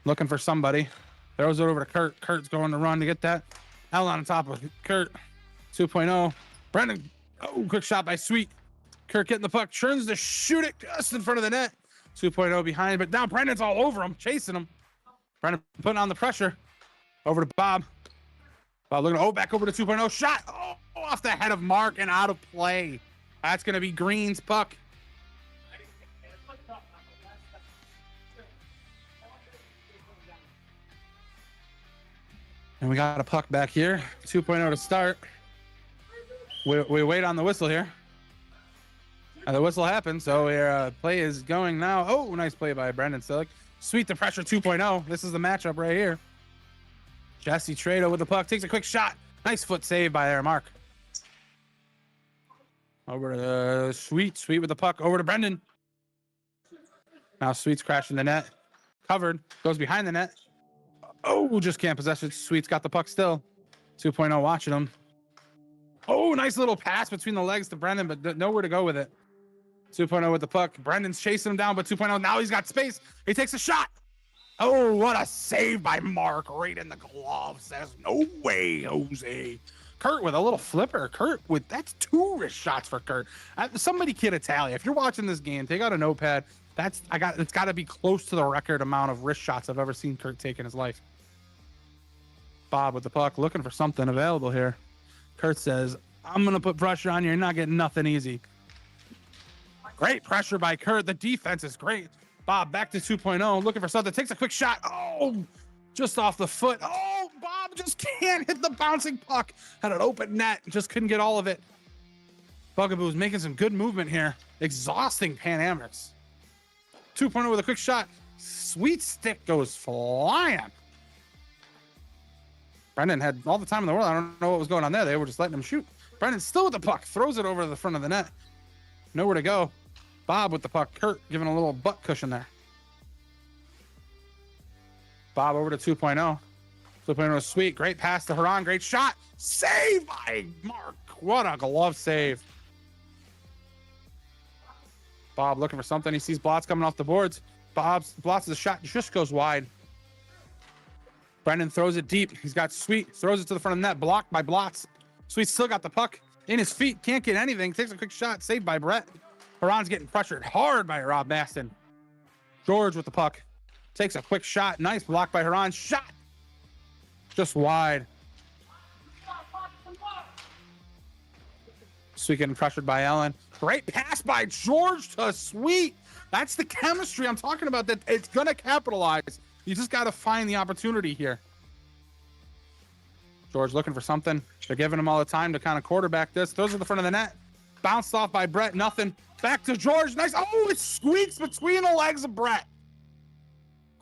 Looking for somebody. Throws it over to Kurt. Kurt's going to run to get that. Hell on top of Kurt. 2.0. Brendan. Oh, quick shot by Sweet. Kurt getting the puck. Turns to shoot it just in front of the net. 2.0 behind, but now Brendan's all over him, chasing him. Brendan putting on the pressure. Over to Bob. Bob looking back over to 2.0. Shot. Oh, off the head of Mark and out of play. That's going to be Green's puck. And we got a puck back here. 2.0 to start. We wait on the whistle here. And the whistle happens, so our play is going now. Oh, nice play by Brendan Sillick. Sweet to pressure 2.0. This is the matchup right here. Jesse Trado with the puck. Takes a quick shot. Nice foot save by our Mark. Over to Sweet. Sweet with the puck. Over to Brendan. Now Sweet's crashing the net. Covered. Goes behind the net. Oh, just can't possess it. Sweet's got the puck still. 2.0 watching him. Oh, nice little pass between the legs to Brendan, but nowhere to go with it. 2.0 with the puck. Brendan's chasing him down, but 2.0 now he's got space. He takes a shot. Oh, what a save by Mark right in the glove. Says, no way, Jose. Kurt with a little flipper. Kurt with, that's 2 wrist shots for Kurt. Somebody kid Italia. If you're watching this game, take out a notepad. It's got to be close to the record amount of wrist shots I've ever seen Kurt take in his life. Bob with the puck, looking for something available here. Kurt says, I'm going to put pressure on you. You're not getting nothing easy. Great pressure by Kurt. The defense is great. Bob back to 2.0, looking for something. Takes a quick shot. Oh, just off the foot. Oh, Bob just can't hit the bouncing puck. Had an open net. Just couldn't get all of it. Bugaboo's making some good movement here. Exhausting Pan Americs. 2.0 with a quick shot. Sweet stick goes flying. Brendan had all the time in the world. I don't know what was going on there. They were just letting him shoot. Brendan still with the puck. Throws it over to the front of the net. Nowhere to go. Bob with the puck. Kurt giving a little butt cushion there. Bob over to 2.0. 2.0 is Sweet. Great pass to Haran. Great shot. Save by Mark. What a glove save. Bob looking for something. He sees Blotz coming off the boards. Blotz's shot just goes wide. Brendan throws it deep. He's got Sweet. Throws it to the front of the net. Blocked by Blotz. Sweet still got the puck in his feet. Can't get anything. Takes a quick shot. Saved by Brett. Haran's getting pressured hard by Rob Maston. George with the puck. Takes a quick shot. Nice block by Haran. Shot. Just wide. Sweet getting pressured by Ellen. Great pass by George to Sweet. That's the chemistry I'm talking about. That it's going to capitalize. You just got to find the opportunity here. George looking for something. They're giving him all the time to kind of quarterback this. Throws to the front of the net. Bounced off by Brett. Nothing. Back to George. Nice. Oh, it squeaks between the legs of Brett.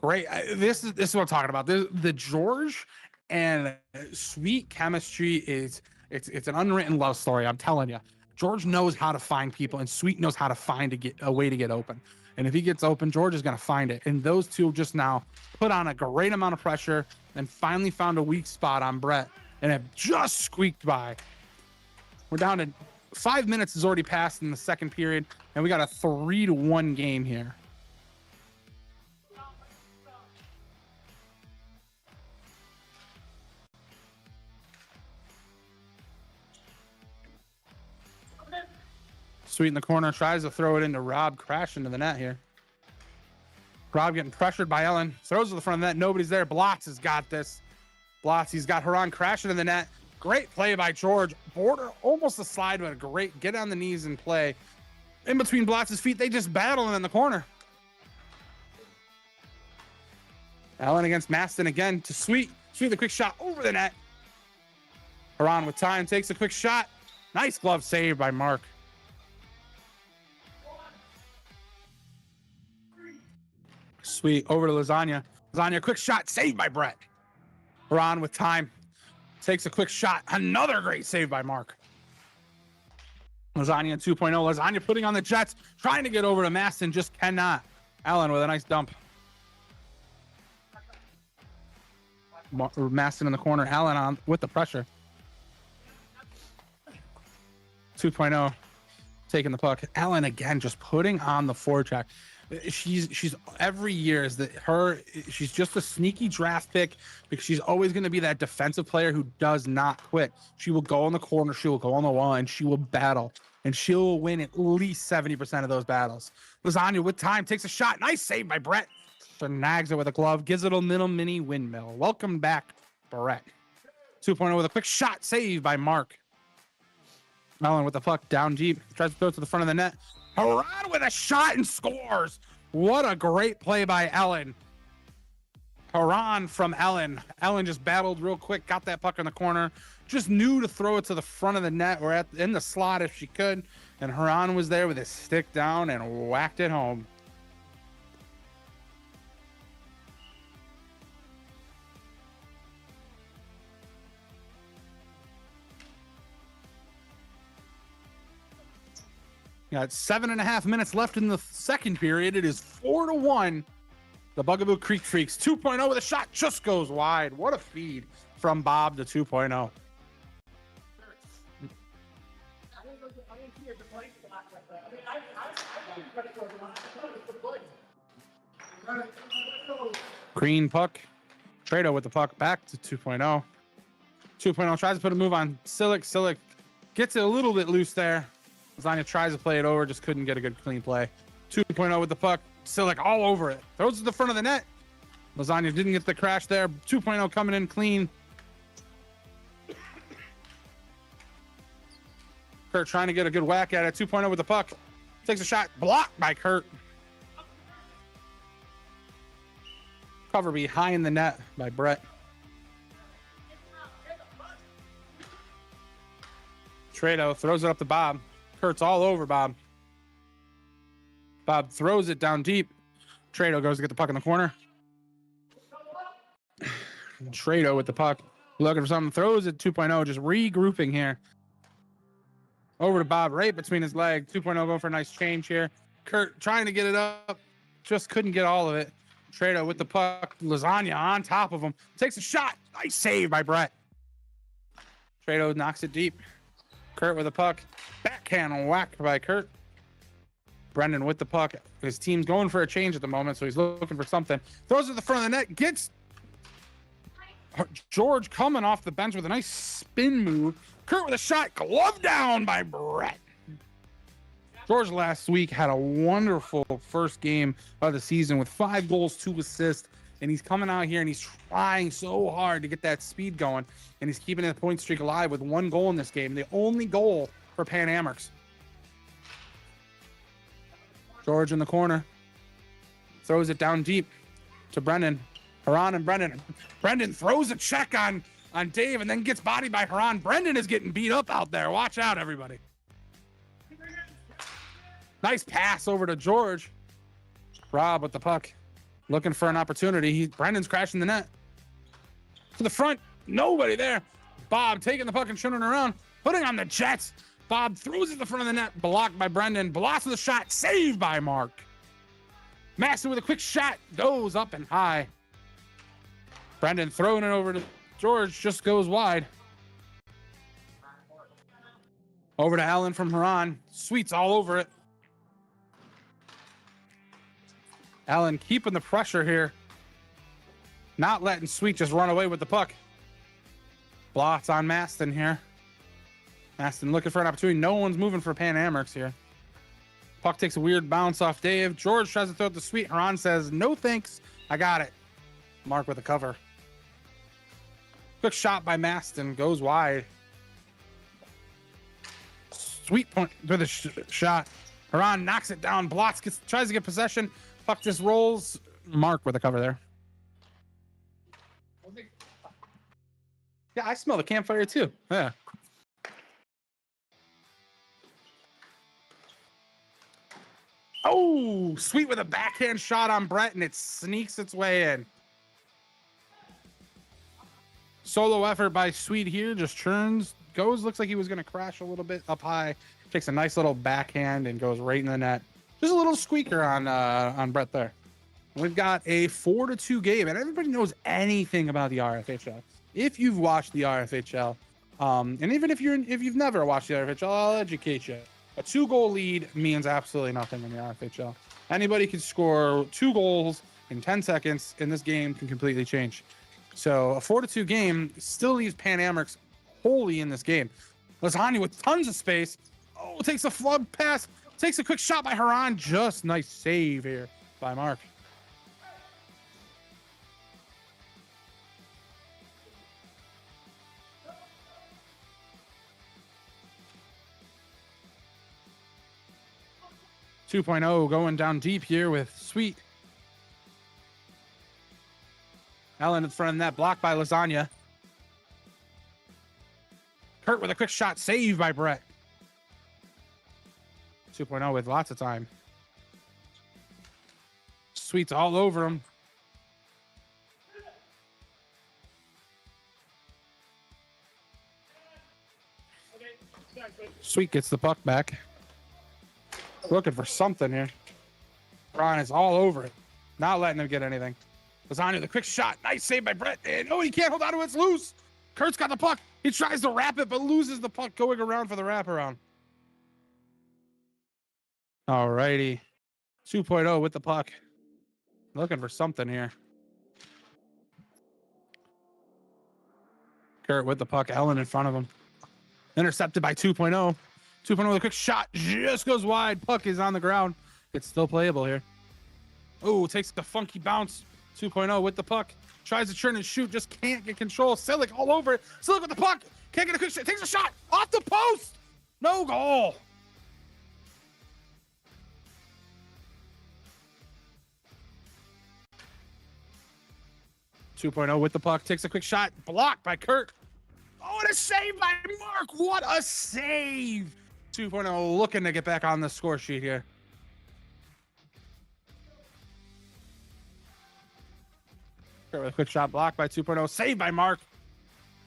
Great. This is what I'm talking about. The George and Sweet chemistry is it's an unwritten love story. I'm telling you. George knows how to find people, and Sweet knows how to find a way to get open. And if he gets open, George is going to find it. And those two just now put on a great amount of pressure and finally found a weak spot on Brett, and it just squeaked by. We're down to 5 minutes has already passed in the second period, and we got a 3-1 game here. Sweet in the corner, tries to throw it into Rob, crash into the net here. Rob getting pressured by Ellen, throws to the front of the net, nobody's there. Blotz has got this. Blotz, he's got Haran crashing in the net. Great play by George. Border, almost a slide, but a great get on the knees and play. In between Blotz's feet, they just battle him in the corner. Ellen against Maston again to Sweet. Sweet, the quick shot over the net. Haran with time, takes a quick shot. Nice glove save by Mark. Sweet over to Lasagna. Lasagna, quick shot, saved by Brett. Haran with time. Takes a quick shot. Another great save by Mark. Lasagna 2.0. Lasagna putting on the Jets. Trying to get over to Maston. Just cannot. Allen with a nice dump. Maston in the corner. Allen on with the pressure. 2.0. Taking the puck. Allen again just putting on the forecheck. She's every year she's just a sneaky draft pick because she's always going to be that defensive player who does not quit. She will go in the corner, she will go on the wall, and she will battle, and she'll win at least 70% of those battles. Lasagna with time takes a shot. Nice save by Brett. Snags it with a glove, gives it a little mini windmill. Welcome back, Brett. 2.0 with a quick shot, saved by Mark. Allen with the puck down deep, tries to throw it to the front of the net. Haran with a shot and scores. What a great play by Ellen. Haran from Ellen. Ellen just battled real quick, got that puck in the corner, just knew to throw it to the front of the net or in the slot if she could. And Haran was there with his stick down and whacked it home. Got 7.5 minutes left in the second period. It is 4-1. The Bugaboo Creek Freaks 2.0 with a shot just goes wide. What a feed from Bob to 2.0. Green puck. Trado with the puck back to 2.0. 2.0 tries to put a move on Silic. Silic gets it a little bit loose there. Lasagna tries to play it over, just couldn't get a good clean play. 2.0 with the puck. Silic all over it. Throws it to the front of the net. Lasagna didn't get the crash there. 2.0 coming in clean. Kurt trying to get a good whack at it. 2.0 with the puck. Takes a shot. Blocked by Kurt. Cover behind the net by Brett. Trado throws it up to Bob. Kurt's all over Bob. Bob throws it down deep. Trado goes to get the puck in the corner. Trado with the puck. Looking for something. Throws it 2.0. Just regrouping here. Over to Bob right between his legs. 2.0 going for a nice change here. Kurt trying to get it up. Just couldn't get all of it. Trado with the puck. Lasagna on top of him. Takes a shot. Nice save by Brett. Trado knocks it deep. Kurt with the puck. Backhand whack by Kurt. Brendan with the puck. His team's going for a change at the moment, so he's looking for something. Throws it to the front of the net. Gets George coming off the bench with a nice spin move. Kurt with a shot. Glove down by Brett. George last week had a wonderful first game of the season with 5 goals, 2 assists. And he's coming out here and he's trying so hard to get that speed going. And he's keeping that point streak alive with 1 goal in this game. The only goal for Pan Amherst. George in the corner. Throws it down deep to Brendan. Haran and Brendan. Brendan throws a check on Dave and then gets bodied by Haran. Brendan is getting beat up out there. Watch out, everybody. Nice pass over to George. Rob with the puck. Looking for an opportunity. Brendan's crashing the net. To the front. Nobody there. Bob taking the puck and shooting around. Putting on the Jets. Bob throws it to the front of the net. Blocked by Brendan. Blocks with a shot. Saved by Mark. Master with a quick shot. Goes up and high. Brendan throwing it over to George. Just goes wide. Over to Allen from Haran. Sweet's all over it. Allen keeping the pressure here. Not letting Sweet just run away with the puck. Blots on Maston here. Maston looking for an opportunity. No one's moving for Pan Amherst here. Puck takes a weird bounce off Dave. George tries to throw it to Sweet. Haran says, no thanks. I got it. Mark with a cover. Quick shot by Maston. Goes wide. Sweet point for the shot. Haran knocks it down. Blots tries to get possession. Puck just rolls. Mark with a cover there. Yeah, I smell the campfire too. Yeah. Oh, Sweet with a backhand shot on Brett, and it sneaks its way in. Solo effort by Sweet here. Just churns. Goes, looks like he was going to crash a little bit up high. Takes a nice little backhand and goes right in the net. Just a little squeaker on Brett there. We've got a 4-2 game, and everybody knows anything about the RFHL. If you've watched the RFHL, and even if you've never watched the RFHL, I'll educate you. A 2-goal lead means absolutely nothing in the RFHL. Anybody can score 2 goals in 10 seconds, and this game can completely change. So a 4-2 game still leaves Pan Amherst wholly in this game. Lasagna with tons of space. Oh, takes a flub pass. Takes a quick shot by Haran. Just nice save here by Mark. .0 going down deep here with Sweet. Allen in front of that, blocked by Lasagna. Kurt with a quick shot, saved by Brett. 2.0 with lots of time. Sweet's all over him. Sweet gets the puck back. Looking for something here. Ron is all over it. Not letting them get anything. Lasagna, the quick shot. Nice save by Brett. And he can't hold on to it. It's loose. Kurt's got the puck. He tries to wrap it, but loses the puck going around for the wraparound. All righty. 2.0 with the puck. Looking for something here. Kurt with the puck. Ellen in front of him. Intercepted by 2.0. 2.0 with a quick shot. Just goes wide. Puck is on the ground. It's still playable here. Oh, takes the funky bounce. 2.0 with the puck. Tries to turn and shoot. Just can't get control. Silic all over it. Silic with the puck. Can't get a quick shot. Takes a shot. Off the post. No goal. .0 with the puck. Takes a quick shot. Blocked by Kurt. Oh, and a save by Mark. What a save. 2.0 looking to get back on the score sheet here. Kurt with a quick shot, blocked by 2.0. Saved by Mark.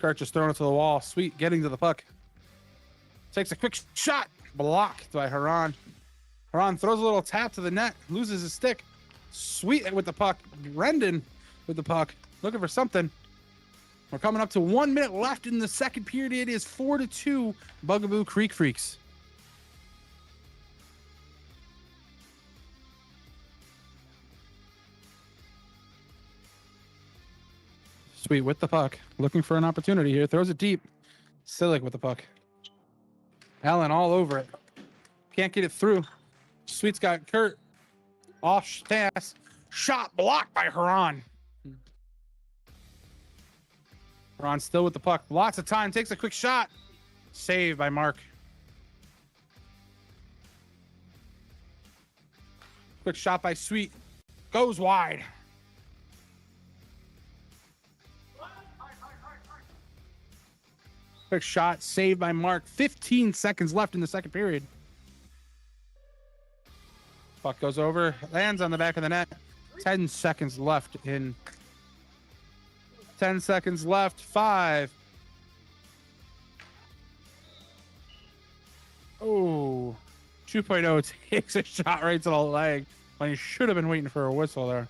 Kurt just throwing it to the wall. Sweet getting to the puck. Takes a quick shot. Blocked by Haran. Haran throws a little tap to the net. Loses his stick. Sweet with the puck. Brendan with the puck. Looking for something. We're coming up to 1 minute left in the second period. It is 4-2 Bugaboo Creek Freaks. Sweet with the puck. Looking for an opportunity here. Throws it deep. Silic with the puck. Allen all over it. Can't get it through. Sweet's got Kurt. Off pass. Shot blocked by Haran. Haran still with the puck. Lots of time. Takes a quick shot. Saved by Mark. Quick shot by Sweet. Goes wide. Quick shot. Saved by Mark. 15 seconds left in the second period. Puck goes over. Lands on the back of the net. 10 seconds left in... 10 seconds left. 5. Oh, 2.0 takes a shot right to the leg when he should have been waiting for a whistle there.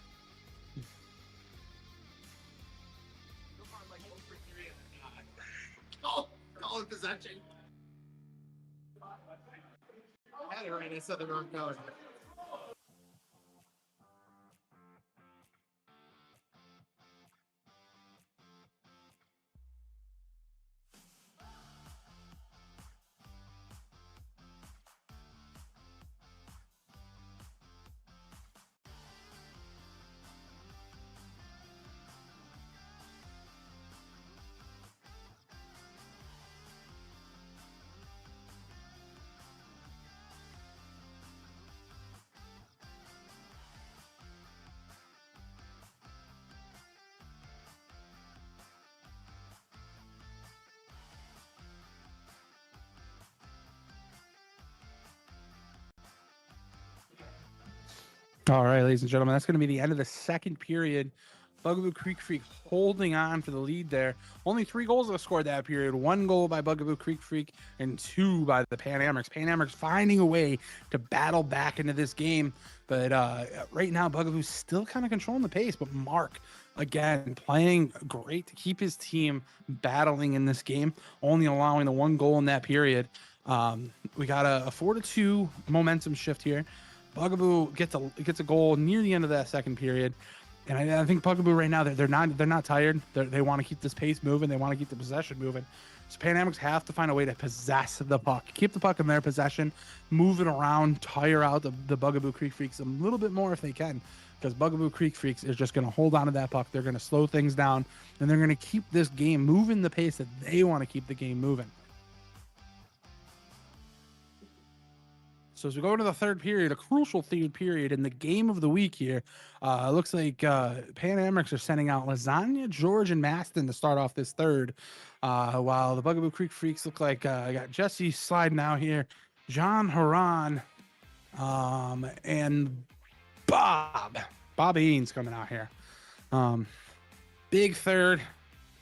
Call it possession. I had it right. I said the wrong color. All right, ladies and gentlemen, that's going to be the end of the second period. Bugaboo Creek Freak holding on for the lead there. Only 3 goals were scored that period. 1 goal by Bugaboo Creek Freak and 2 by the Pan Americs. Pan Americs finding a way to battle back into this game. But right now, Bugaboo's still kind of controlling the pace. But Mark, again, playing great to keep his team battling in this game, only allowing the 1 goal in that period. We got a 4-2 momentum shift here. Bugaboo gets a goal near the end of that second period, and I think Bugaboo right now they're not tired. They want to keep this pace moving. They want to keep the possession moving. So Pan Americs have to find a way to possess the puck, keep the puck in their possession, move it around, tire out the Bugaboo Creek Freaks a little bit more if they can, because Bugaboo Creek Freaks is just going to hold on to that puck. They're going to slow things down, and they're going to keep this game moving the pace that they want to keep the game moving. So as we go into the third period, a crucial third period in the game of the week here, it looks like Pan Americs are sending out Lasagna, George, and Maston to start off this third, while the Bugaboo Creek Freaks look like I got Jesse sliding out here, John Haran, and Bob Eanes coming out here. Big third.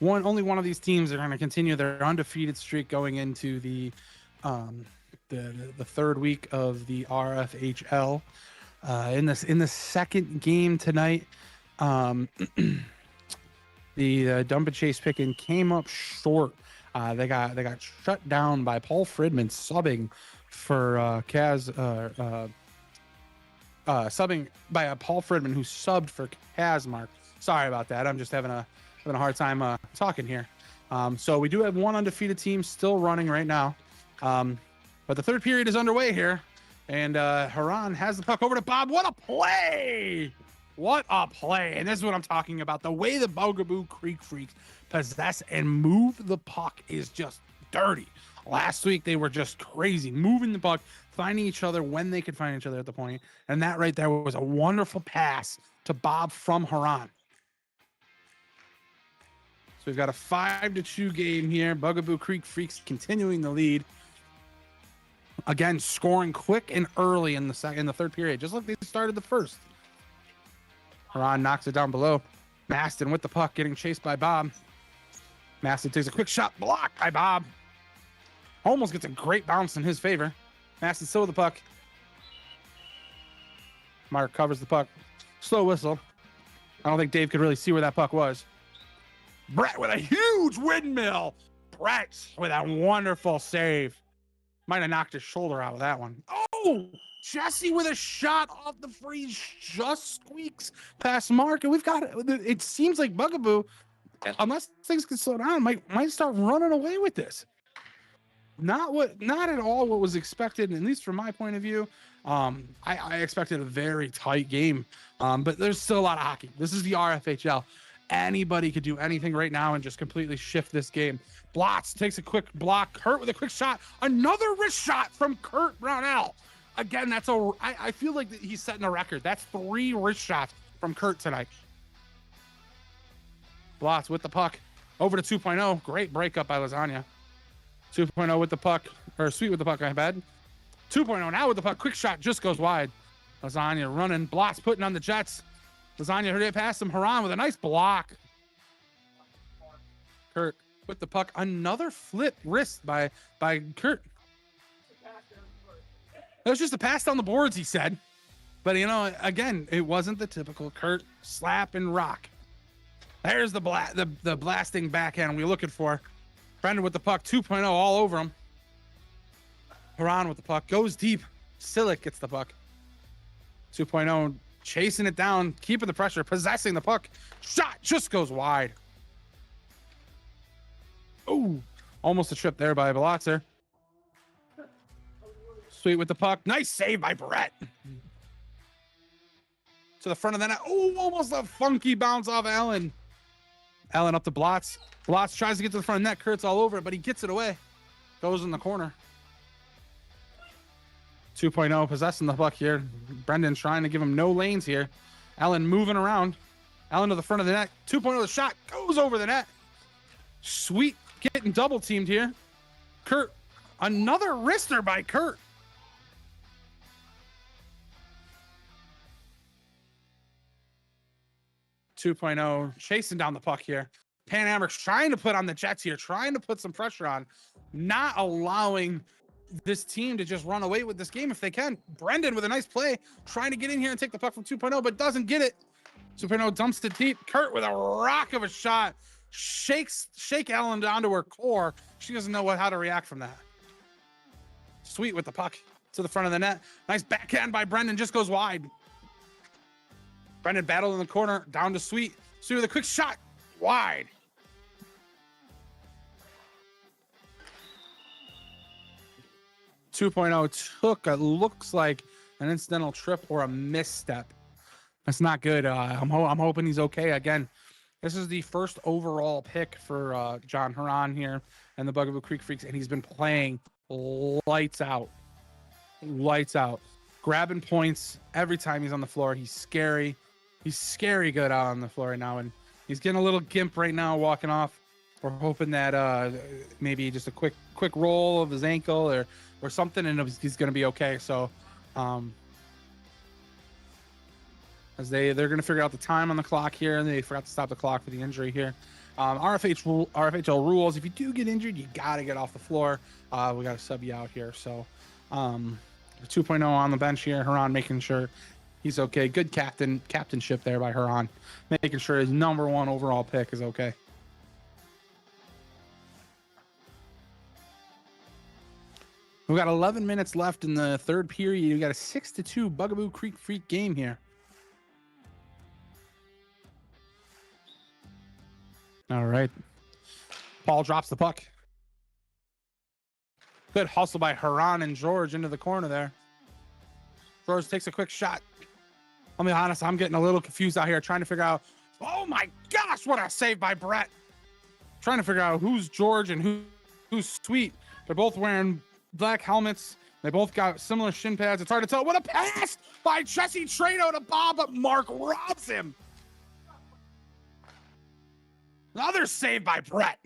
Only one of these teams are going to continue their undefeated streak going into the third week of the RFHL. In the second game tonight, the Dump and Chase Pickin came up short. They got shut down by Paul Fridman subbing for subbing by Paul Fridman, who subbed for Kazmark. Sorry about that. I'm just having a hard time talking here. So we do have one undefeated team still running right now. But the third period is underway here. And Haran has the puck over to Bob. What a play! What a play. And this is what I'm talking about. The way the Bugaboo Creek Freaks possess and move the puck is just dirty. Last week, they were just crazy, moving the puck, finding each other when they could find each other at the point. And that right there was a wonderful pass to Bob from Haran. So we've got a 5-2 game here. Bugaboo Creek Freaks continuing the lead. Again, scoring quick and early in the third period, just like they started the first. Haran knocks it down below. Maston with the puck, getting chased by Bob. Maston takes a quick shot, blocked by Bob. Almost gets a great bounce in his favor. Maston still with the puck. Mark covers the puck. Slow whistle. I don't think Dave could really see where that puck was. Brett with a huge windmill. Brett with a wonderful save. Might have knocked his shoulder out with that one. Oh, Jesse with a shot off the freeze just squeaks past Mark. And we've got it seems like Bugaboo, unless things can slow down, might start running away with this. Not at all what was expected, at least from my point of view. I expected a very tight game, but there's still a lot of hockey. This is the RFHL. Anybody could do anything right now and just completely shift this game. Blotz takes a quick block. Kurt with a quick shot. Another wrist shot from Kurt Brownell. Again, I feel like he's setting a record. That's 3 wrist shots from Kurt tonight. Blotz with the puck. Over to 2.0. Great breakup by Lasagna. 2.0 with the puck. Or Sweet with the puck, I bad. 2.0 now with the puck. Quick shot just goes wide. Lasagna running. Blotz putting on the Jets. Lasagna heard it past him. Haran with a nice block. Kurt with the puck. Another flip wrist by Kurt. It was just a pass down the boards, he said. But, again, it wasn't the typical Kurt slap and rock. There's the blasting backhand we're looking for. Brendan with the puck. 2.0 all over him. Haran with the puck. Goes deep. Silic gets the puck. 2.0 chasing it down, keeping the pressure, possessing the puck. Shot just goes wide. Oh, almost a trip there by Blotzer. Sweet with the puck. Nice save by Brett. To the front of the net. Oh, almost a funky bounce off Allen. Allen up to Blotz. Blotz tries to get to the front of the net. Kurt's all over it, but he gets it away. Goes in the corner. 2.0 possessing the puck here. Brendan trying to give him no lanes here. Allen moving around. Allen to the front of the net. 2.0 the shot goes over the net. Sweet getting double teamed here. Kurt, another wrister by Kurt. Chasing down the puck here. Pan Amber's trying to put on the Jets here, trying to put some pressure on, not allowing this team to just run away with this game if they can. Brendan with a nice play, trying to get in here and take the puck from 2.0, but doesn't get it. 2.0 dumps it deep. Kurt with a rock of a shot. Shake Allen down to her core. She doesn't know how to react from that. Sweet with the puck to the front of the net. Nice backhand by Brendan, just goes wide. Brendan battled in the corner, down to Sweet. Sweet with a quick shot, wide. 2.0 took looks like an incidental trip or a misstep. That's not good. I'm hoping he's okay. Again, this is the first overall pick for John Haran here and the Bugaboo Creek Freaks, and he's been playing lights out. lights out, grabbing points every time he's on the floor. He's scary. He's scary good out on the floor right now, and he's getting a little gimp right now walking off. We're hoping that maybe just a quick roll of his ankle or something, and he's going to be okay. So as they're going to figure out the time on the clock here, and they forgot to stop the clock for the injury here. RFHL rules: if you do get injured, you got to get off the floor. We got to sub you out here. So 2.0 on the bench here. Haran making sure he's okay. Good captainship there by Haran, making sure his number 1 overall pick is okay. We've got 11 minutes left in the third period. We got a 6-2 Bugaboo Creek Freak game here. All right. Paul drops the puck. Good hustle by Haran and George into the corner there. George takes a quick shot. I'll be honest, I'm getting a little confused out here trying to figure out, oh my gosh, what a save by Brett. Trying to figure out who's George and who's Sweet. They're both wearing black helmets. They both got similar shin pads. It's hard to tell. What a pass by Jesse Trado to Bob, but Mark robs him. Another save by Brett.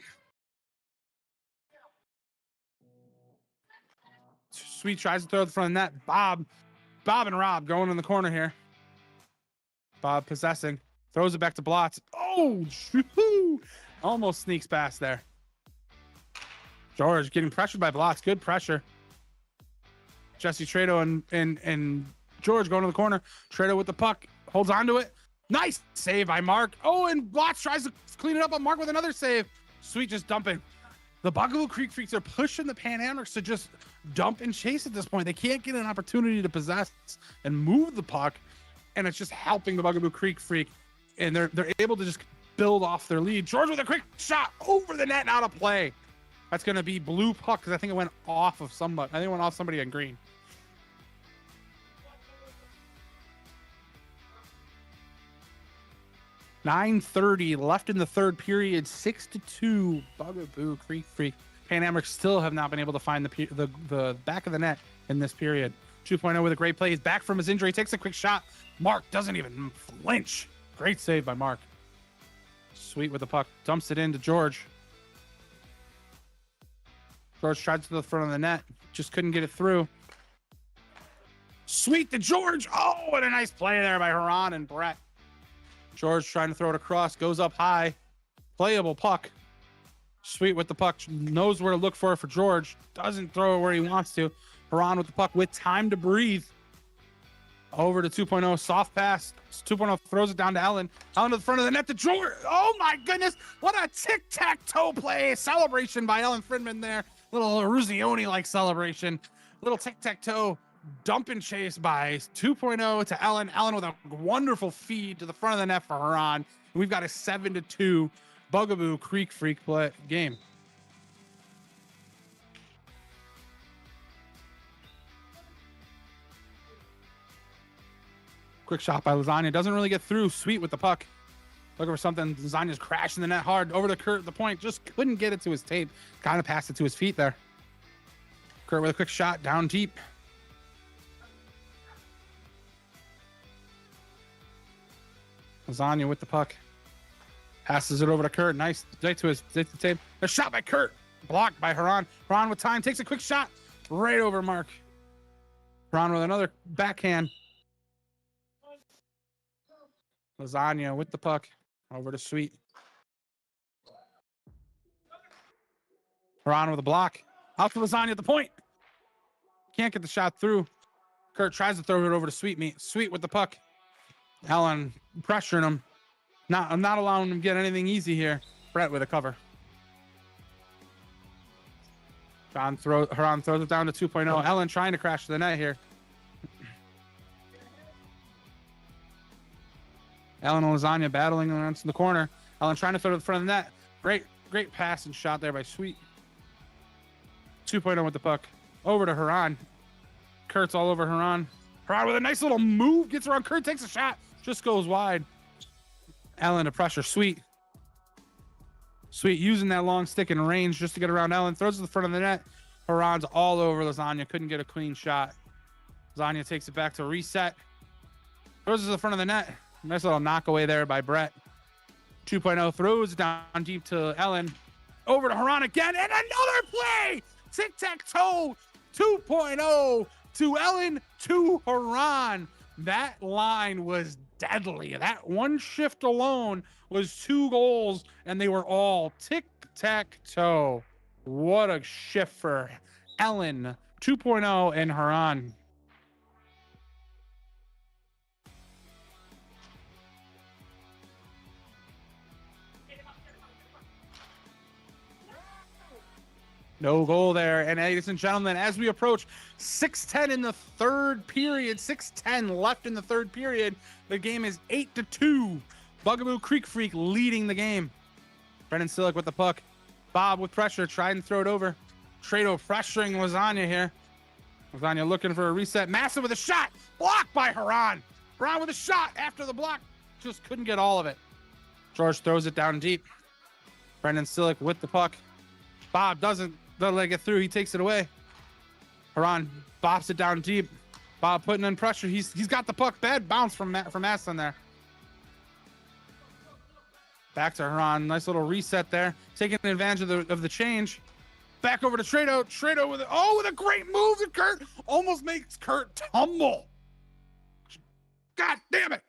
Sweet tries to throw it in front of the net. Bob and Rob going in the corner here. Bob possessing. Throws it back to Blotz. Oh, almost sneaks past there. George getting pressured by Blotz. Good pressure. Jesse Trado and George going to the corner. Trado with the puck. Holds on to it. Nice save by Mark. Oh, and Blotz tries to clean it up on Mark with another save. Sweet just dumping. The Bugaboo Creek Freaks are pushing the Pan Amers to just dump and chase at this point. They can't get an opportunity to possess and move the puck, and it's just helping the Bugaboo Creek Freak, and they're able to just build off their lead. George with a quick shot over the net and out of play. That's going to be blue puck because I think it went off of somebody. I think it went off somebody on green. .9:30 left in the third period. 6-2 Bugaboo Creek Freak. Pan Amers still have not been able to find the back of the net in this period. 2.0 with a great play. He's back from his injury. Takes a quick shot. Mark doesn't even flinch. Great save by Mark. Sweet with the puck. Dumps it into George. George tried to the front of the net. Just couldn't get it through. Sweet to George. Oh, what a nice play there by Haran and Brett. George trying to throw it across. Goes up high. Playable puck. Sweet with the puck. Knows where to look for George. Doesn't throw it where he wants to. Haran with the puck with time to breathe. Over to 2.0. Soft pass. 2.0 throws it down to Ellen. Ellen to the front of the net to George. Oh my goodness. What a tic-tac-toe play. Celebration by Ellen Friedman there. Little Ruzioni-like celebration. Little tic-tac-toe dump and chase by 2.0 to Ellen. Ellen with a wonderful feed to the front of the net for Haran. We've got a 7-2 Bugaboo Creek Freak play game. Quick shot by Lasagna. Doesn't really get through. Sweet with the puck. Looking for something. Lasagna's crashing the net hard. Over to Kurt. The point. Just couldn't get it to his tape. Kind of passed it to his feet there. Kurt with a quick shot down deep. Lasagna with the puck. Passes it over to Kurt. Nice. Right to the tape. A shot by Kurt. Blocked by Haran. Haran with time. Takes a quick shot. Right over Mark. Haran with another backhand. Lasagna with the puck. Over to Sweet. Haran with a block. Out to Lasagna at the point. Can't get the shot through. Kurt tries to throw it over to Sweet. Sweet with the puck. Ellen pressuring him. I'm not allowing him to get anything easy here. Brett with a cover. Haran throws it down to 2.0. Ellen trying to crash the net here. Ellen and Lasagna battling around in the corner. Ellen trying to throw it to the front of the net. Great pass and shot there by Sweet. 2.0 with the puck. Over to Haran. Kurt's all over Haran. Haran with a nice little move. Gets around Kurt. Takes a shot. Just goes wide. Ellen to pressure Sweet. Sweet using that long stick in range just to get around Ellen. Throws it to the front of the net. Haran's all over Lasagna. Couldn't get a clean shot. Zanya takes it back to reset. Throws it to the front of the net. Nice little knock away there by Brett. 2.0 throws it down deep to Ellen. Over to Haran again, and another play! Tic-tac-toe 2.0 to Ellen to Haran. That line was deadly. That one shift alone was 2 goals, and they were all tic-tac-toe. What a shift for Ellen 2.0 and Haran. No goal there. And ladies and gentlemen, as we approach 6:10 in the third period, 6:10 left in the third period, the game is 8-2. Bugaboo Creek Freak leading the game. Brendan Sillick with the puck. Bob with pressure, tried and throw it over. Trado pressuring Lasagna here. Lasagna looking for a reset. Massive with a shot. Blocked by Haran. Haran with a shot after the block. Just couldn't get all of it. George throws it down deep. Brendan Sillick with the puck. Bob doesn't let it get through. He takes it away. Haran bops it down deep. Bob putting in pressure. He's got the puck. Bad bounce from Aston there. Back to Haran. Nice little reset there. Taking advantage of the change. Back over to Trado. Trado with a great move to Kurt. Almost makes Kurt tumble. God damn it.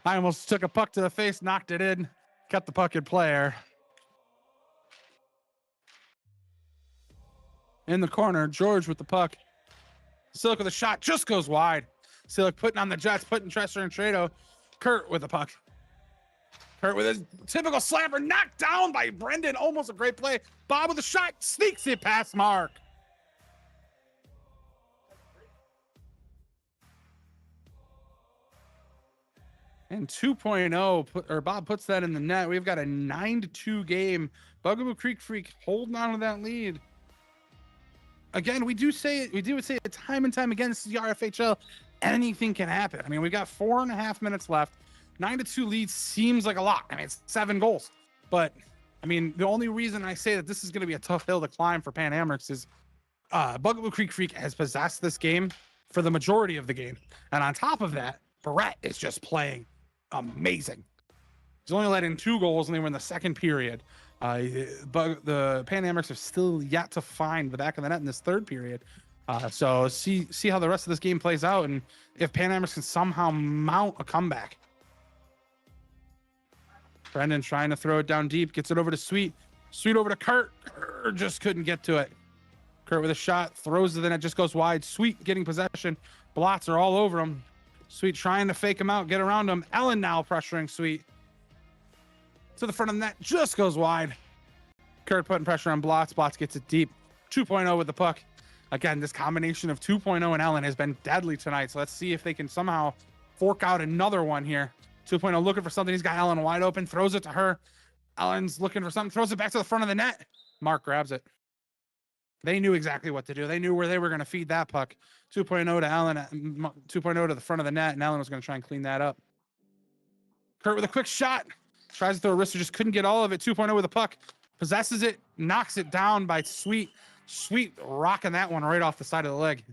I almost took a puck to the face, knocked it in, kept the puck in player. In the corner, George with the puck. Sillick with a shot, just goes wide. Sillick putting on the Jets, putting Tresser and Trado. Kurt with the puck. Kurt with his typical slammer, knocked down by Brendan. Almost a great play. Bob with a shot, sneaks it past Mark. And 2.0, Bob puts that in the net. We've got a 9-2 game. Bugaboo Creek Freak holding on to that lead. Again, we do say it time and time again. This is the RFHL. Anything can happen. I mean, we got 4.5 minutes left. 9-2 lead seems like a lot. I mean, it's 7 goals. But, I mean, the only reason I say that this is going to be a tough hill to climb for Pan Amherst is Bugaboo Creek Freak has possessed this game for the majority of the game. And on top of that, Barrett is just playing amazing. He's only let in 2 goals, and they were in the second period. But the Pan Amherst have still yet to find the back of the net in this third period. So see how the rest of this game plays out, and if Pan Amherst can somehow mount a comeback. Brendan trying to throw it down deep, gets it over to Sweet. Sweet over to Kurt. Kurt just couldn't get to it. Kurt with a shot, throws it, then it just goes wide. Sweet getting possession. Blots are all over him. Sweet trying to fake him out, get around him. Ellen now pressuring Sweet. To the front of the net, just goes wide. Kurt putting pressure on Blots. Blots gets it deep. 2.0 with the puck. Again, this combination of 2.0 and Ellen has been deadly tonight. So let's see if they can somehow fork out another one here. 2.0 looking for something. He's got Ellen wide open, throws it to her. Ellen's looking for something, throws it back to the front of the net. Mark grabs it. They knew exactly what to do. They knew where they were going to feed that puck. 2.0 to Ellen, 2.0 to the front of the net, and Ellen was going to try and clean that up. Kurt with a quick shot. Tries to throw a wrister, just couldn't get all of it. 2.0 with a puck. Possesses it, knocks it down by Sweet. Sweet rocking that one right off the side of the leg.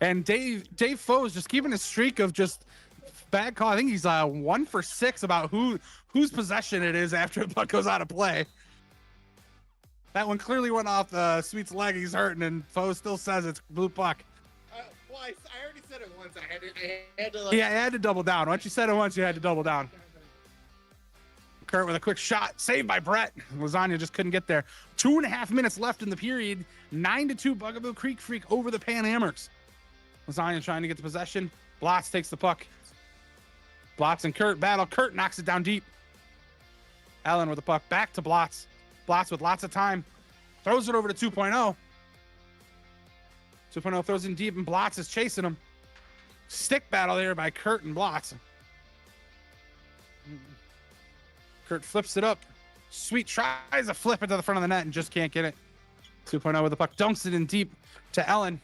And Dave Foe's just keeping a streak of just bad call. I think he's 1 for 6 about whose possession it is after the puck goes out of play. That one clearly went off Sweet's leg. He's hurting, and Foe still says it's blue puck. Well, I already said it once. I had to Yeah, I had to double down. Once you said it once, you had to double down. Kurt with a quick shot, saved by Brett. Lasagna just couldn't get there. 2.5 minutes left in the period. 9-2 Bugaboo Creek Freak over the Pan Amherst. Lasagna trying to get the possession. Blotz takes the puck. Blotz and Kurt battle. Kurt knocks it down deep. Allen with the puck back to Blotz. Blotz with lots of time. Throws it over to 2.0. 2.0 throws in deep, and Blotz is chasing him. Stick battle there by Kurt and Blotz. Kurt flips it up. Sweet tries to flip it to the front of the net and just can't get it. 2.0 with the puck. Dunks it in deep to Ellen.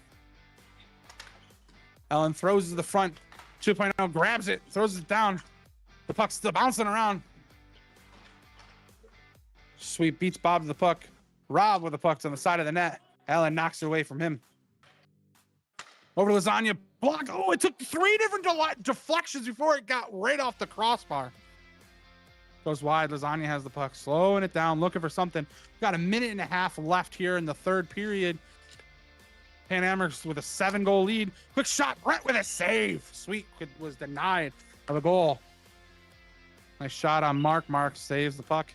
Ellen throws it to the front. 2.0 grabs it, throws it down. The puck's still bouncing around. Sweet beats Bob to the puck. Rob with the puck's on the side of the net. Allen knocks it away from him. Over to Lasagna. Block. Oh, it took 3 different deflections before it got right off the crossbar. Goes wide. Lasagna has the puck. Slowing it down. Looking for something. Got a minute and a half left here in the third period. Pan Amherst with a 7-goal lead. Quick shot. Brett with a save. Sweet was denied of a goal. Nice shot on Mark. Mark saves the puck.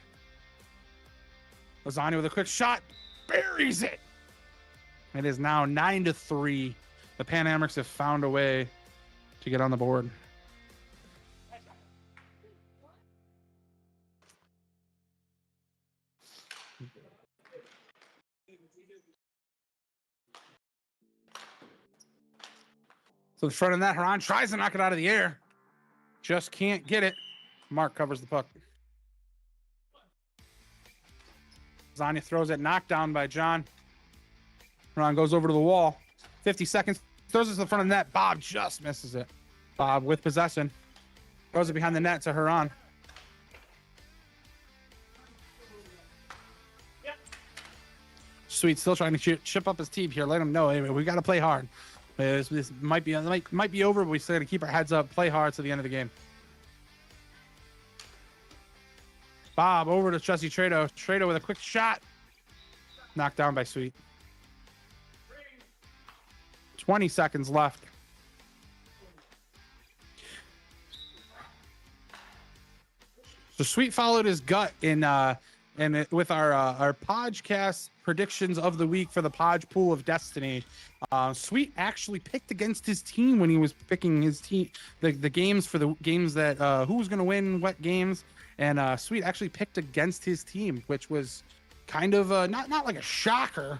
Lasagna with a quick shot. Buries it. It is now 9-3. The Pan Amherst have found a way to get on the board. So the front of that, Haran tries to knock it out of the air. Just can't get it. Mark covers the puck. Lasagna throws it, knocked down by John. Haran goes over to the wall. 50 seconds. Throws it to the front of the net. Bob just misses it. Bob with possession. Throws it behind the net to Haran. Sweet still trying to chip up his team here. Let him know, hey, we got to play hard. This might be over, but we still got to keep our heads up, play hard to the end of the game. Bob over to Jesse Trado. Trado with a quick shot. Knocked down by Sweet. 20 seconds left. So Sweet followed his gut with our podcast predictions of the week for the Podge Pool of Destiny. Sweet actually picked against his team when he was picking his team, the games for the games that who was going to win what games, and Sweet actually picked against his team, which was kind of not like a shocker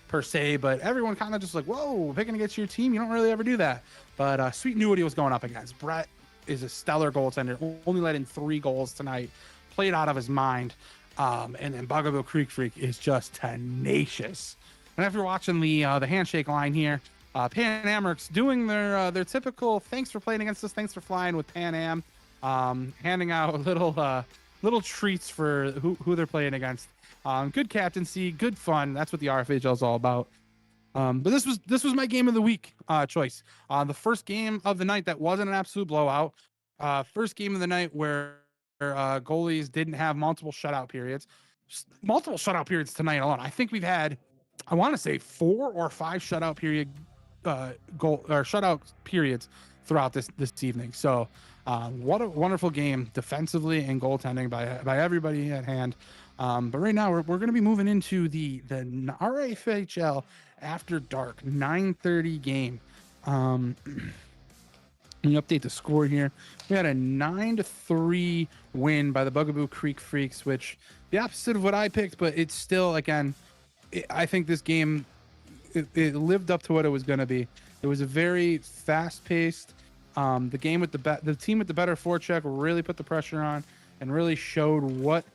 per se, but everyone kind of just like, whoa, picking against your team, you don't really ever do that. But Sweet knew what he was going up against. Brett is a stellar goaltender, only let in 3 goals tonight, played out of his mind. And then Bugaboo Creek Freak is just tenacious. And after watching the handshake line here, Pan Amherst doing their typical thanks for playing against us, thanks for flying with Pan Am, handing out little treats for who they're playing against. Good captaincy, good fun. That's what the RFHL is all about. But this was my game of the week choice. The first game of the night that wasn't an absolute blowout. First game of the night where goalies didn't have multiple shutout periods. Multiple shutout periods tonight alone. I think we've had, I want to say 4 or 5 shutout period shutout periods throughout this evening. So what a wonderful game defensively and goaltending by everybody at hand. But right now we're going to be moving into the RFHL After Dark 9:30 game. Let me update the score here. We had a 9-3 win by the Bugaboo Creek Freaks, which the opposite of what I picked, but it's still, again, I think this game, it lived up to what it was going to be. It was a very fast-paced. The game with the team with the better forecheck really put the pressure on and really showed what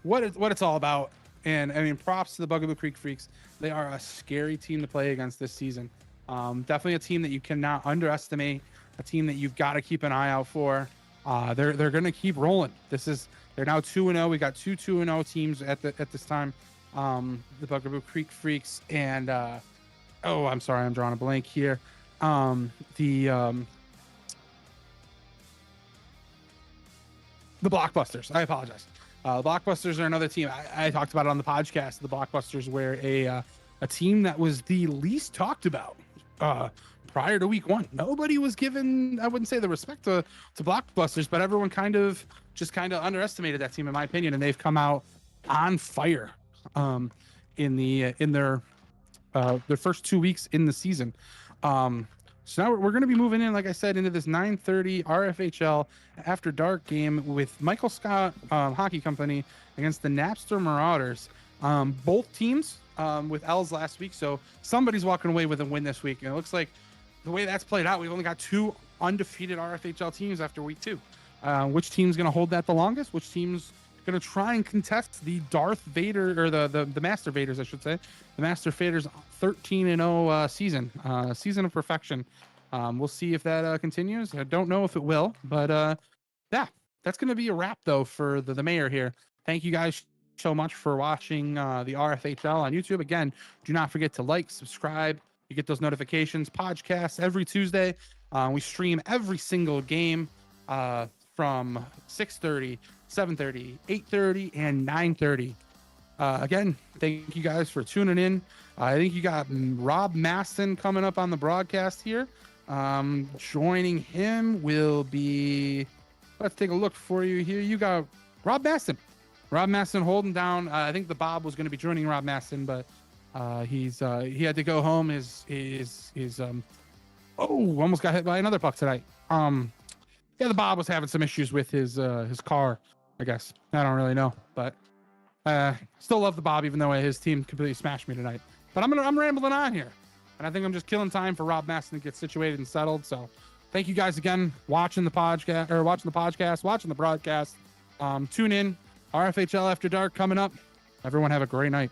it's all about. And I mean, props to the Bugaboo Creek Freaks. They are a scary team to play against this season. Definitely a team that you cannot underestimate. A team that you've got to keep an eye out for. They're going to keep rolling. They're now 2-0. We got 2-0 teams at this time. The Bugaboo Creek Freaks and I'm sorry, I'm drawing a blank here. The Blockbusters. I apologize. Blockbusters are another team. I talked about it on the podcast. The Blockbusters were a team that was the least talked about prior to week 1. Nobody was given, I wouldn't say the respect to Blockbusters, but everyone kind of underestimated that team, in my opinion, and they've come out on fire in their first 2 weeks in the season. So now we're going to be moving in, like I said, into this 9:30 RFHL After Dark game with Michael Scott Hockey Company against the Napster Marauders. Both teams with L's last week, so somebody's walking away with a win this week. And it looks like the way that's played out, we've only got 2 undefeated RFHL teams after week 2. Which team's going to hold that the longest? Which team's going to try and contest the Darth Vader, or the Master Vaders, I should say, the Master Vaders 13-0 season of perfection. We'll see if that continues. I don't know if it will, but yeah, that's going to be a wrap though for the mayor here. Thank you guys so much for watching the RFHL on YouTube. Again, do not forget to like, subscribe. You get those notifications. Podcasts every Tuesday. We stream every single game from 6:30, 7:30, 8:30, and 9:30. Again, thank you guys for tuning in. I think you got Rob Maston coming up on the broadcast here. Joining him will be, let's take a look for you here. You got Rob Maston. Rob Maston holding down. I think the Bob was going to be joining Rob Maston, but he had to go home. Almost got hit by another puck tonight. Yeah, the Bob was having some issues with his car, I guess. I don't really know, but still love the Bob, even though his team completely smashed me tonight. But I'm rambling on here, and I think I'm just killing time for Rob Maston to get situated and settled. So, thank you guys again watching the podcast, watching the broadcast. Tune in. RFHL After Dark coming up. Everyone have a great night.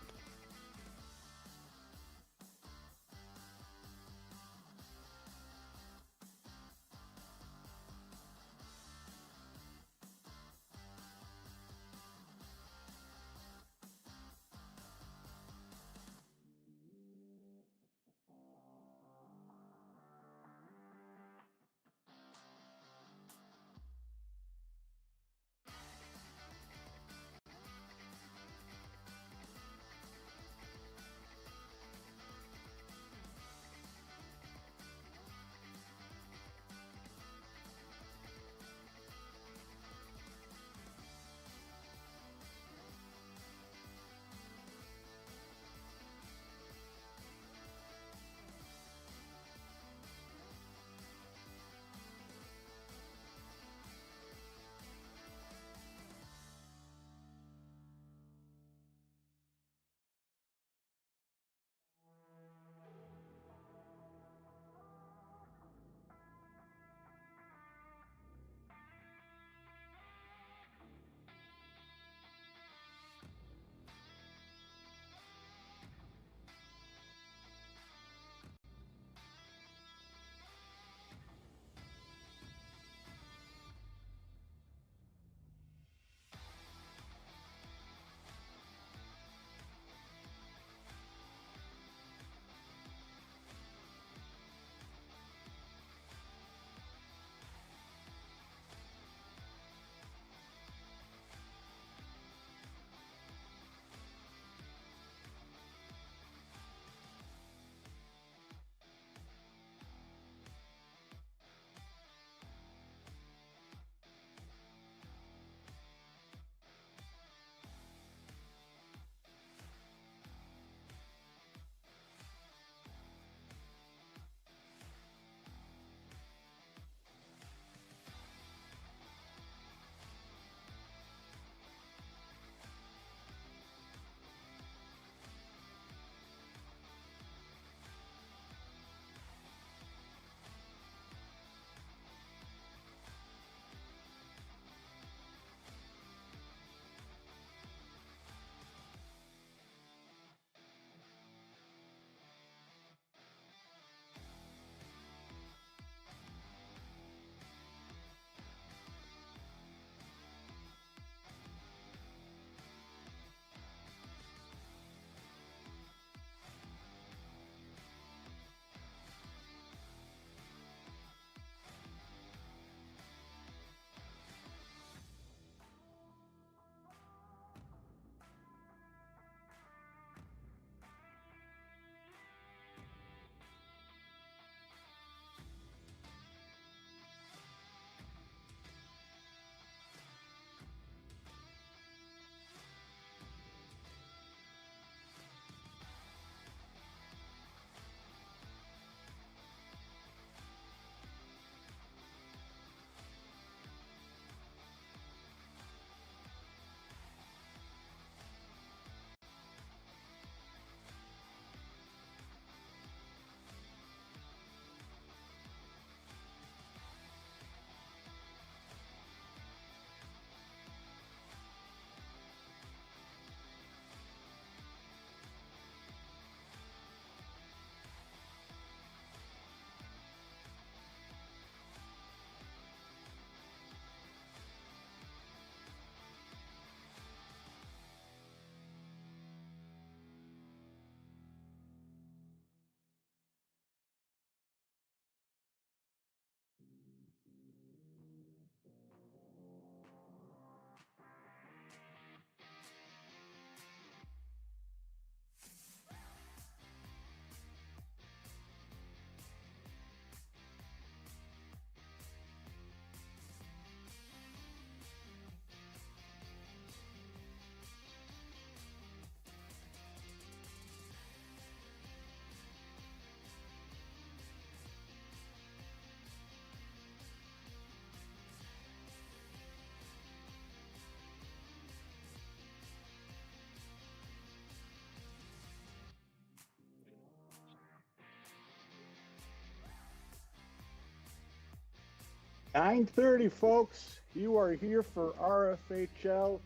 9:30, folks. You are here for RFHL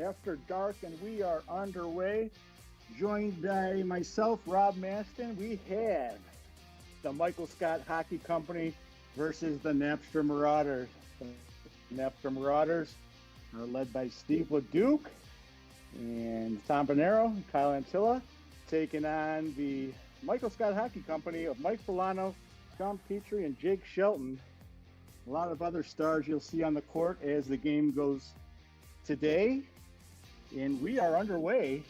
After Dark, and we are underway. Joined by myself, Rob Maston. We have the Michael Scott Hockey Company versus the Napster Marauders. The Napster Marauders are led by Steve LeDuc and Tom Bonero and Kyle Antilla, taking on the Michael Scott Hockey Company of Mike Fulano, Sean Petrie, and Jake Shelton. A lot of other stars you'll see on the court as the game goes today. And we are underway.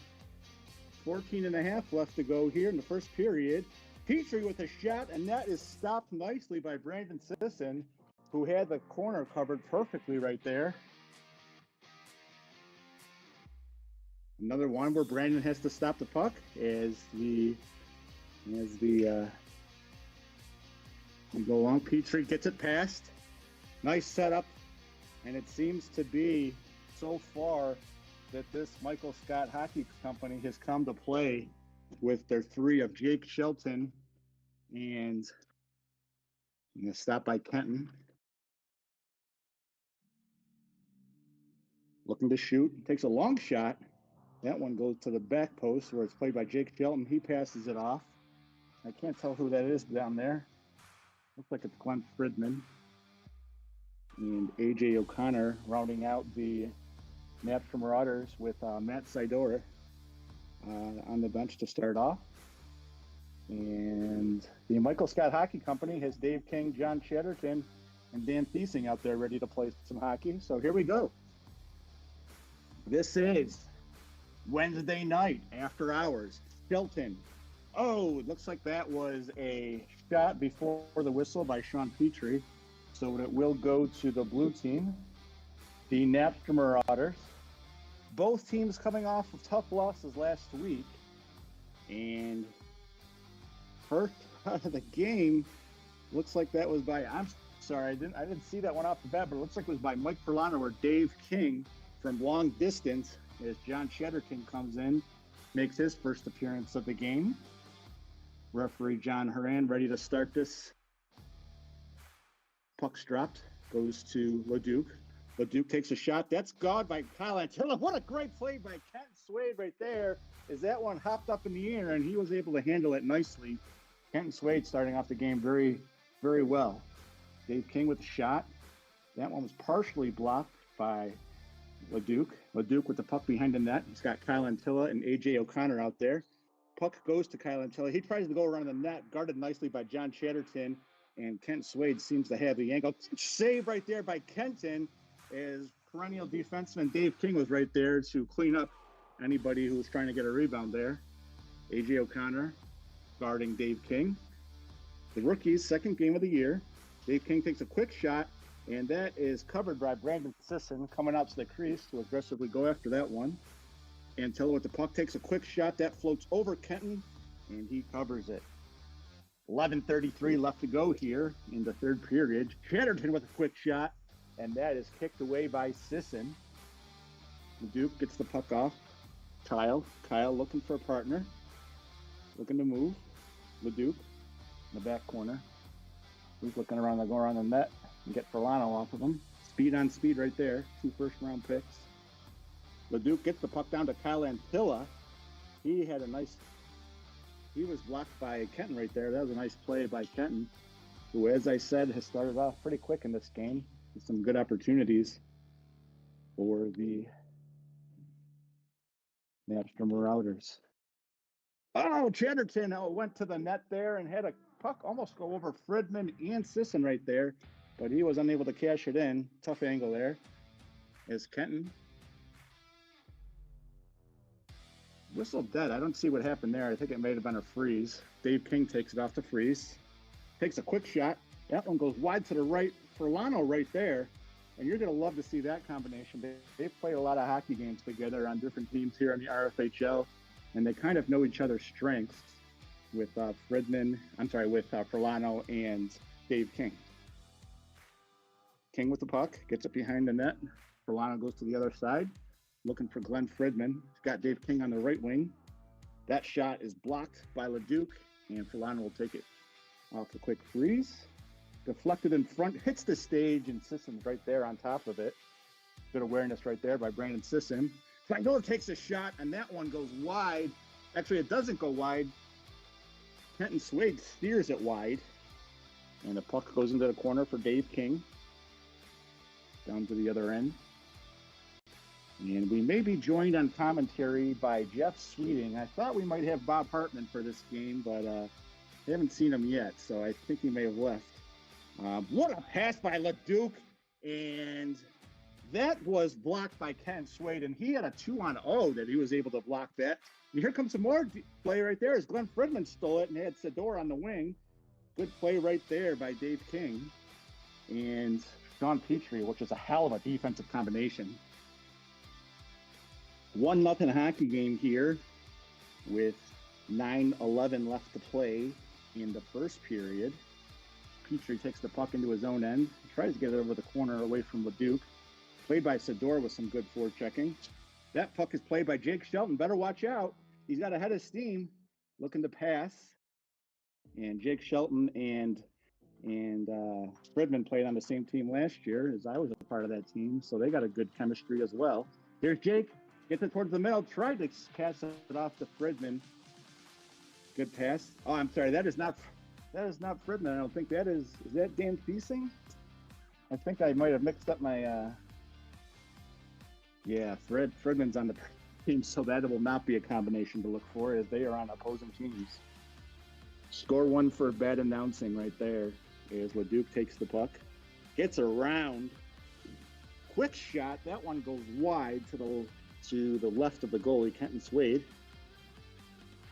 14 and a half left to go here in the first period. Petrie with a shot, and that is stopped nicely by Brandon Sisson, who had the corner covered perfectly right there. Another one where Brandon has to stop the puck as we go along. Petrie gets it past. Nice setup, and it seems to be so far that this Michael Scott Hockey Company has come to play with their three of Jake Shelton and a stop by Kenton. Looking to shoot, takes a long shot. That one goes to the back post where it's played by Jake Shelton. He passes it off. I can't tell who that is down there. Looks like it's Glenn Fridman. And A.J. O'Connor rounding out the Napster Marauders with Matt Sidora on the bench to start off. And the Michael Scott Hockey Company has Dave King, John Chatterton, and Dan Thiesing out there ready to play some hockey. So here we go. This is Wednesday night after hours. Shelton. Oh, it looks like that was a shot before the whistle by Sean Petrie. So it will go to the blue team, the Napster Marauders. Both teams coming off of tough losses last week. And first out of the game, looks like that was by, I'm sorry, I didn't see that one off the bat, but it looks like it was by Mike Furlano or Dave King from long distance as John Chatterton comes in, makes his first appearance of the game. Referee John Horan ready to start this. Puck's dropped, goes to LeDuc. LeDuc takes a shot. That's gone by Kyle Antilla. What a great play by Kent Swade right there, as that one hopped up in the air, and he was able to handle it nicely. Kenton Swade starting off the game very, very well. Dave King with a shot. That one was partially blocked by LeDuc. LeDuc with the puck behind the net. He's got Kyle Antilla and A.J. O'Connor out there. Puck goes to Kyle Antilla. He tries to go around the net, guarded nicely by John Chatterton. And Kent Swade seems to have the angle. Save right there by Kenton, as perennial defenseman Dave King was right there to clean up anybody who was trying to get a rebound there. A.J. O'Connor guarding Dave King. The rookie's second game of the year. Dave King takes a quick shot, and that is covered by Brandon Sisson coming out to the crease to aggressively go after that one. Antilla with the puck takes a quick shot. That floats over Kenton, and he covers it. 11:33 left to go here in the third period. Chatterton with a quick shot, and that is kicked away by Sisson. LeDuc gets the puck off. Kyle looking for a partner. Looking to move. LeDuc in the back corner. He's looking around, go around the net and get Furlano off of him. Speed on speed right there. 2 first-round picks. LeDuc gets the puck down to Kyle Antilla. He was blocked by Kenton right there. That was a nice play by Kenton, who, as I said, has started off pretty quick in this game with some good opportunities for the Napster Marauders. Oh, Chatterton went to the net there and had a puck almost go over Fridman and Sisson right there, but he was unable to cash it in. Tough angle there. As Kenton whistle dead. I don't see what happened there. I think it may have been a freeze. Dave King takes it off the freeze. Takes a quick shot. That one goes wide to the right. Furlano right there. And you're going to love to see that combination. They've played a lot of hockey games together on different teams here in the RFHL. And they kind of know each other's strengths with Furlano and Dave King. King with the puck. Gets it behind the net. Furlano goes to the other side. Looking for Glenn Fridman. He's got Dave King on the right wing. That shot is blocked by LeDuc, and Furlano will take it off the quick freeze. deflected in front, hits the stage, and Sisson's right there on top of it. Good awareness right there by Brandon Sisson. Spagnola takes a shot, and that one goes wide. Actually, it doesn't go wide. Kenton Swade steers it wide, and the puck goes into the corner for Dave King. Down to the other end. And we may be joined on commentary by Jeff Sweeting. I thought we might have Bob Hartman for this game, but I haven't seen him yet, so I think he may have left. What a pass by LeDuc, and that was blocked by Ken Swade, and he had a 2-on-0 that he was able to block that. And here comes some more play right there as Glenn Fridman stole it and had Sador on the wing. Good play right there by Dave King. And Sean Petrie, which is a hell of a defensive combination. 1-0 hockey game here with 9:11 left to play in the first period. Petrie takes the puck into his own end, tries to get it over the corner away from LeDuc. Played by Sador with some good forechecking. That puck is played by Jake Shelton. Better watch out. He's got a head of steam looking to pass. And Jake Shelton and Fridman played on the same team last year, as I was a part of that team, so they got a good chemistry as well. Here's Jake, gets it towards the middle, tried to pass it off to Fridman. Good pass. Oh, I'm sorry, that is not Fridman. I don't think is that Dan Thiesing? I think I might have mixed up my yeah, Fridman's on the team, so that will not be a combination to look for, as they are on opposing teams. Score one for bad announcing right there, as LeDuc takes the puck, gets around, quick shot. That one goes wide to the left of the goalie, Kenton Swade.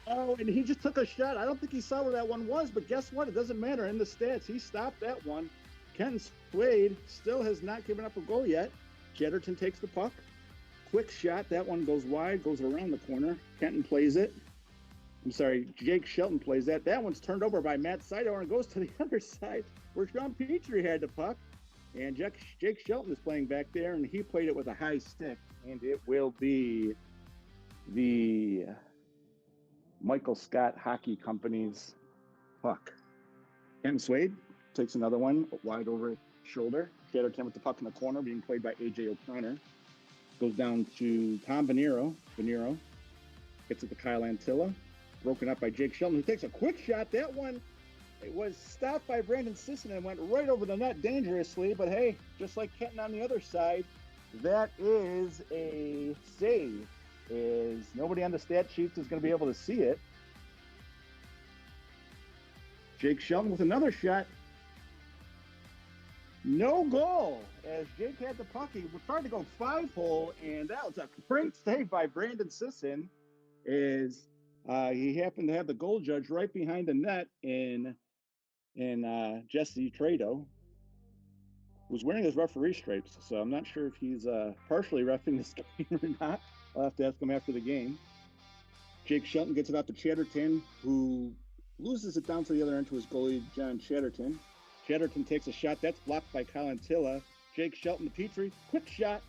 Oh, and he just took a shot. I don't think he saw where that one was, but guess what? It doesn't matter. In the stats, he stopped that one. Kenton Swade still has not given up a goal yet. Jetterton takes the puck. Quick shot. That one goes wide, goes around the corner. Kenton plays it. I'm sorry, Jake Shelton plays that. That one's turned over by Matt Seidor and goes to the other side where Sean Petrie had the puck. And Jake Shelton is playing back there, and he played it with a high stick. And it will be the Michael Scott Hockey Company's puck. Kenton Swade takes another one wide over his shoulder. Jetterton with the puck in the corner, being played by A.J. O'Connor. Goes down to Tom Venero. Venero gets it to Kyle Antilla. Broken up by Jake Shelton, who takes a quick shot. That one, it was stopped by Brandon Sisson and went right over the net dangerously. But hey, just like Kenton on the other side, that is a save. Is nobody on the stat sheets is going to be able to see it. Jake Shelton with another shot. No goal, as Jake had the puck. He tried to go 5-hole, and that was a great save by Brandon Sisson. He happened to have the goal judge right behind the net in Jesse Trado, who's wearing his referee stripes, so I'm not sure if he's partially reffing this game or not. I'll have to ask him after the game. Jake Shelton gets it out to Chatterton, who loses it down to the other end to his goalie, John Chatterton. Chatterton takes a shot. That's blocked by Kyle Antilla. Jake Shelton to Petrie. Quick shot.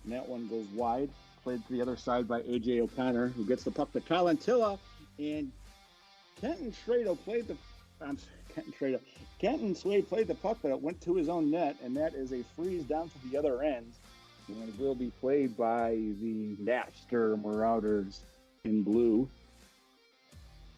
And that one goes wide. Played to the other side by A.J. O'Connor, who gets the puck to Kyle Antilla. And Kenton Swade played the puck, but it went to his own net, and that is a freeze down to the other end. And it will be played by the Napster Marauders in blue.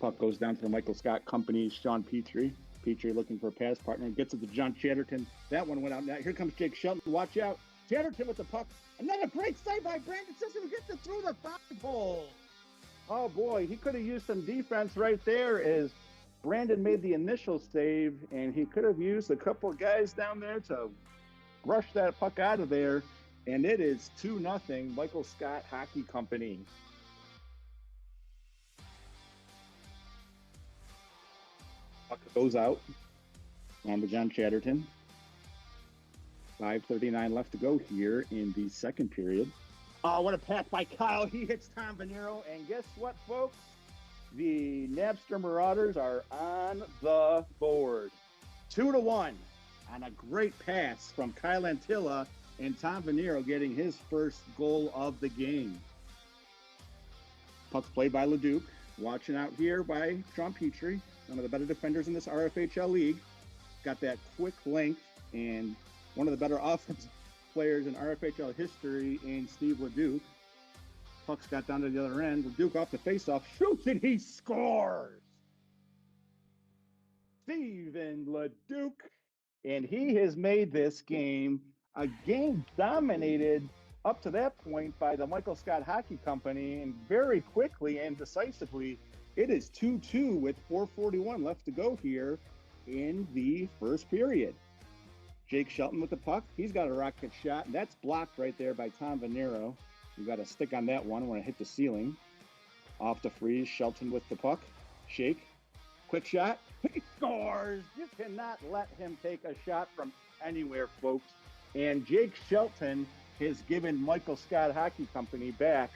Puck goes down to the Michael Scott Company's Sean Petrie. Petrie looking for a pass partner. Gets it to John Chatterton. That one went out. Now here comes Jake Shelton. Watch out. Chatterton with the puck. Another great save by Brandon Sisson, who gets it through the 5-hole. Oh boy, he could have used some defense right there as Brandon made the initial save, and he could have used a couple of guys down there to rush that puck out of there. And it is 2-0 Michael Scott Hockey Company. Puck goes out on to John Chatterton. 5:39 left to go here in the second period. Oh, what a pass by Kyle. He hits Tom Venero. And guess what, folks? The Napster Marauders are on the board. 2-1 on a great pass from Kyle Antilla, and Tom Venero getting his first goal of the game. Puck's played by LeDuc. Watching out here by Sean Petrie, one of the better defenders in this RFHL league. got that quick length, and one of the better offensive players in RFHL history in Steve Leduc. Puck's got down to the other end. Leduc off the faceoff, shoots, and he scores! Steven Leduc, and he has made this game a game dominated up to that point by the Michael Scott Hockey Company, and very quickly and decisively, it is 2-2 with 4:41 left to go here in the first period. Jake Shelton with the puck. He's got a rocket shot, and that's blocked right there by Tom Venero. We got a stick on that one when it hit the ceiling. Off the freeze, Shelton with the puck. Shake. Quick shot. He scores! You cannot let him take a shot from anywhere, folks. And Jake Shelton has given Michael Scott Hockey Company back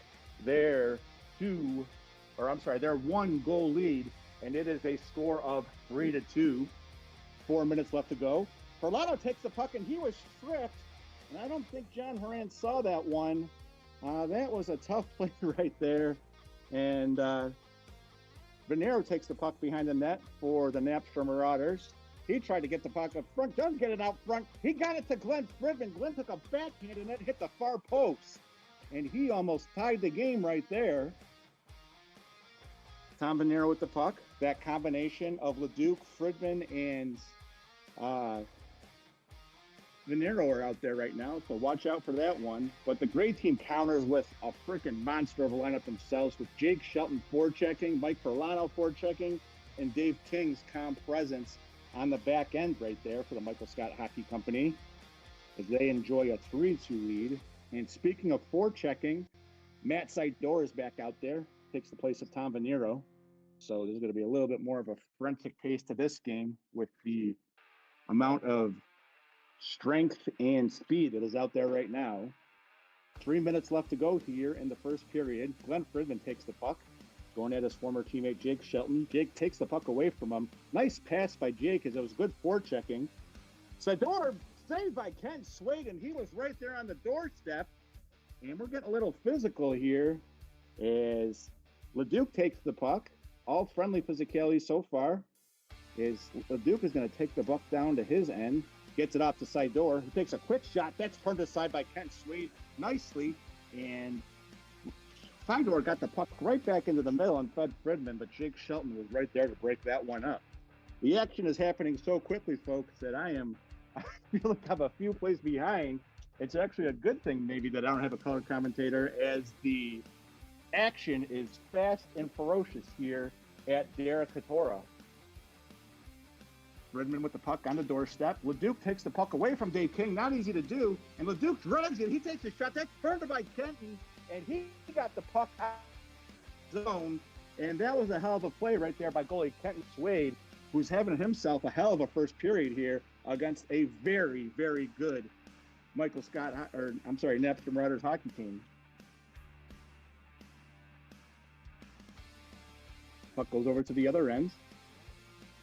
their their 1-goal lead, and it is a score of 3-2. 4 minutes left to go. Furlano takes the puck, and he was stripped, and I don't think John Horan saw that one. That was a tough play right there, and Venero takes the puck behind the net for the Napster Marauders. He tried to get the puck up front, doesn't get it out front. He got it to Glenn Fridman. Glenn took a backhand, and it hit the far post, and he almost tied the game right there. Tom Venero with the puck. That combination of Leduc, Fridman, and Venero are out there right now, so watch out for that one. But the gray team counters with a freaking monster of a lineup themselves, with Jake Shelton forechecking, Mike Furlano forechecking, and Dave King's calm presence on the back end right there for the Michael Scott Hockey Company, as they enjoy a 3-2 lead. And speaking of forechecking, Matt Sydor is back out there, takes the place of Tom Venero. So there's going to be a little bit more of a forensic pace to this game with the amount of strength and speed that is out there right now. 3 minutes left to go here in the first period. Glenn Fridman takes the puck, going at his former teammate Jake Shelton. Jake takes the puck away from him. Nice pass by Jake, as it was good forechecking. Sydor saved by Ken Swade, and he was right there on the doorstep. And we're getting a little physical here as Leduc takes the puck. All friendly physicality so far. Leduc is going to take the puck down to his end. Gets it off to Sydor. He takes a quick shot. That's turned aside by Kent Swade nicely. And Sydor got the puck right back into the middle and fed Fridman, but Jake Shelton was right there to break that one up. The action is happening so quickly, folks, that I feel like I'm a few plays behind. It's actually a good thing maybe that I don't have a color commentator, as the action is fast and ferocious here at Derek Katora. Fridman with the puck on the doorstep. Leduc takes the puck away from Dave King. Not easy to do. And Leduc drags it. He takes a shot. That's turned by Kenton. And he got the puck out of the zone. And that was a hell of a play right there by goalie Kenton Swade, who's having himself a hell of a first period here against a very, very good Napster Marauders hockey team. Puck goes over to the other end.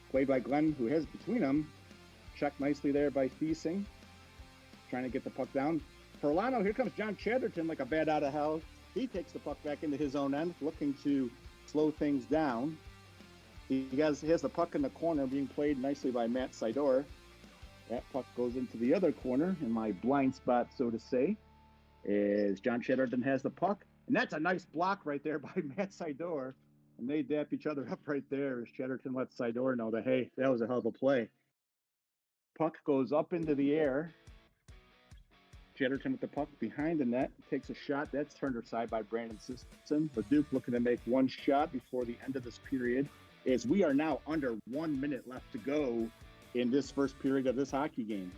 Played by Glenn, who has between them. Checked nicely there by Thiesing. Trying to get the puck down. Furlano, here comes John Chatterton like a bat out of hell. He takes the puck back into his own end, looking to slow things down. He has the puck in the corner, being played nicely by Matt Sydor. That puck goes into the other corner, in my blind spot, so to say, as John Chatterton has the puck. And that's a nice block right there by Matt Sydor. And they dap each other up right there as Chatterton lets Sydor know that, hey, that was a hell of a play. Puck goes up into the air. Chatterton with the puck behind the net, takes a shot. That's turned aside by Brandon Sisson. Leduc looking to make one shot before the end of this period, as we are now under 1 minute left to go in this first period of this hockey game.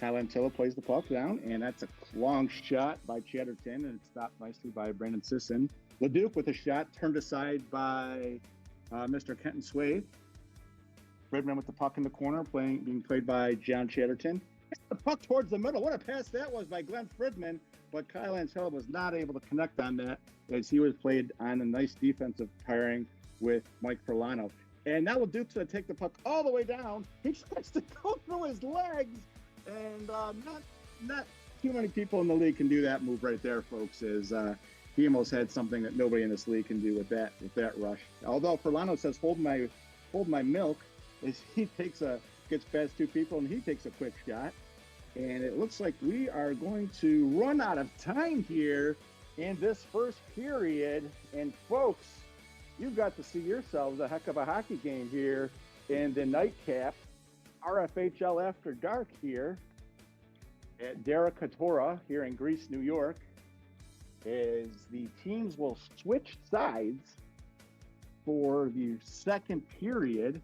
Talantilla plays the puck down, and that's a long shot by Chatterton, and it's stopped nicely by Brandon Sisson. Leduc with a shot turned aside by Mr. Kenton Swade. Fridman with the puck in the corner, being played by John Chatterton. The puck towards the middle. What a pass that was by Glenn Fridman, but Kyle Antilla was not able to connect on that, as he was played on a nice defensive pairing with Mike Furlano. And now Leduc's going to take the puck all the way down. He tries to go through his legs, and not too many people in the league can do that move right there, folks. He almost had something that nobody in this league can do with that rush. Although Furlano says, hold my milk, as he gets past two people and he takes a quick shot. And it looks like we are going to run out of time here in this first period. And folks, you've got to see yourselves a heck of a hockey game here in the nightcap RFHL After Dark here at Defunct here in Greece, New York, as the teams will switch sides for the second period.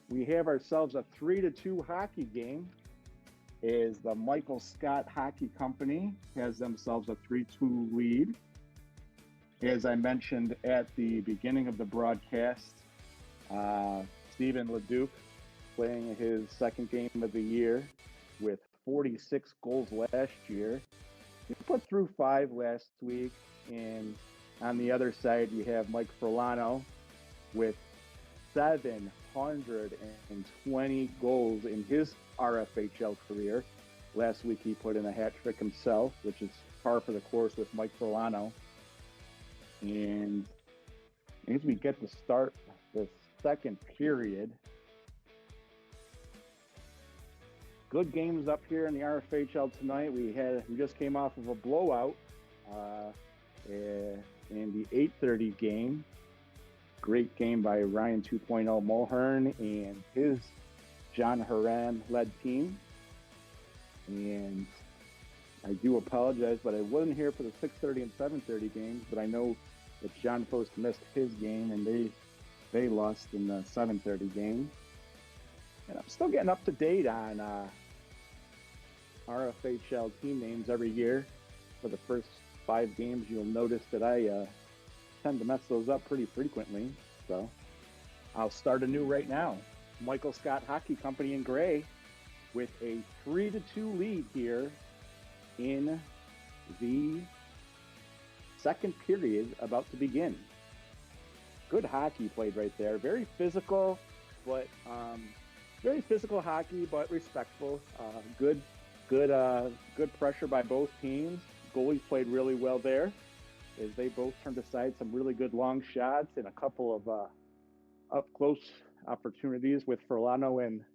We have ourselves a 3-2 hockey game, as the Michael Scott Hockey Company has themselves a 3-2 lead. As I mentioned at the beginning of the broadcast, Stephen Leduc playing his second game of the year with 46 goals last year. He put through 5 last week. And on the other side, you have Mike Furlano with 720 goals in his RFHL career. Last week, he put in a hat trick himself, which is par for the course with Mike Furlano. And as we get to start the second period, good games up here in the RFHL tonight. We just came off of a blowout in the 8:30 game. Great game by Ryan 2.0 Mulhern and his John Haran-led team. And I do apologize, but I wasn't here for the 6:30 and 7:30 games, but I know that John Post missed his game, and they lost in the 7:30 game. And I'm still getting up to date on RFHL team names every year. For the first 5 games, you'll notice that I tend to mess those up pretty frequently. So I'll start anew right now. Michael Scott Hockey Company in gray with a 3-2 lead here in the second period about to begin. Good hockey played right there. Very physical, but very physical hockey, but respectful. Good pressure by both teams. Goalies played really well there, as they both turned aside some really good long shots and a couple of up-close opportunities with Furlano and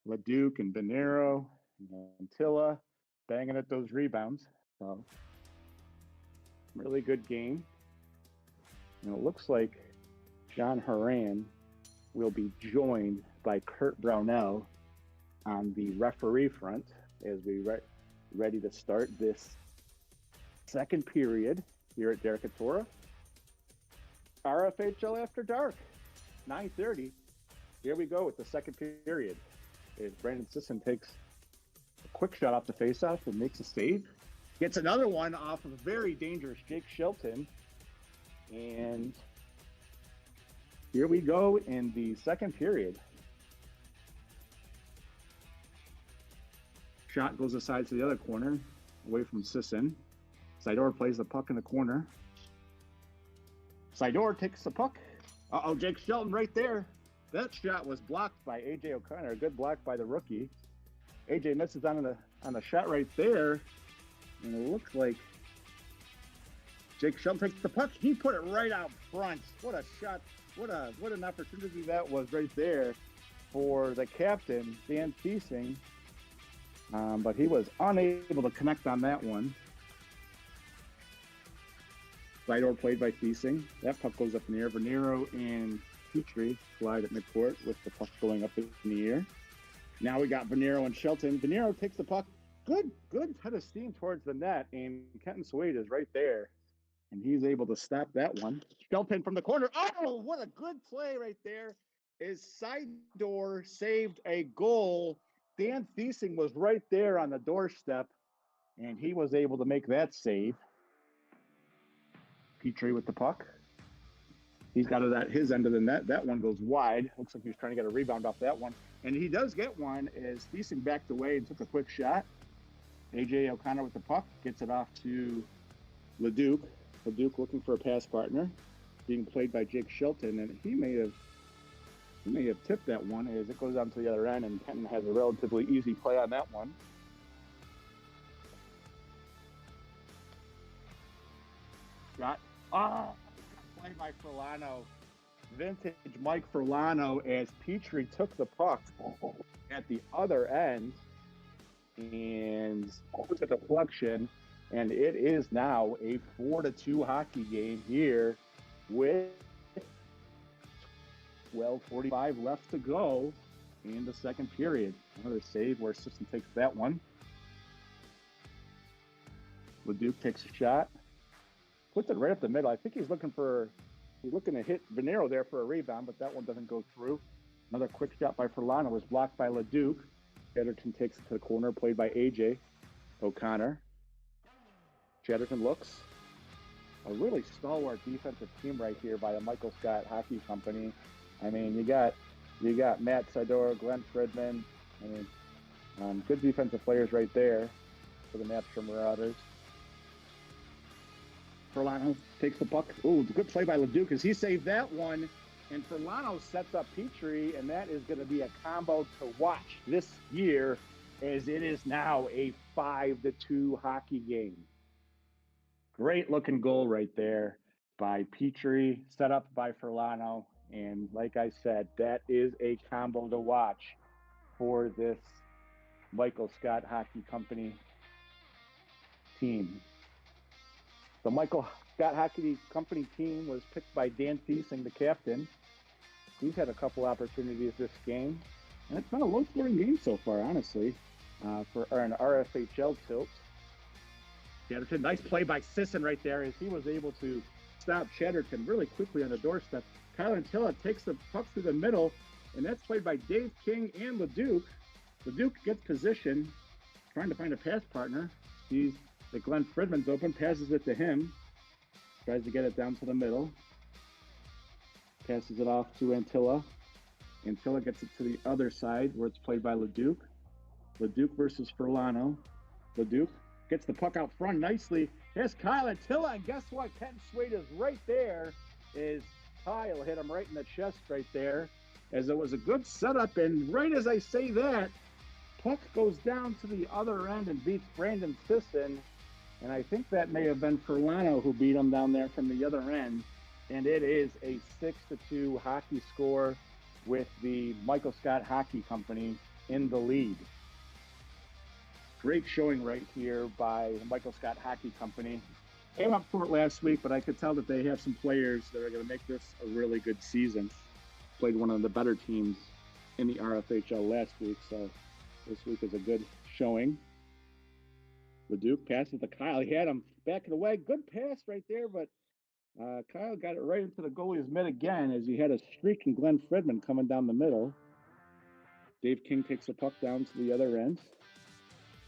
Leduc and Venero and Tilla banging at those rebounds. So, really good game. And it looks like John Haran will be joined by Kurt Brownell on the referee front as we ready to start this second period here at Defunct RFHL After Dark, 9:30. Here we go with the second period. As Brandon Sisson takes a quick shot off the faceoff and makes a save. Gets another one off of a very dangerous Jake Shelton. And here we go in the second period. Shot goes aside to the other corner, away from Sisson. Sidor plays the puck in the corner. Sidor takes the puck. Jake Shelton right there. That shot was blocked by AJ O'Connor. A good block by the rookie. AJ misses on the shot right there. And it looks like Jake Shelton takes the puck. He put it right out front. What a shot. What an opportunity that was right there for the captain, Dan Thiesing. But he was unable to connect on that one. Sidor played by Thiesing. That puck goes up in the air. Venero and Petrie slide at midcourt with the puck going up in the air. Now we got Venero and Shelton. Venero takes the puck. Good head of steam towards the net, and Kenton Swade is right there. And he's able to stop that one. Shelton from the corner. Oh, what a good play right there. Is Sidor saved a goal. Dan Thiesing was right there on the doorstep, and he was able to make that save. Petrie with the puck. He's got it at his end of the net. That one goes wide. Looks like he's trying to get a rebound off that one. And he does get one as Thiesing backed away and took a quick shot. AJ O'Connor with the puck. Gets it off to Leduc. Leduc looking for a pass partner. Being played by Jake Shelton. And he may have tipped that one as it goes on to the other end. And Kenton has a relatively easy play on that one. Shot. Play by Furlano. vintage Mike Furlano as Petrie took the puck at the other end and with a deflection, and it is now a 4-2 hockey game here with 12:45 left to go in the second period. Another save where Sisson takes that one. Leduc takes a shot, puts it right up the middle. I think he's looking to hit Venero there for a rebound, but that one doesn't go through. Another quick shot by Furlano was blocked by Leduc. Chatterton takes it to the corner, played by AJ O'Connor. Chatterton looks. A really stalwart defensive team right here by the Michael Scott Hockey Company. I mean, you got Matt Sidor, Glenn Fridman. I mean, good defensive players right there for the Napster Marauders. Furlano takes the puck. Ooh, good play by Leduc as he saved that one. And Furlano sets up Petrie, and that is going to be a combo to watch this year as it is now a 5-2 hockey game. Great looking goal right there by Petrie, set up by Furlano. And like I said, that is a combo to watch for this Michael Scott Hockey Company team. The Michael Scott Hockey Company team was picked by Dan Thiesing, the captain. He's had a couple opportunities this game, and it's been a low-scoring game so far, honestly, for an RFHL tilt. Chatterton, nice play by Sisson right there as he was able to stop Chatterton really quickly on the doorstep. Kyler Antilla takes the puck through the middle, and that's played by Dave King and Leduc. Leduc gets position, trying to find a pass partner. Sees that Glenn Fridman's open, passes it to him, tries to get it down to the middle, passes it off to Antilla. Antilla gets it to the other side where it's played by Leduc. Leduc versus Furlano. Leduc gets the puck out front nicely. Here's Kyle Antilla, and guess what? Kenton Swade is right there. Kyle hit him right in the chest right there, as it was a good setup, and right as I say that, puck goes down to the other end and beats Brandon Sisson, and I think that may have been Furlano who beat him down there from the other end, and it is a 6-2 hockey score with the Michael Scott Hockey Company in the lead. Great showing right here by the Michael Scott Hockey Company. Came up short last week, but I could tell that they have some players that are going to make this a really good season. Played one of the better teams in the RFHL last week, so this week is a good showing. Leduc passes to Kyle. He had him backing away. Good pass right there, but Kyle got it right into the goalie's mitt again as he had a streaking Glenn Fridman coming down the middle. Dave King takes the puck down to the other end.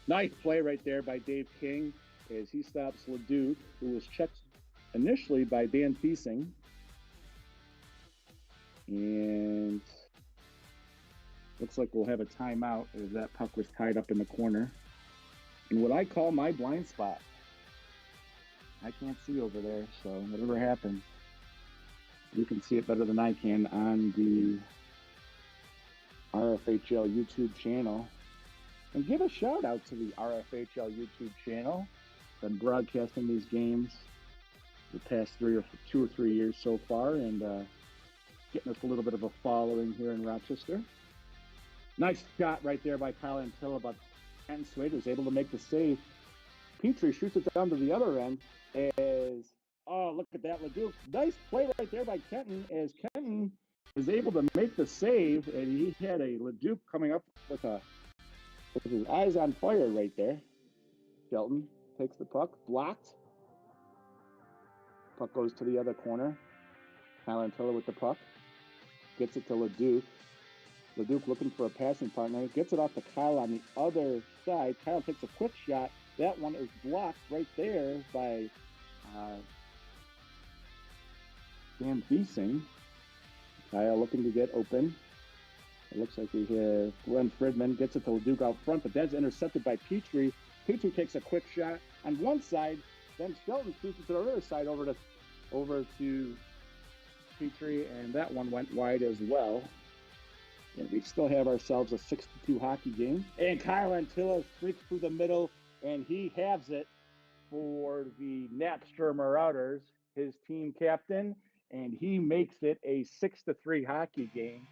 Nice play right there by Dave King as he stops Leduc, who was checked initially by Dan Thiesing. And looks like we'll have a timeout as that puck was tied up in the corner. And what I call my blind spot. I can't see over there, so whatever happens, you can see it better than I can on the RFHL YouTube channel. And give a shout out to the RFHL YouTube channel. Been broadcasting these games the past 2 or 3 years so far, and getting us a little bit of a following here in Rochester. Nice shot right there by Kyle Antilla, but Kenton Swade was able to make the save. Petrie shoots it down to the other end look at that, Leduc. Nice play right there by Kenton as Kenton was able to make the save, and he had a Leduc coming up with his eyes on fire right there. Shelton takes the puck, blocked. Puck goes to the other corner. Kyle Antilla with the puck. Gets it to Leduc. Leduc looking for a passing partner. Gets it off to Kyle on the other side. Kyle takes a quick shot. That one is blocked right there by Dan Thiesing. Kyle looking to get open. It looks like we have Glenn Fridman gets it to Leduc out front, but that's intercepted by Petrie. Petrie takes a quick shot on one side, then Shelton shoots it to the other side over to Petrie, and that one went wide as well. And we still have ourselves a 6-2 hockey game. And Kyle Antilla streaks through the middle, and he halves it for the Napster Marauders, his team captain. and he makes it a 6-3 hockey game.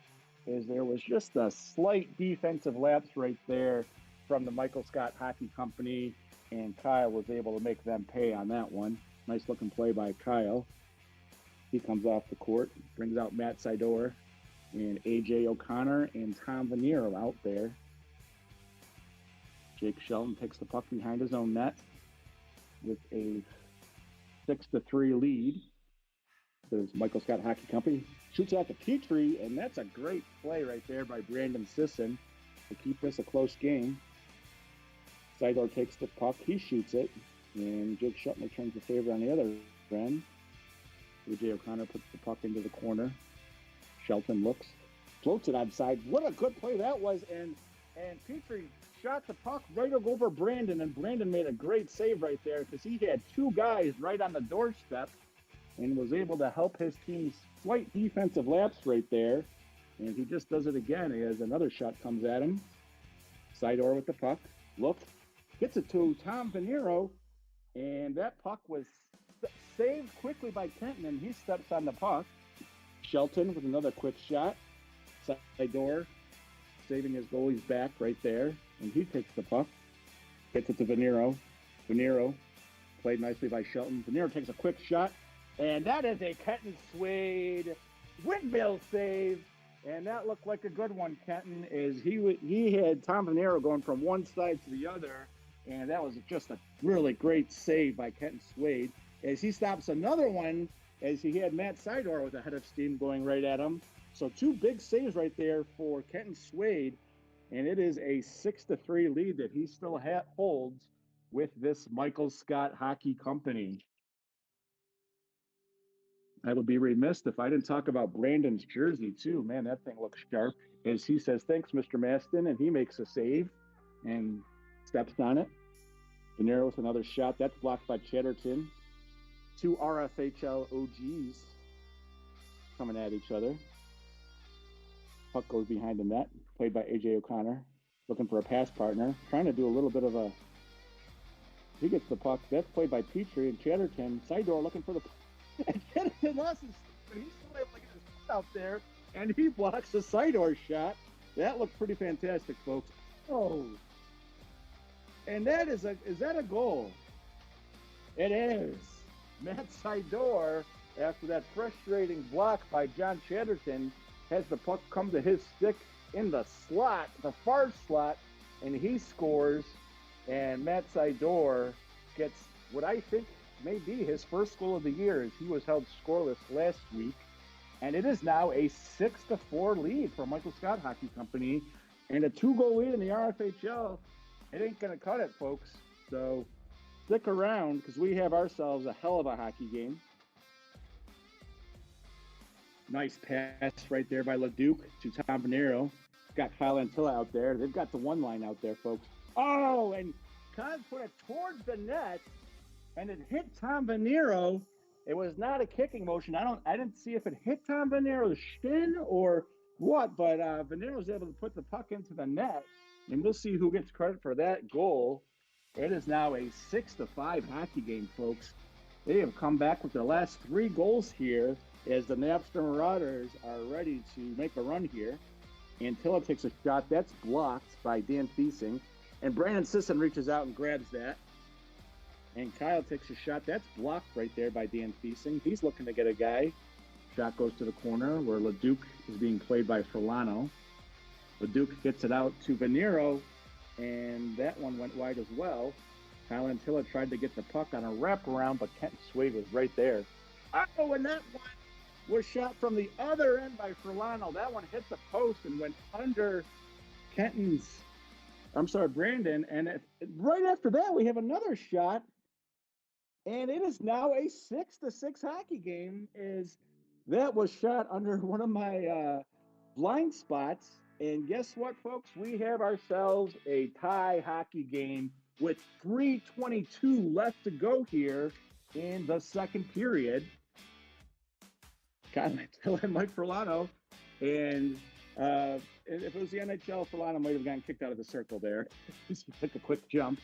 As there was just a slight defensive lapse right there from the Michael Scott Hockey Company, and Kyle was able to make them pay on that one. Nice looking play by Kyle. He comes off the court, brings out Matt Sidor and AJ O'Connor and Tom Venero out there. Jake Shelton takes the puck behind his own net with a 6-3 lead. There's Michael Scott Hockey Company. Shoots out to Petrie, and that's a great play right there by Brandon Sisson to keep this a close game. Sidor takes the puck, he shoots it, and Jake Shelton returns the favor on the other end. AJ O'Connor puts the puck into the corner. Shelton looks, floats it outside. What a good play that was, and Petrie shot the puck right over Brandon, and Brandon made a great save right there because he had two guys right on the doorstep and was able to help his team's slight defensive lapse right there. And he just does it again as another shot comes at him. Sidor with the puck. Look, gets it to Tom Venero, and that puck was saved quickly by Kenton, and he steps on the puck. Shelton with another quick shot. Sidor saving his goalie's back right there, and he takes the puck. Gets it to Venero. Venero played nicely by Shelton. Venero takes a quick shot, and that is a Kenton Swade windmill save. And that looked like a good one, Kenton, as he had Tom Venero going from one side to the other, and that was just a really great save by Kenton Swade. As he stops another one, as he had Matt Sidor with a head of steam going right at him. So two big saves right there for Kenton Swade, and it is a 6-3 lead that he still holds with this Michael Scott Hockey Company. I would be remiss if I didn't talk about Brandon's jersey too. Man, that thing looks sharp. As he says, "Thanks, Mr. Maston," and he makes a save and steps on it. Venero with another shot. That's blocked by Chatterton. Two RFHL OGs coming at each other. Puck goes behind the net, played by AJ O'Connor, looking for a pass partner, trying to do a little bit of a. He gets the puck. That's played by Petrie and Chatterton. Sidor looking for the. And Chatterton lost his. He's still able to get his foot out there, and he blocks the Sidor shot. That looked pretty fantastic, folks. Oh, and that is that a goal? It is. Matt Sidor, after that frustrating block by John Chatterton, has the puck come to his stick in the slot, the far slot, and he scores. And Matt Sidor gets what I think may be his first goal of the year, as he was held scoreless last week. And it is now a 6-4 lead for Michael Scott Hockey Company, and a 2-goal lead in the RFHL. It ain't going to cut it, folks. So stick around, because we have ourselves a hell of a hockey game. Nice pass right there by LeDuc to Tom Venero. Got Kyle Antilla out there. They've got the one line out there, folks. Oh, and Kyle put it towards the net, and it hit Tom Venero. It was not a kicking motion. I didn't see if it hit Tom Venero's shin or what, but Venero was able to put the puck into the net, and we'll see who gets credit for that goal. It is now a 6-5 hockey game, folks. They have come back with their last 3 goals here, as the Napster Marauders are ready to make a run here. Antilla takes a shot. That's blocked by Dan Thiesing. And Brandon Sisson reaches out and grabs that. And Kyle takes a shot. That's blocked right there by Dan Thiesing. He's looking to get a guy. Shot goes to the corner where LeDuc is being played by Furlano. LeDuc gets it out to Venero, and that one went wide as well. Kyle Antilla tried to get the puck on a wraparound, but Kenton Swade was right there. Oh, and that one was shot from the other end by Furlano. That one hit the post and went under Brandon. And right after that, we have another shot. And it is now a 6-6 hockey game. That was shot under one of my blind spots. And guess what, folks? We have ourselves a tie hockey game with 3:22 left to go here in the second period. Kyle Antilla and Mike Furlano. And if it was the NHL, Furlano might have gotten kicked out of the circle there. He took a quick jump.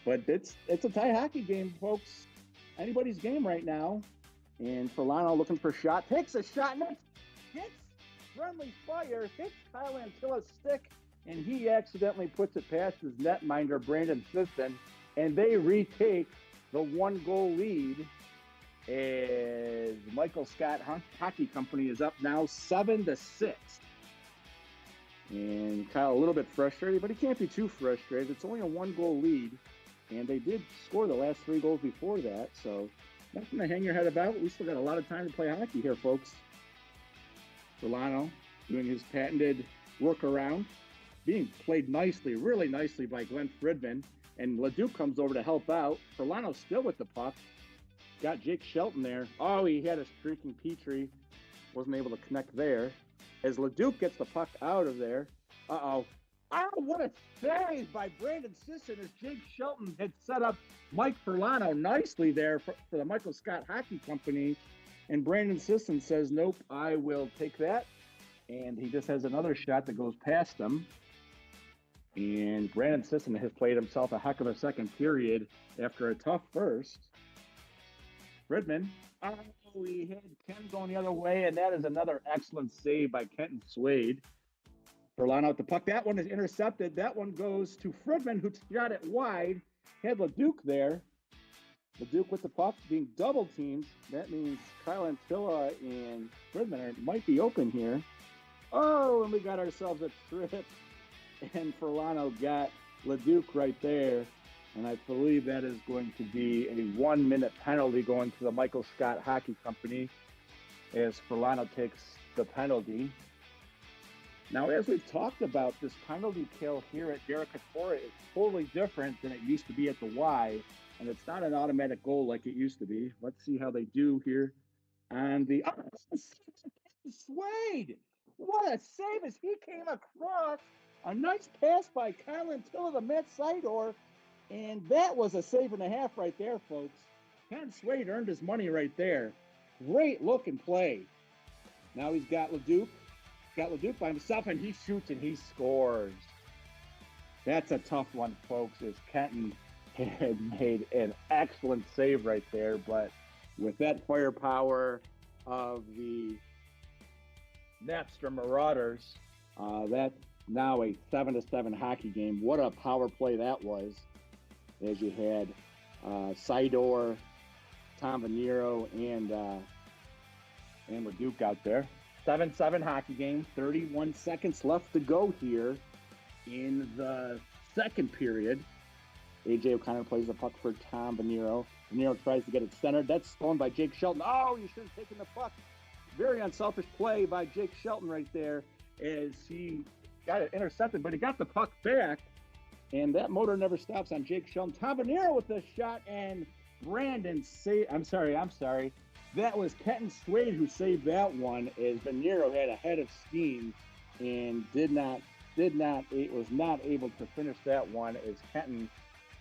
But it's a tie hockey game, folks. Anybody's game right now. And Solano looking for a shot, takes a shot, and hits friendly fire, hits Kyle Antilla's stick, and he accidentally puts it past his netminder, Brandon Sisson, and they retake the 1-goal lead as Michael Scott Hockey Company is up now 7-6. And Kyle a little bit frustrated, but he can't be too frustrated. It's only a 1-goal lead, and they did score the last 3 goals before that, so nothing to hang your head about. We still got a lot of time to play hockey here, folks. Solano doing his patented workaround, being played nicely, really nicely by Glenn Fridman, and Leduc comes over to help out. Solano's still with the puck. Got Jake Shelton there. Oh, he had a streaking Petrie. Wasn't able to connect there. As Leduc gets the puck out of there. Uh-oh. Oh, what a save by Brandon Sisson as Jake Shelton had set up Mike Solano nicely there for the Michael Scott Hockey Company. And Brandon Sisson says, nope, I will take that. And he just has another shot that goes past him. And Brandon Sisson has played himself a heck of a second period after a tough first. Fridman, oh, he had Ken going the other way, and that is another excellent save by Kenton Swade. Solano at the puck. That one is intercepted. That one goes to Fridman, who shot it wide. Had Leduc there. Leduc with the puck being double teamed. That means Kyle Antilla and Fridman might be open here. Oh, and we got ourselves a trip. And Solano got Leduc right there. And I believe that is going to be a 1-minute penalty going to the Michael Scott Hockey Company as Solano takes the penalty. Now, as we've talked about, this penalty kill here at Derek-Katora is totally different than it used to be at the Y, and it's not an automatic goal like it used to be. Let's see how they do here on the Swade. What a save as he came across. A nice pass by Kyle Antilla to Matt Sidor, and that was a save and a half right there, folks. Ken Swade earned his money right there. Great look and play. Now he's got Leduc. Got Leduc by himself, and he shoots and he scores. That's a tough one, folks, as Kenton had made an excellent save right there, but with that firepower of the Napster Marauders, that's now a 7-7 hockey game. What a power play that was, as you had Sidor, Tom Venero, and Leduc out there. 7-7 hockey game, 31 seconds left to go here in the second period. AJ O'Connor plays the puck for Tom Venero. Venero tries to get it centered. That's stolen by Jake Shelton. Oh, you should have taken the puck. Very unselfish play by Jake Shelton right there as he got it intercepted, but he got the puck back, and that motor never stops on Jake Shelton. Tom Venero with the shot, and Brandon I'm sorry. That was Kenton Swade who saved that one, as Venero had a head of steam and was not able to finish that one as Kenton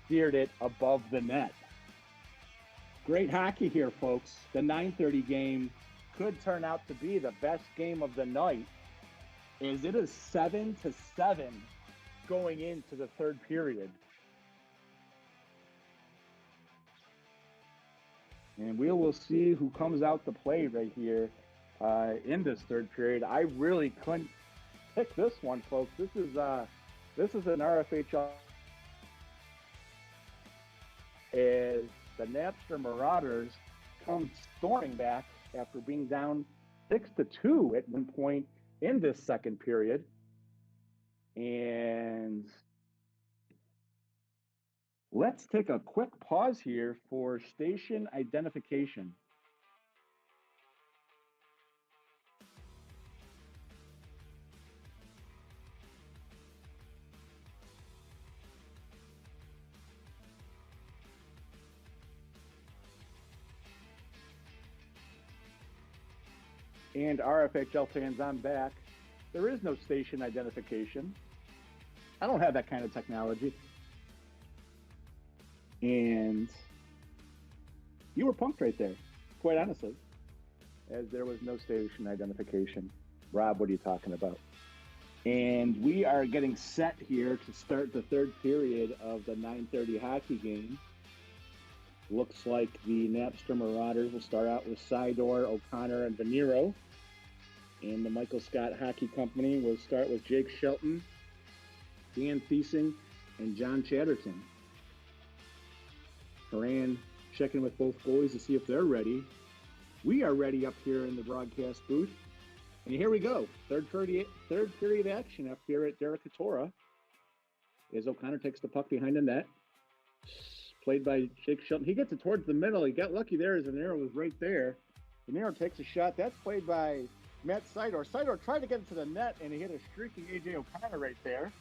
steered it above the net. Great hockey here, folks. The 9:30 game could turn out to be the best game of the night, as it is 7-7 going into the third period. And we will see who comes out to play right here in this third period. I really couldn't pick this one, folks. This is an RFHL as the Napster Marauders come storming back after being down 6-2 at one point in this second period. And let's take a quick pause here for station identification. And RFHL fans, I'm back. There is no station identification. I don't have that kind of technology. And you were punked right there, quite honestly, as there was no station identification. Rob, what are you talking about? And we are getting set here to start the third period of the 9:30 hockey game. Looks like the Napster Marauders will start out with Sidor, O'Connor, and Venero. And the Michael Scott Hockey Company will start with Jake Shelton, Dan Thiesing, and John Chatterton. Haran checking with both goalies to see if they're ready. We are ready up here in the broadcast booth. And here we go. Third period action up here at Defunct. As O'Connor takes the puck behind the net. Played by Jake Shelton. He gets it towards the middle. He got lucky there as Venero was right there. Venero takes a shot. That's played by Matt Sidor. Sidor tried to get it to the net, and he hit a streaking A.J. O'Connor right there.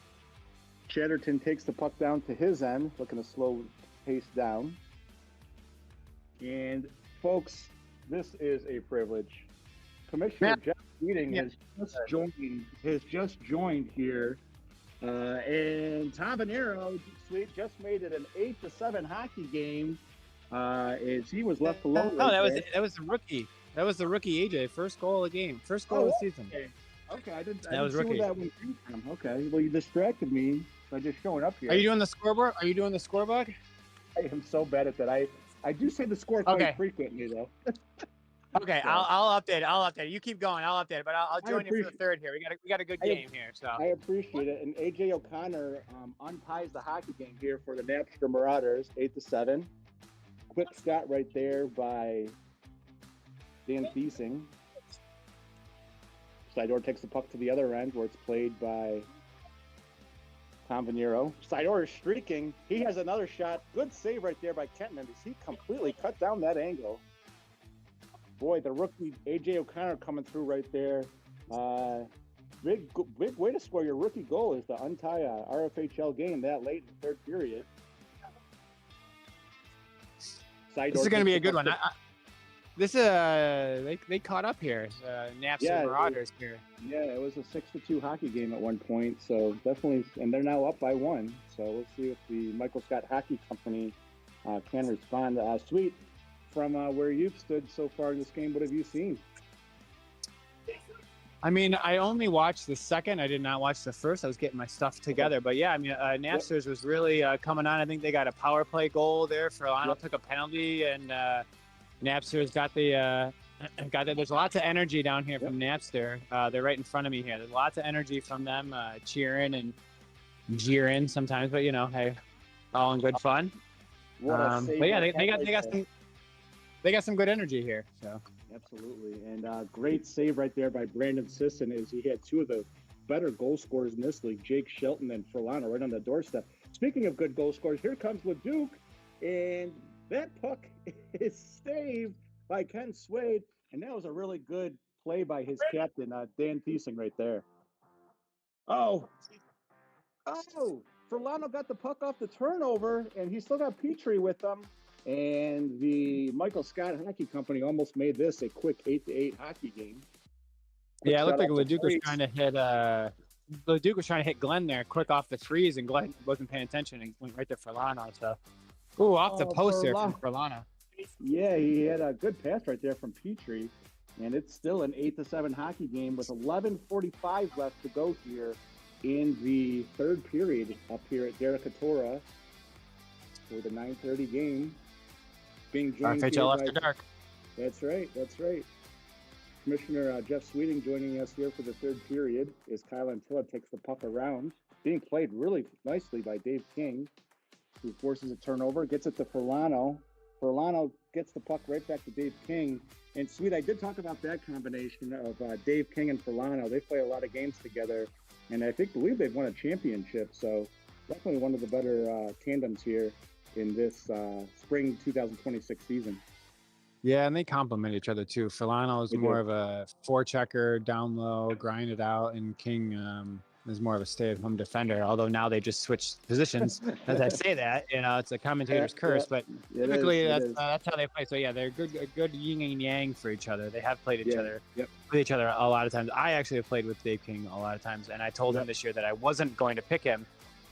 Chatterton takes the puck down to his end, looking to slow pace down. And, folks, this is a privilege. Commissioner Jeff Keating has just joined here. And Tom Venero, sweet, just made it an 8-7 hockey game as he was left alone. No, that was the rookie. That was the rookie AJ. First goal of the game. First goal of the season. Okay, I didn't That was see where rookie. that one came from. Okay, well, you distracted me by just showing up here. Are you doing the scoreboard? Are you doing the scoreboard? I am so bad at that. I do say the score quite frequently, though. Okay, I'll update. You keep going. I'll update it, but I'll join you for the third here. We got a good game here. So I appreciate it. And AJ O'Connor unties the hockey game here for the Napster Marauders, 8-7. Quick shot right there by Dan Thiesing. Sidor takes the puck to the other end where it's played by Tom Venero. Sidor is streaking. He has another shot. Good save right there by Kenton as he completely cut down that angle. Boy, the rookie AJ O'Connor coming through right there. Big way to score your rookie goal is to untie a RFHL game that late in the third period. this is going to be a good one. They caught up here. Napster Marauders here. Yeah, it was a 6-2 hockey game at one point. So definitely, and they're now up by 1. So we'll see if the Michael Scott Hockey Company can respond. Sweet. From where you've stood so far in this game, what have you seen? I mean, I only watched the second. I did not watch the first. I was getting my stuff together. But yeah, I mean, Napsters was really coming on. I think they got a power play goal there. Ferlano took a penalty, and Napsters got the There's lots of energy down here from Napster. They're right in front of me here. There's lots of energy from them, cheering and jeering sometimes. But hey, all in good fun. But yeah, they got some good energy here. So absolutely, and great save right there by Brandon Sisson as he had 2 of the better goal scorers in this league, Jake Shelton and Ferlano, right on the doorstep. Speaking of good goal scorers, here comes LeDuc, and that puck is saved by Ken Swade, and that was a really good play by his captain, Dan Thiesing, right there. Oh, Ferlano got the puck off the turnover, and he still got Petrie with them. And the Michael Scott Hockey Company almost made this a quick 8-8 hockey game. Yeah, it looked like LeDuc was trying to hit Glenn there quick off the freeze, and Glenn wasn't paying attention and went right to Ferlano. So, off the post there from Ferlano. Yeah, he had a good pass right there from Petrie, and it's still an 8-7 hockey game with 11:45 left to go here in the third period up here at Defunct for the 9:30 game. Being joined RFHL After Dark. That's right. Commissioner Jeff Sweeting joining us here for the third period as Kyle Antilla takes the puck around. Being played really nicely by Dave King, who forces a turnover, gets it to Ferlano. Ferlano gets the puck right back to Dave King. And Sweet, I did talk about that combination of Dave King and Ferlano. They play a lot of games together, and I believe they've won a championship. So definitely one of the better tandems here in this spring 2026 season. Yeah, and they complement each other too. Ferlano is more of a forechecker, down low, grind it out, and King is more of a stay-at-home defender. Although now they just switched positions. As I say that, it's a commentator's curse, but typically that's how they play. So yeah, they're a good yin and yang for each other. They have played each other with each other a lot of times. I actually have played with Dave King a lot of times, and I told him this year that I wasn't going to pick him.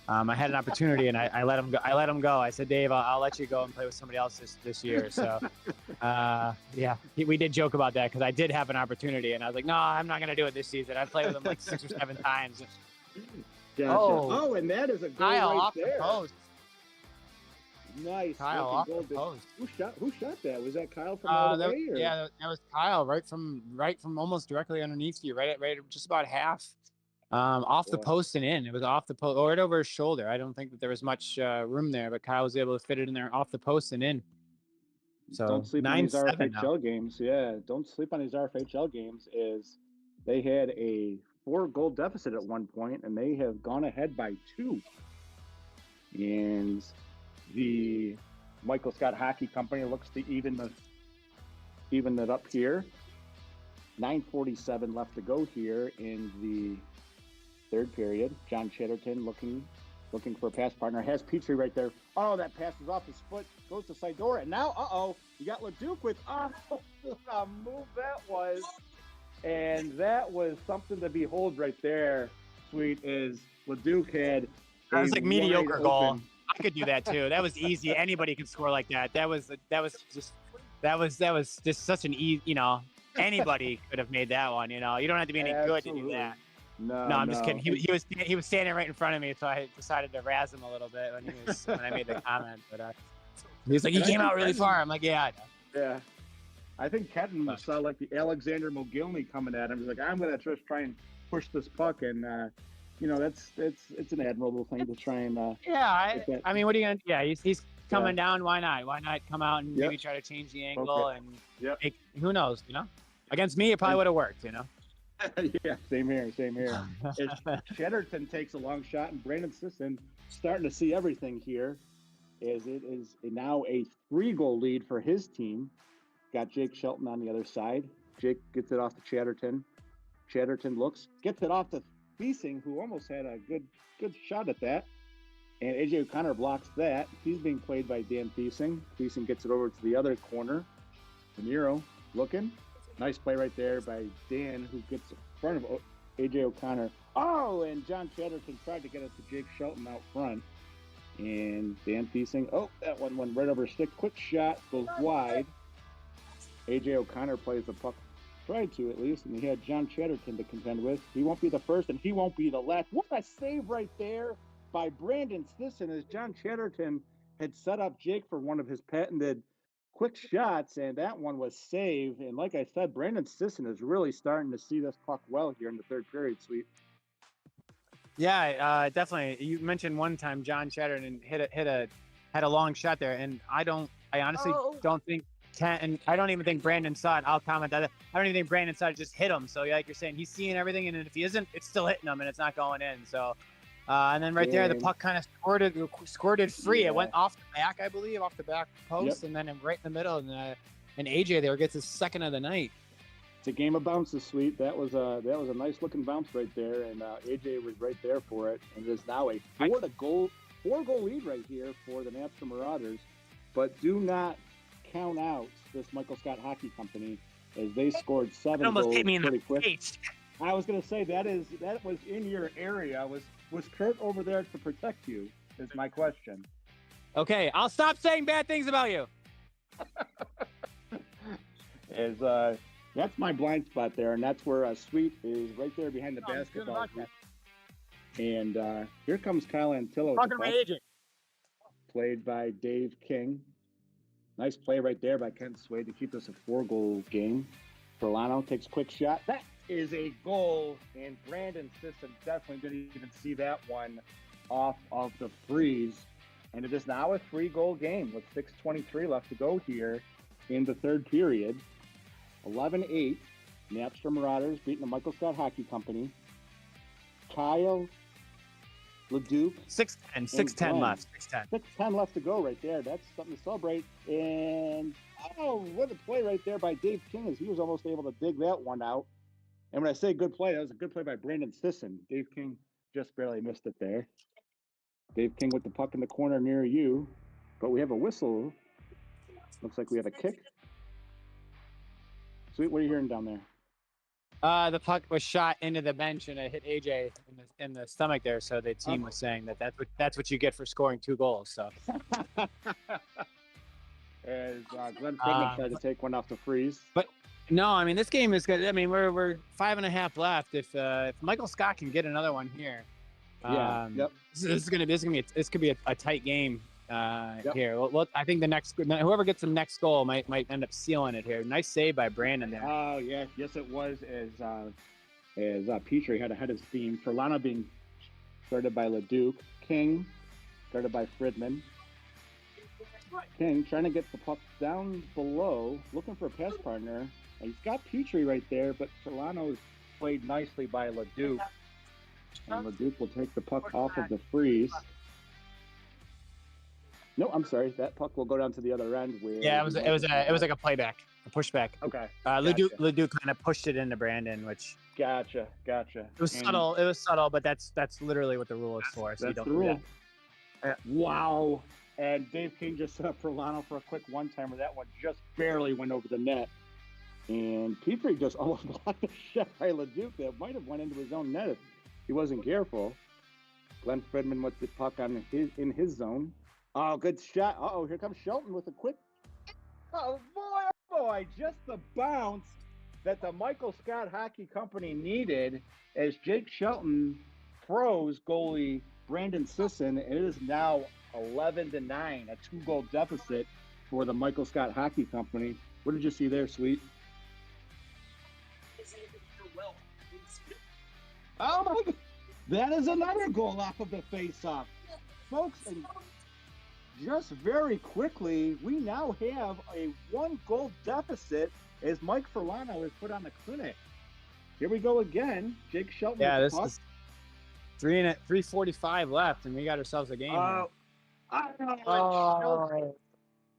I had an opportunity, and I let him go. I said, Dave, I'll let you go and play with somebody else this year. So, we did joke about that because I did have an opportunity, and I was like, no, I'm not going to do it this season. I played with him like 6 or 7 times. Gotcha. Oh, and that is a goal right off there. The post. Nice. Kyle looking off goal. the post. Who shot that? Was that Kyle from all the way? Or? Yeah, that was Kyle, right from almost directly underneath you, right just about half, off the Boy. post and in. It was off the post, or right over his shoulder. I don't think that there was much room there, but Kyle was able to fit it in there off the post and in. So don't sleep on these 9-7 now. RFHL games. Yeah, don't sleep on these RFHL games. Is they had a 4-goal deficit at one point, and they have gone ahead by 2. And the Michael Scott Hockey Company looks to even it up here. 9:47 left to go here in the third period. John Chatterton looking for a pass partner. Has Petrie right there. Oh, that pass is off his foot. Goes to Sidora. And now, you got LeDuc with, what a move that was. And that was something to behold right there, Sweet, is LeDuc had That was like mediocre wide goal. open- I could do that too. That was easy. Anybody could score like that. That was just such an easy, anybody could have made that one, You don't have to be any good to do that. No, I'm just kidding. He was standing right in front of me, so I decided to razz him a little bit when I made the comment. But he was like, "He came out really far." I'm like, "Yeah, I know." Yeah. I think Kenton saw like the Alexander Mogilny coming at him. He's like, I'm going to just try and push this puck. And, it's an admirable thing to try and. I mean, what are you going to do? Yeah, he's coming down. Why not? Why not come out and Yep. maybe try to change the angle? Okay. And who knows, Against me, it probably would have worked, Yeah, same here. As Chatterton takes a long shot, and Brandon Sisson starting to see everything here, as it is now a 3-goal lead for his team. Got Jake Shelton on the other side. Jake gets it off to Chatterton. Chatterton gets it off to Thiesing, who almost had a good shot at that. And AJ O'Connor blocks that. He's being played by Dan Thiesing. Thiesing gets it over to the other corner. De Niro looking. Nice play right there by Dan, who gets in front of AJ O'Connor. Oh, and John Chatterton tried to get it to Jake Shelton out front. And Dan Thiesing, that one went right over his stick. Quick shot, goes wide. AJ O'Connor plays the puck, tried to at least, and he had John Chatterton to contend with. He won't be the first, and he won't be the last. What a save right there by Brandon Sisson, as John Chatterton had set up Jake for one of his patented quick shots, and that one was saved. And like I said, Brandon Sisson is really starting to see this puck well here in the third period, Sweet. Yeah, definitely. You mentioned one time John Chatterton had a long shot there, and I honestly don't think and I don't even think Brandon saw it. I'll comment that. I don't even think Brandon saw it. Just hit him. So like you're saying, he's seeing everything, and if he isn't, it's still hitting him, and it's not going in. So, and then there, the puck kind of squirted free. It went off the back, I believe, off the back post, and then right in the middle, and AJ there gets his second of the night. It's a game of bounces, Sweet. That was a nice looking bounce right there, and AJ was right there for it, and it is now a 4-goal lead right here for the Napster Marauders. But do not count out this Michael Scott Hockey Company, as they scored 7 almost goals hit me in pretty the quick. face. I was going to say that was in your area. Was Kurt over there to protect you? Is my question. Okay, I'll stop saying bad things about you. That's my blind spot there, and that's where Sweet is right there behind the basketball. And here comes Kyle Antillo. Talking to my agent. Played by Dave King. Nice play right there by Kent Swade to keep this a 4-goal game. Verlano takes a quick shot. That is a goal, and Brandon Sisson definitely didn't even see that one off of the freeze. And it is now a 3-goal game with 6:23 left to go here in the third period. 11-8, Napster Marauders beating the Michael Scott Hockey Company. Kyle, LeDuc. 6:10 left. 6:10 left to go right there. That's something to celebrate. And, what a play right there by Dave King, as he was almost able to dig that one out. And when I say good play, that was a good play by Brandon Sisson. Dave King just barely missed it there. Dave King with the puck in the corner near you. But we have a whistle. Looks like we have a kick. Sweet, what are you hearing down there? The puck was shot into the bench and it hit AJ in the stomach there. So the team was saying that's what you get for scoring 2 goals. So as Glenn Friedman tried to take one off the freeze. But no, I mean, this game is good. I mean, we're 5.5 left. If Michael Scott can get another one here, this could be a tight game. here. Well, I think whoever gets the next goal might end up sealing it here. Nice save by Brandon there. Oh, yeah. Yes, it was as Petrie had ahead of steam. Ferlano being started by Leduc. King started by Fridman. King trying to get the puck down below, looking for a pass partner. He's got Petrie right there, but Ferlano is played nicely by Leduc. And Leduc will take the puck off of the freeze. No, I'm sorry. That puck will go down to the other end. Yeah, it was like a playback, a pushback. Okay. Leduc kind of pushed it into Brandon, which Gotcha. it was subtle. It was subtle, but that's literally what the rule is for. So you That's don't the do rule. that. Wow. And Dave King just set up Ferlano for a quick one-timer. That one just barely went over the net. And Petrie just almost blocked a shot by Leduc that might have went into his own net if he wasn't careful. Glenn Fridman with the puck in his zone. Oh, good shot. Uh-oh, here comes Shelton with a quick... Oh, boy, just the bounce that the Michael Scott Hockey Company needed as Jake Shelton froze goalie Brandon Sisson. It is now 11-9, a 2-goal deficit for the Michael Scott Hockey Company. What did you see there, Sweet? Oh, my God. That is another goal off of the face-off. Folks, and just very quickly, we now have a 1-goal deficit as Mike Ferlano is put on the clinic. Here we go again. Jake Shelton. Yeah, this is 3:45 left, and we got ourselves a game.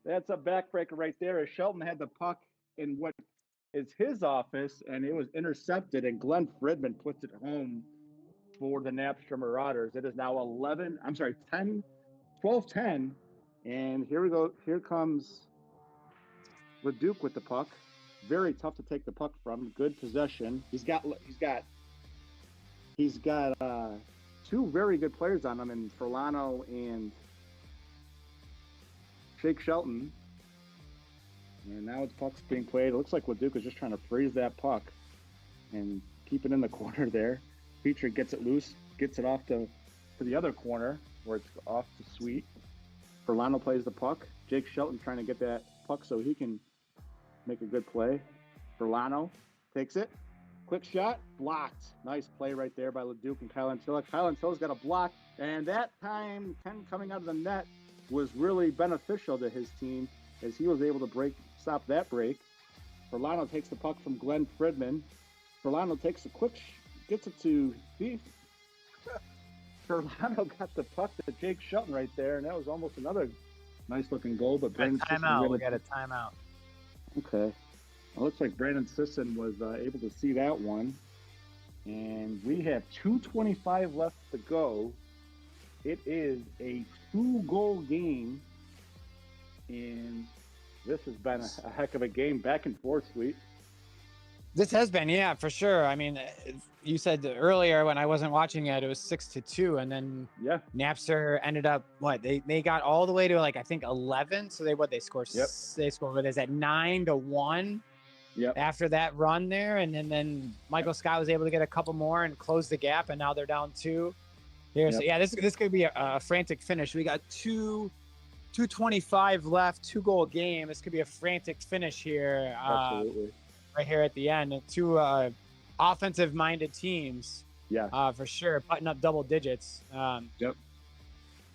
That's a backbreaker right there. As Shelton had the puck in what is his office, and it was intercepted, and Glenn Fridman puts it home for the Napster Marauders. It is now 12-10, and here we go. Here comes Leduc with the puck. Very tough to take the puck from. Good possession. He's got two very good players on him in Ferlano and Jake Shelton. And now it's puck's being played. It looks like Leduc is just trying to freeze that puck and keep it in the corner there. Petrie gets it loose, gets it off to the other corner where it's off to Sweet. Ferlano plays the puck. Jake Shelton trying to get that puck so he can make a good play. Ferlano takes it. Quick shot, blocked. Nice play right there by Leduc and Kyle Antilla. Kyle Antilla's got a block, and that time Ken coming out of the net was really beneficial to his team as he was able to stop that break. Ferlano takes the puck from Glenn Fridman. Ferlano takes a gets it to Thief. Ferlano got the puck to Jake Shelton right there, and that was almost another nice-looking goal. But Brandon timeout. We got a timeout. Okay. It looks like Brandon Sisson was able to see that one. And we have 2:25 left to go. It is a 2-goal game. And this has been a heck of a game, back and forth, Sweet. This has been, yeah, for sure. I mean, you said earlier when I wasn't watching it was 6-2, and then Napster ended up they got all the way to I think 11. So they scored. Yep. They scored. What is that? 9-1. Yep. After that run there, and then Michael Scott was able to get a couple more and close the gap, and now they're down 2. Here, so yeah, this could be a frantic finish. We got 2:25 left, 2-goal game. This could be a frantic finish here. Absolutely. Right here at the end, and 2 offensive-minded teams. Yeah, for sure, putting up double digits. Yep.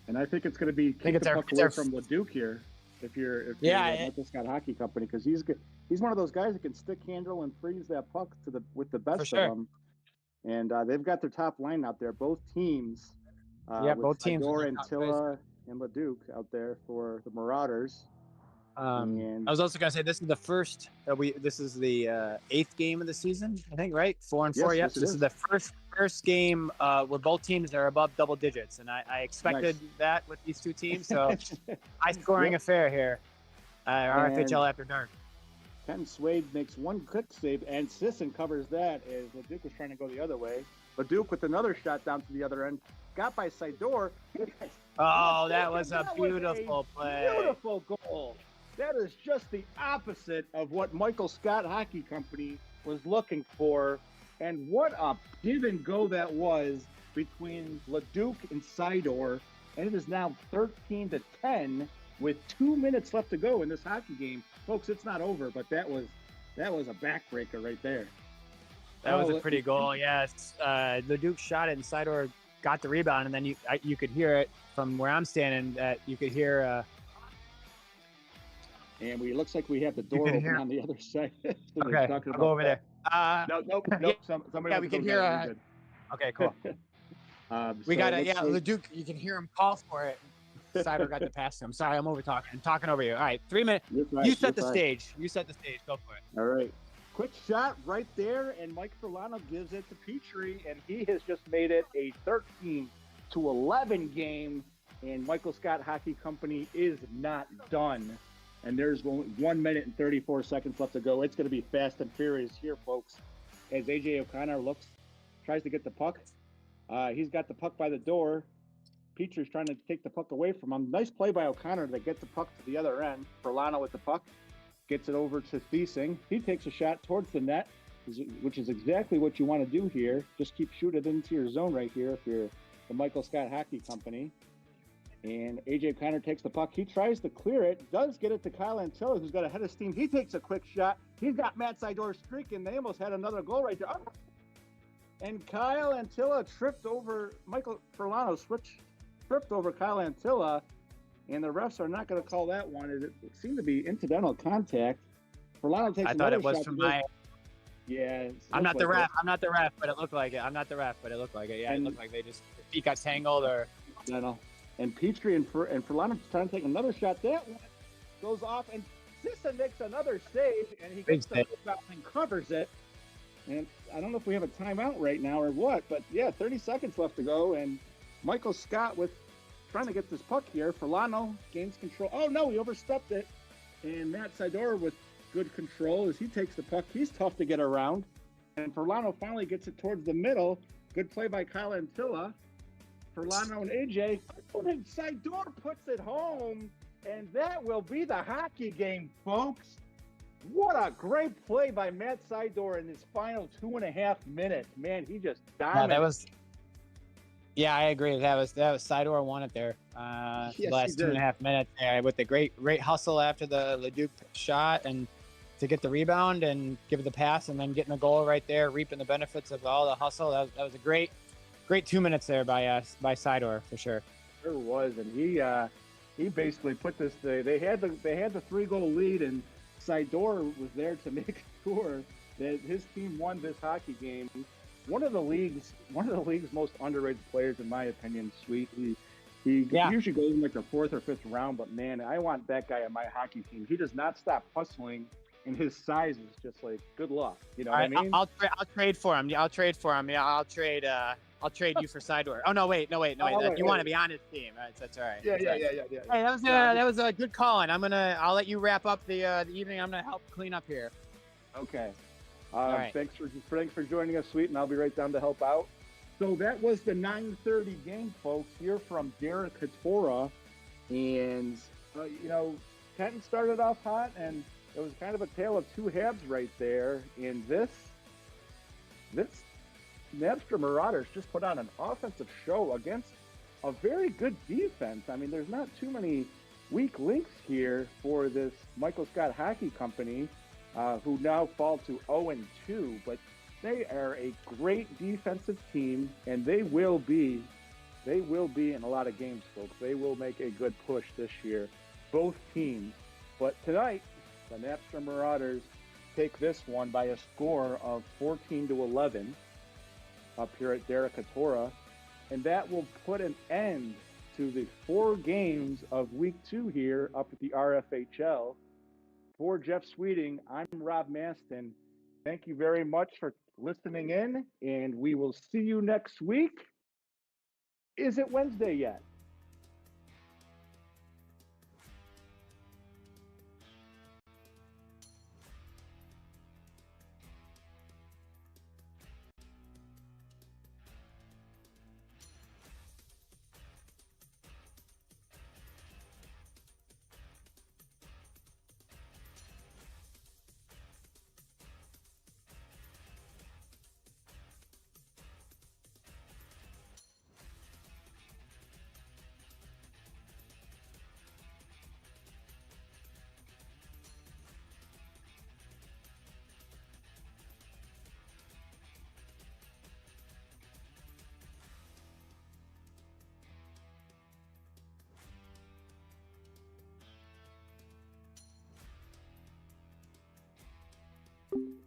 And I think it's going to be keep the puck away from Leduc here. If you're Michael Scott Hockey Company, because he's good. He's one of those guys that can stick handle and freeze that puck with the best of them. And they've got their top line out there. Both teams. Both teams. Sidor, Antilla, and Leduc out there for the Marauders. I was also gonna say this is the first this is the 8th game of the season, I think, right? 4-4. Yes, this is the first game where both teams are above double digits, and I expected that with these two teams. So high scoring affair here. RFHL after dark. Ken Swade makes one quick save, and Sisson covers that as Leduc was trying to go the other way. Leduc with another shot down to the other end, got by Sidor. Oh, that was a beautiful play. Beautiful goal. That is just the opposite of what Michael Scott Hockey Company was looking for. And what a give and go that was between Leduc and Sidor and it is now 13-10 with 2 minutes left to go in this hockey game. Folks, it's not over, but that was a backbreaker right there. That was a pretty goal, yes. Leduc shot it, and Sidor got the rebound, and then you could hear it from where I'm standing. That you could hear. And looks like we have the door open on the other side. Okay, I'll go over there. Nope. Somebody yeah, we can hear. Okay, cool. We got it. Yeah, Leduc, you can hear him call for it. Sidor got the pass to him. Sorry, I'm talking over you. All right, 3 minutes. Right, you set the stage. You set the stage. Go for it. All right. Quick shot right there, and Mike Furlano gives it to Petrie, and he has just made it a 13-11 game, and Michael Scott Hockey Company is not done. And there's 1 minute and 34 seconds left to go. It's going to be fast and furious here, folks, as A.J. O'Connor tries to get the puck. He's got the puck by the door. Petrie's trying to take the puck away from him. Nice play by O'Connor to get the puck to the other end. Furlano with the puck. Gets it over to Thiesing. He takes a shot towards the net, which is exactly what you want to do here. Just keep shooting it into your zone right here if you're the Michael Scott Hockey Company. And A.J. O'Connor takes the puck. He tries to clear it, does get it to Kyle Antilla, who's got a head of steam. He takes a quick shot. He's got Matt Sidor streaking. They almost had another goal right there. Oh. And Kyle Antilla tripped over Michael Furlano, tripped over Kyle Antilla. And the refs are not going to call that one. It seemed to be incidental contact. Furlano takes another shot. I thought it was from my. Yeah. I'm not the ref. I'm not the ref, but it looked like it. I'm not the ref, but it looked like it. Yeah, it looked like they just feet got tangled or. I know. And Petrie and Furlano trying to take another shot. That one goes off, and Sissa makes another save, and he gets the rebound and covers it. And I don't know if we have a timeout right now or what, but yeah, 30 seconds left to go, and Michael Scott trying to get this puck here. Furlano gains control. Oh no, he overstepped it. And Matt Sidor with good control as he takes the puck. He's tough to get around. And Furlano finally gets it towards the middle. Good play by Kyle Antilla. Furlano and AJ. And Sidor puts it home. And that will be the hockey game, folks. What a great play by Matt Sidor in his final 2.5 minutes. Man, he just dominated. Yeah, I agree. That was Sidor won it there. Yes, the last 2.5 minutes there with the great hustle after the Leduc shot and to get the rebound and give it the pass and then getting the goal right there, reaping the benefits of all the hustle. That was a great 2 minutes there by Sidor for sure. Sure was, and he basically put this. They had the 3-goal lead, and Sidor was there to make sure that his team won this hockey game. One of the league's most underrated players, in my opinion. Sweet. He usually goes in like the 4th or 5th round, but man, I want that guy on my hockey team. He does not stop hustling, and his size is just like good luck. You know what I mean? I'll trade for him. Yeah, I'll trade for him. Yeah, I'll trade you for Sidor. Oh no, wait. You want to be on his team? That's all right. Yeah. Hey, that was a good call, and I'll let you wrap up the evening. I'm gonna help clean up here. Okay. Right. Thanks for joining us, Sweet, and I'll be right down to help out. So that was the 9:30 game, folks, here from Derek Katora. And, Kenton started off hot, and it was kind of a tale of two halves right there. And this Napster Marauders just put on an offensive show against a very good defense. I mean, there's not too many weak links here for this Michael Scott Hockey Company, who now fall to 0-2, but they are a great defensive team, and they will be in a lot of games, folks. They will make a good push this year, both teams. But tonight, the Napster Marauders take this one by a score of 14-11 up here at Derek Katora, and that will put an end to the 4 games of Week 2 here up at the RFHL. For Jeff Sweeting, I'm Rob Maston. Thank you very much for listening in, and we will see you next week. Is it Wednesday yet? Bye.